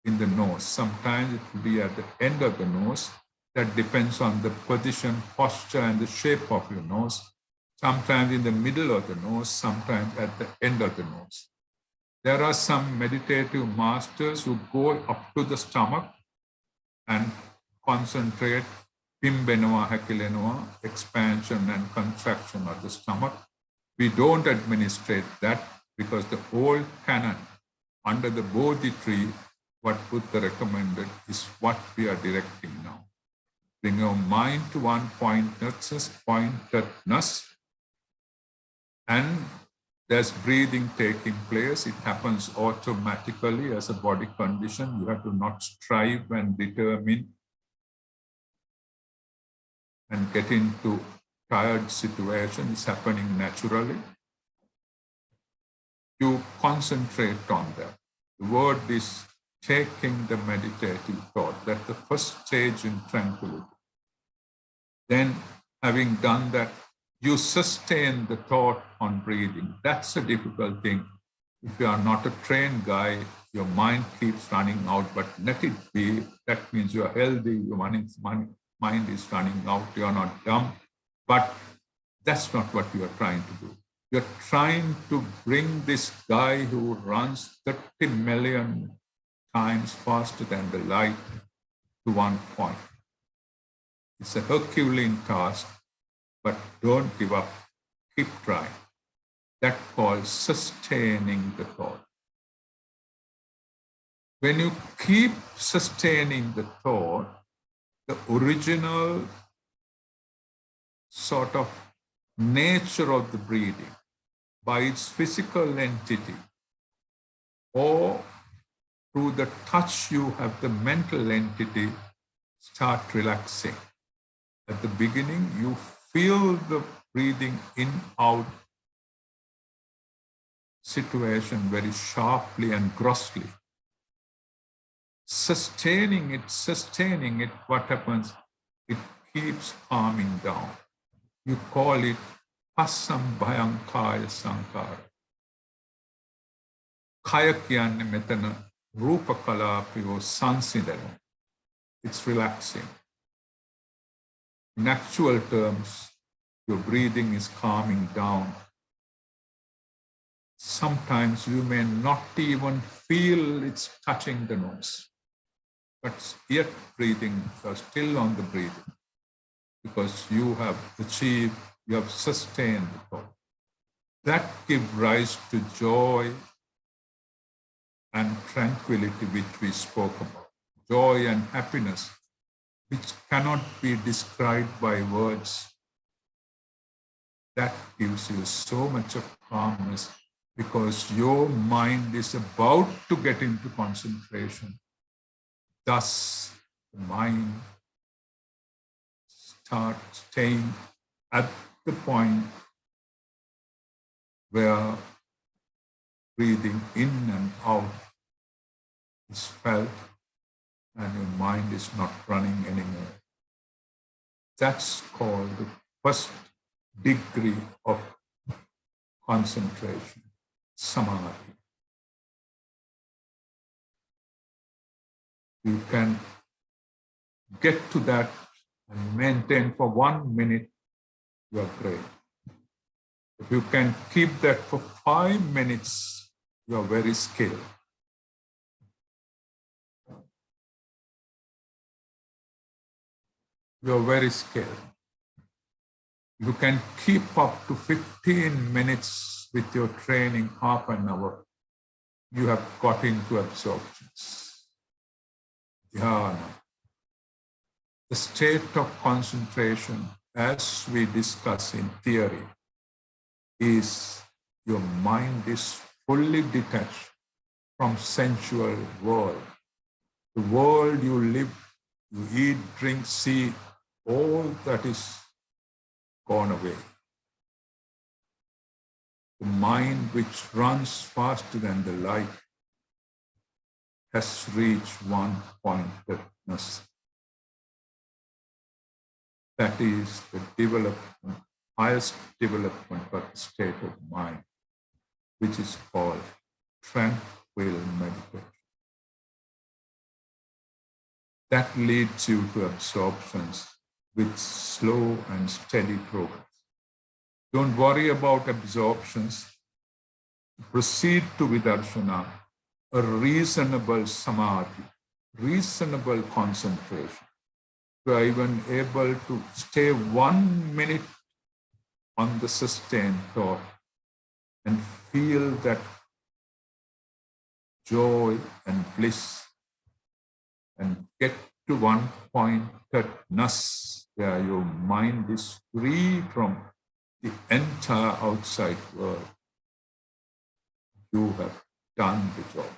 in the nose. Sometimes it will be at the end of the nose. That depends on the position, posture, and the shape of your nose. Sometimes in the middle of the nose, sometimes at the end of the nose. There are some meditative masters who go up to the stomach and concentrate pimbenawa, hakilenawa, expansion and contraction of the stomach. We don't administrate that because the old canon under the Bodhi tree, what Buddha recommended is what we are directing now. Bring your mind to one pointedness, and there's breathing taking place. It happens automatically as a body condition. You have to not strive and determine and get into tired situation. It's happening naturally. You concentrate on that. The word is taking the meditative thought. That's the first stage in tranquility. Then, having done that, you sustain the thought on breathing. That's a difficult thing. If you are not a trained guy, your mind keeps running out, but let it be. That means you are healthy, your mind is running out, you are not dumb. But that's not what you are trying to do. You're trying to bring this guy who runs 30 million times faster than the light to one point. It's a Herculean task, but don't give up, keep trying. That's called sustaining the thought. When you keep sustaining the thought, the original sort of nature of the breathing, by its physical entity, or through the touch you have the mental entity, start relaxing. At the beginning, you feel the breathing in, out situation very sharply and grossly. Sustaining it, what happens? It keeps calming down. You call it Passam Bhayankaya Sankara. Kaya kiyanne metana rupa kalapiyo sansidana. It's relaxing. In actual terms, your breathing is calming down. Sometimes you may not even feel it's touching the nose, but yet breathing, you are still on the breathing because you have achieved, you have sustained the thought. That gives rise to joy and tranquility, which we spoke about. Joy and happiness, which cannot be described by words. That gives you so much of calmness because your mind is about to get into concentration. Thus, the mind start staying at the point where breathing in and out is felt and your mind is not running anymore. That's called the first degree of concentration, samadhi. You can get to that and maintain for 1 minute, you are great. If you can keep that for 5 minutes, you are very skilled. You are very skilled. You can keep up to 15 minutes with your training, half an hour. You have got into absorptions. Dhyana. The state of concentration, as we discuss in theory, is your mind is fully detached from sensual world. The world you live, you eat, drink, see, all that is gone away. The mind which runs faster than the light has reached one-pointedness. That is the development, highest development of the state of mind, which is called tranquil meditation. That leads you to absorptions with slow and steady progress. Don't worry about absorptions. Proceed to vidarshana, a reasonable samadhi, reasonable concentration. You are even able to stay 1 minute on the sustained thought and feel that joy and bliss and get to one-pointedness where your mind is free from the entire outside world. You have done the job.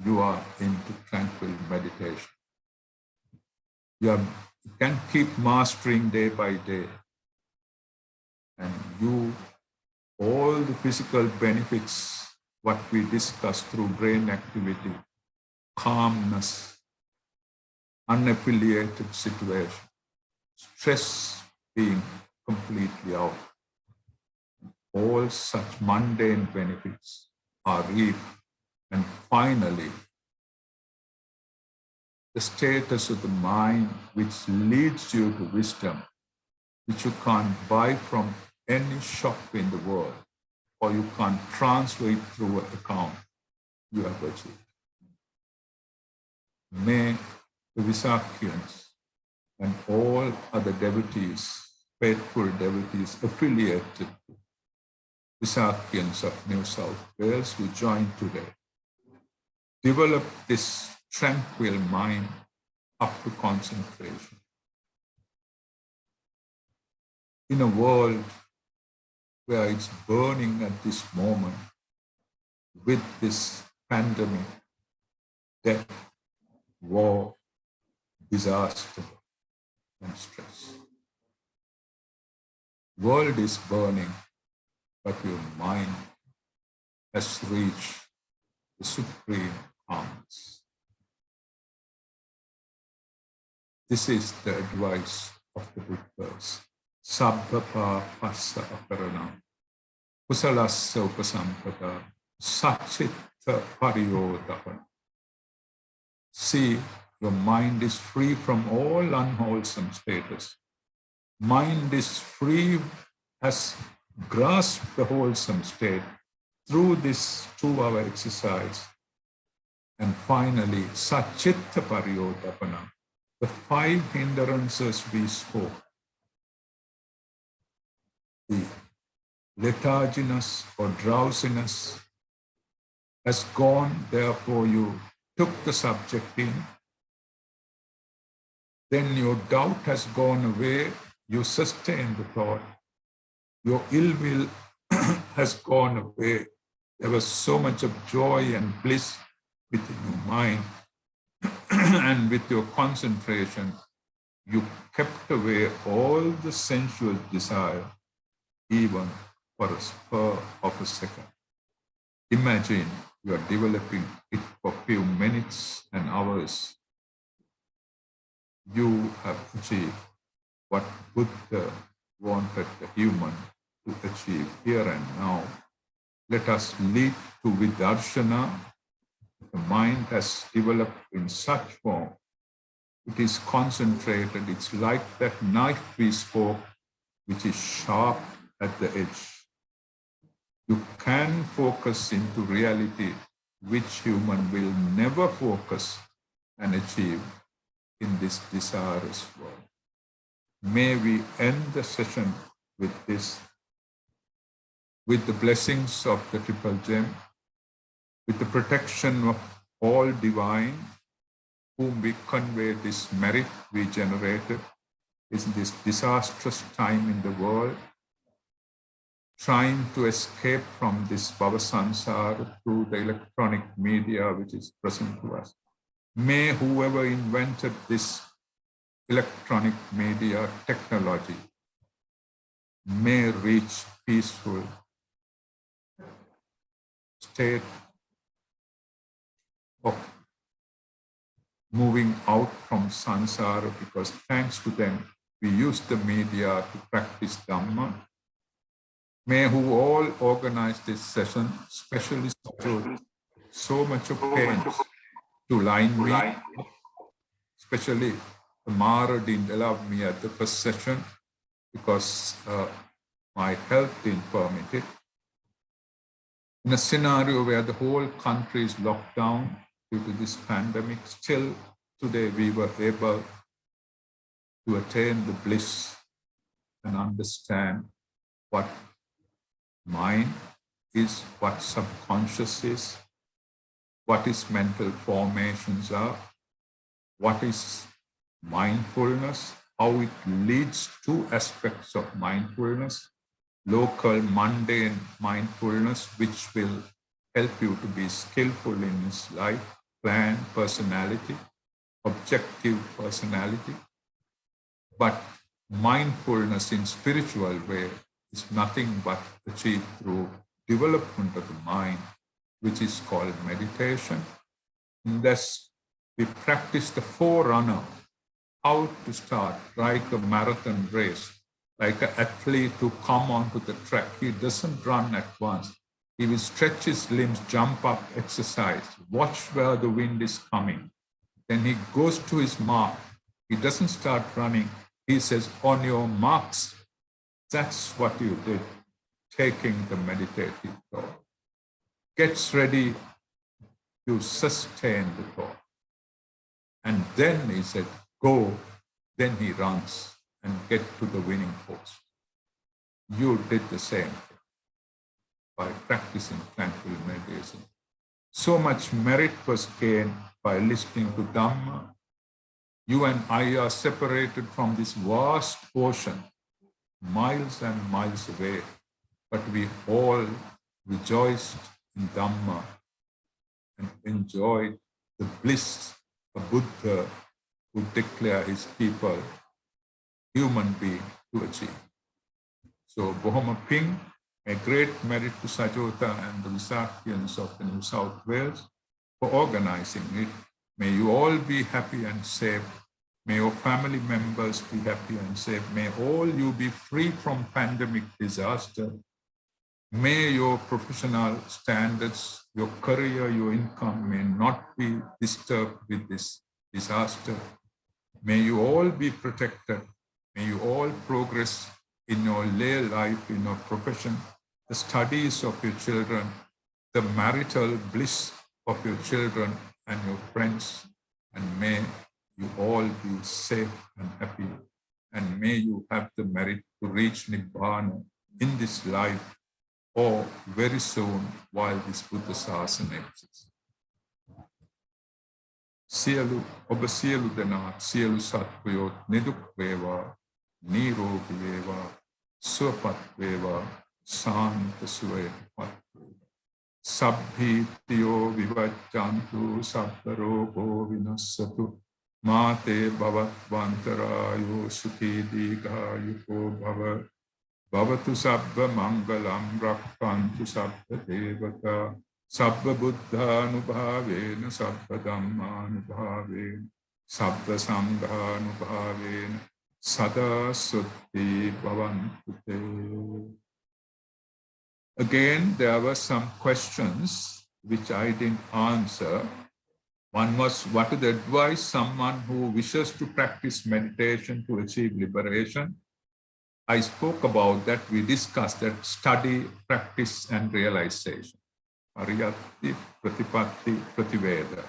You are into tranquil meditation. You can keep mastering day by day. And all the physical benefits, what we discussed through brain activity, calmness, unaffiliated situation, stress being completely out. All such mundane benefits are reaped. And finally, the status of the mind which leads you to wisdom, which you can't buy from any shop in the world, or you can't transfer it through an account, you have achieved. May the Visakhians and all other devotees, faithful devotees affiliated to Visakhians of New South Wales who joined today, develop this tranquil mind up to concentration. In a world where it's burning at this moment with this pandemic, death, war, disaster, and stress. World is burning, but your mind has reached the supreme calmness. This is the advice of the Buddhas. Sabbha passa aparanam, kusalasya upasampada, sachitta pariyodapana. See, your mind is free from all unwholesome status. Mind is free, has grasped the wholesome state through this 2-hour exercise. And finally, sachitta pariyodapana, the 5 hindrances we spoke. The letharginess or drowsiness has gone, therefore you took the subject in. Then your doubt has gone away, you sustained the thought. Your ill will has gone away. There was so much of joy and bliss within your mind and with your concentration. You kept away all the sensual desire, even for a spur of a second. Imagine you are developing it for a few minutes and hours. You have achieved what Buddha wanted the human to achieve here and now. Let us lead to Vidarshana. The mind has developed in such form. It is concentrated. It's like that knife we spoke, which is sharp at the edge. You can focus into reality, which human will never focus and achieve in this desirous world. May we end the session with this, with the blessings of the Triple Gem, with the protection of all divine, whom we convey this merit we generated in this disastrous time in the world, trying to escape from this Bhavasansara through the electronic media which is present to us. May whoever invented this electronic media technology may reach peaceful state of moving out from samsara, because thanks to them, we use the media to practice Dhamma. May who all organized this session, especially so much of pains to line me up, especially Mara didn't allow me at the first session because my health didn't permit it. In a scenario where the whole country is locked down due to this pandemic, still today we were able to attain the bliss and understand what mind is, what subconscious is, what is mental formations are, what is mindfulness, how it leads to aspects of mindfulness, local mundane mindfulness, which will help you to be skillful in this life, plan, personality, objective personality. But mindfulness in spiritual way is nothing but achieved through development of the mind, which is called meditation. And thus, we practice the forerunner, how to start, like a marathon race, like an athlete to come onto the track. He doesn't run at once. He will stretch his limbs, jump up, exercise, watch where the wind is coming. Then he goes to his mark. He doesn't start running. He says, on your marks. That's what you did, taking the meditative thought. Gets ready to sustain the thought. And then he said, go. Then he runs and get to the winning post. You did the same thing by practicing tranquil meditation. So much merit was gained by listening to Dhamma. You and I are separated from this vast ocean, miles and miles away, but we all rejoiced in Dhamma and enjoyed the bliss of Buddha who declared his people human being to achieve. So Bohoma Ping, a great merit to Sajota and the Visakhians of the New South Wales for organizing it. May you all be happy and safe. May your family members be happy and safe. May all you be free from pandemic disaster. May your professional standards, your career, your income may not be disturbed with this disaster. May you all be protected. May you all progress in your lay life, in your profession, the studies of your children, the marital bliss of your children and your friends, and may you all be safe and happy, and may you have the merit to reach Nibbana in this life or very soon while this Buddha Sasana exists. Sielu, oba sielu denat, sielu satvayot, niduk veva, niro veva, suapat veva, santa suve pat. Sabbhi tiyo vivachantu, sabbaro go vinassatu, Mate bhavatvantarayo sukhi dīghāyuko bhava. Bhavatu sabba mangalam rakkantu sabba devata. Sabba buddha anubhavena sabba dhamma anubhavena. Sabba sangha anubhavena. Sada sutti bhavantu te. Again, there were some questions which I didn't answer. One was, what is the advice someone who wishes to practice meditation to achieve liberation? I spoke about that. We discussed that study, practice, and realization. Pariyatti, pratipatti, prativeda.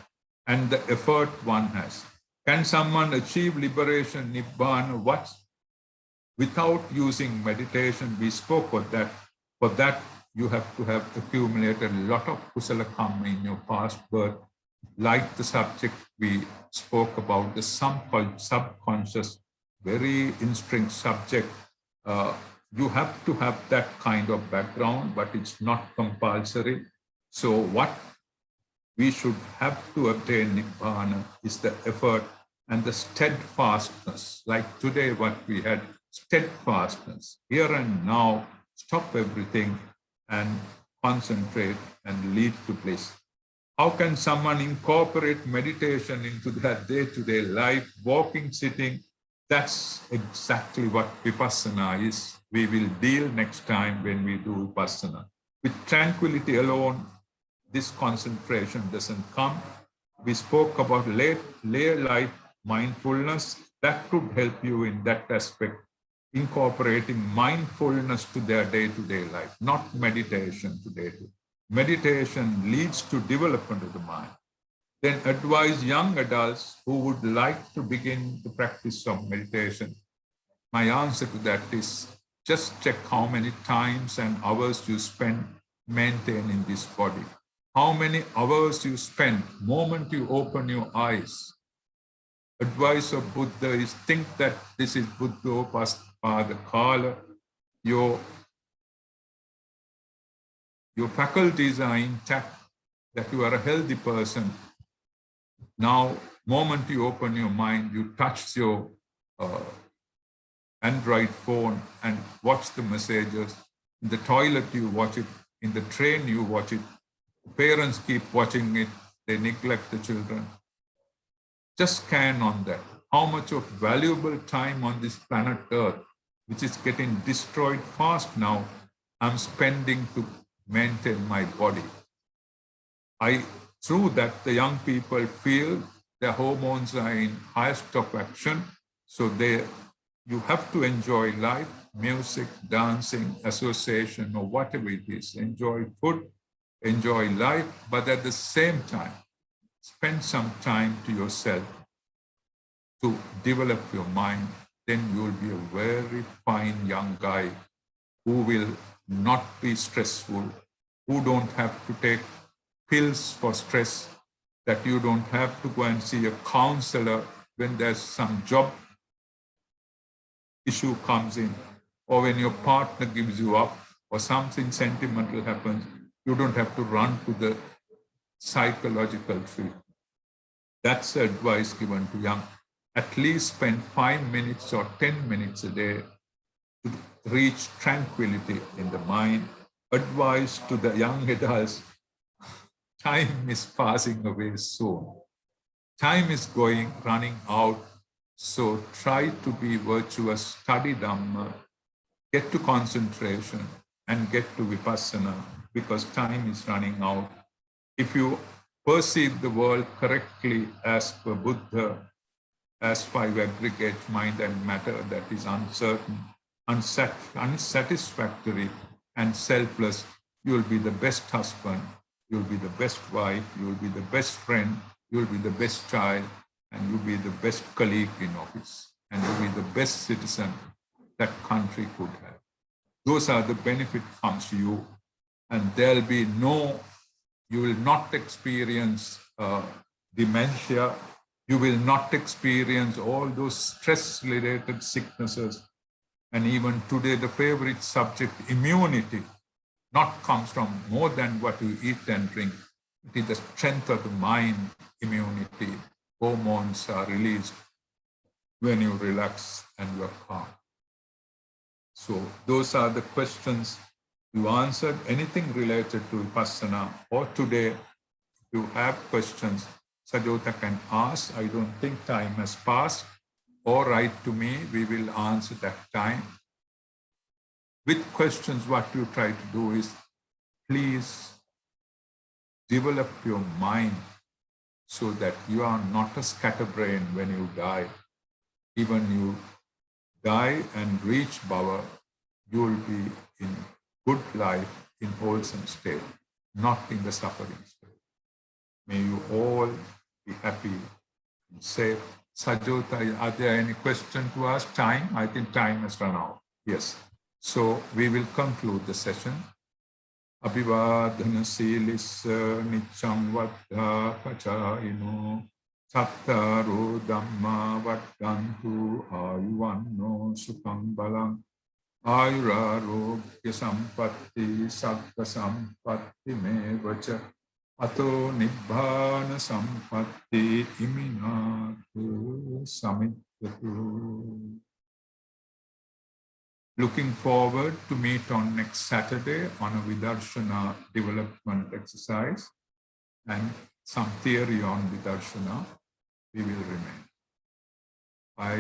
And the effort one has. Can someone achieve liberation, nibbana, what? Without using meditation? We spoke of that. For that, you have to have accumulated a lot of kusala karma in your past birth. Like the subject we spoke about, the subconscious, very instinct subject. You have to have that kind of background, but it's not compulsory. So what we should have to obtain nibbana is the effort and the steadfastness. Like today, what we had, steadfastness. Here and now, stop everything and concentrate and lead to bliss. How can someone incorporate meditation into their day-to-day life, walking, sitting? That's exactly what vipassana is. We will deal next time when we do vipassana. With tranquility alone, this concentration doesn't come. We spoke about layer life mindfulness. That could help you in that aspect, incorporating mindfulness to their day-to-day life, not meditation to day-to-day. Meditation leads to development of the mind. Then advise young adults who would like to begin the practice of meditation. My answer to that is just check how many times and hours you spend maintaining this body. How many hours you spend moment you open your eyes. Advice of Buddha is think that this is Buddhopada Kala. Your faculties are intact, that you are a healthy person. Now, moment you open your mind, you touch your Android phone and watch the messages. In the toilet, you watch it. In the train, you watch it. Parents keep watching it. They neglect the children. Just scan on that. How much of valuable time on this planet Earth, which is getting destroyed fast now, I'm spending to maintain my body. Through that, the young people feel their hormones are in highest of action. So you have to enjoy life, music, dancing, association, or whatever it is. Enjoy food, enjoy life, but at the same time, spend some time to yourself to develop your mind. Then you will be a very fine young guy who will not be stressful, who don't have to take pills for stress, that you don't have to go and see a counselor when there's some job issue comes in, or when your partner gives you up, or something sentimental happens, you don't have to run to the psychological treatment. That's the advice given to young. At least spend 5 minutes or 10 minutes a day to reach tranquility in the mind. Advice to the young adults, time is passing away soon. Time is running out. So try to be virtuous, study Dhamma, get to concentration and get to vipassana, because time is running out. If you perceive the world correctly as per Buddha, as five aggregate mind and matter, that is uncertain, unsatisfactory and selfless, you will be the best husband, you will be the best wife, you will be the best friend, you will be the best child, and you will be the best colleague in office, and you will be the best citizen that country could have. Those are the benefit comes to you, and there'll be you will not experience dementia, you will not experience all those stress-related sicknesses. And even today, the favorite subject, immunity, not comes from more than what you eat and drink. It is the strength of the mind, immunity, hormones are released when you relax and you are calm. So those are the questions you answered. Anything related to Vipassana or today, if you have questions, Sajjhota can ask. I don't think time has passed. Or write to me, we will answer that time. With questions, what you try to do is, please develop your mind so that you are not a scatterbrain when you die. Even you die and reach Bhava, you will be in good life, in wholesome state, not in the suffering state. May you all be happy and safe. Sajjhota, are there any questions to ask? Time? I think time has run out. Yes. So we will conclude the session. Abhivadana silissa nicham vaddha pachayino sattaro dhamma vaddantu ayuvanno sukham balam ayurarogya sampatti sattva sampatti mevacha ato nibbana sampatti iminatu samiddhatu. Looking forward to meet on next Saturday on a Vidarshana development exercise and some theory on Vidarshana. We will remain. I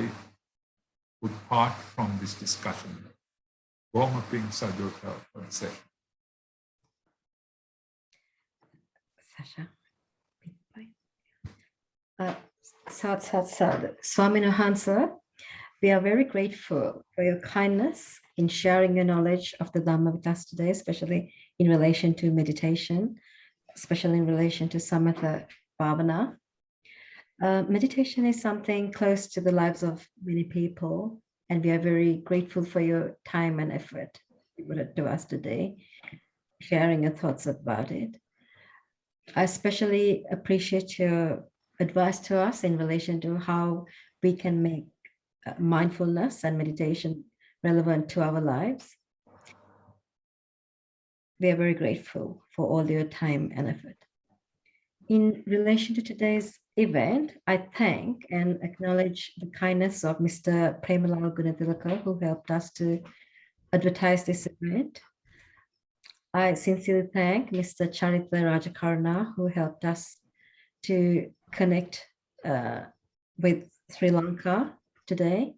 would part from this discussion. Warm up in Sajjhota for the session. Sasha. Sad. Swami Hansa, we are very grateful for your kindness in sharing your knowledge of the Dhamma with us today, especially in relation to meditation, especially in relation to Samatha Bhavana. Meditation is something close to the lives of many people, and we are very grateful for your time and effort you put it to us today, sharing your thoughts about it. I especially appreciate your advice to us in relation to how we can make mindfulness and meditation relevant to our lives. We are very grateful for all your time and effort. In relation to today's event, I thank and acknowledge the kindness of Mr. Premalal Gunatilaka, who helped us to advertise this event. I sincerely thank Mr. Charita Rajakarna, who helped us to connect with Sri Lanka today.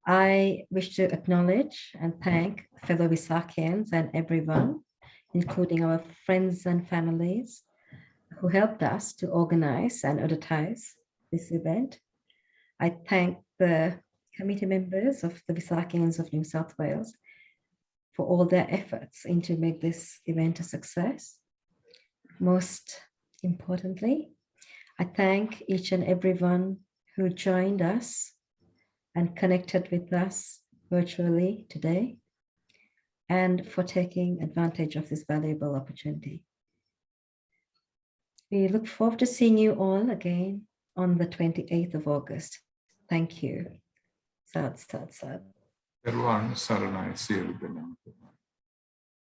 I wish to acknowledge and thank fellow Visakhians and everyone, including our friends and families, who helped us to organize and advertise this event. I thank the committee members of the Visakhians of New South Wales for all their efforts into make this event a success. Most importantly, I thank each and everyone who joined us and connected with us virtually today, and for taking advantage of this valuable opportunity. We look forward to seeing you all again on the 28th of August. Thank you. Sad. Everyone, Saranai, see you.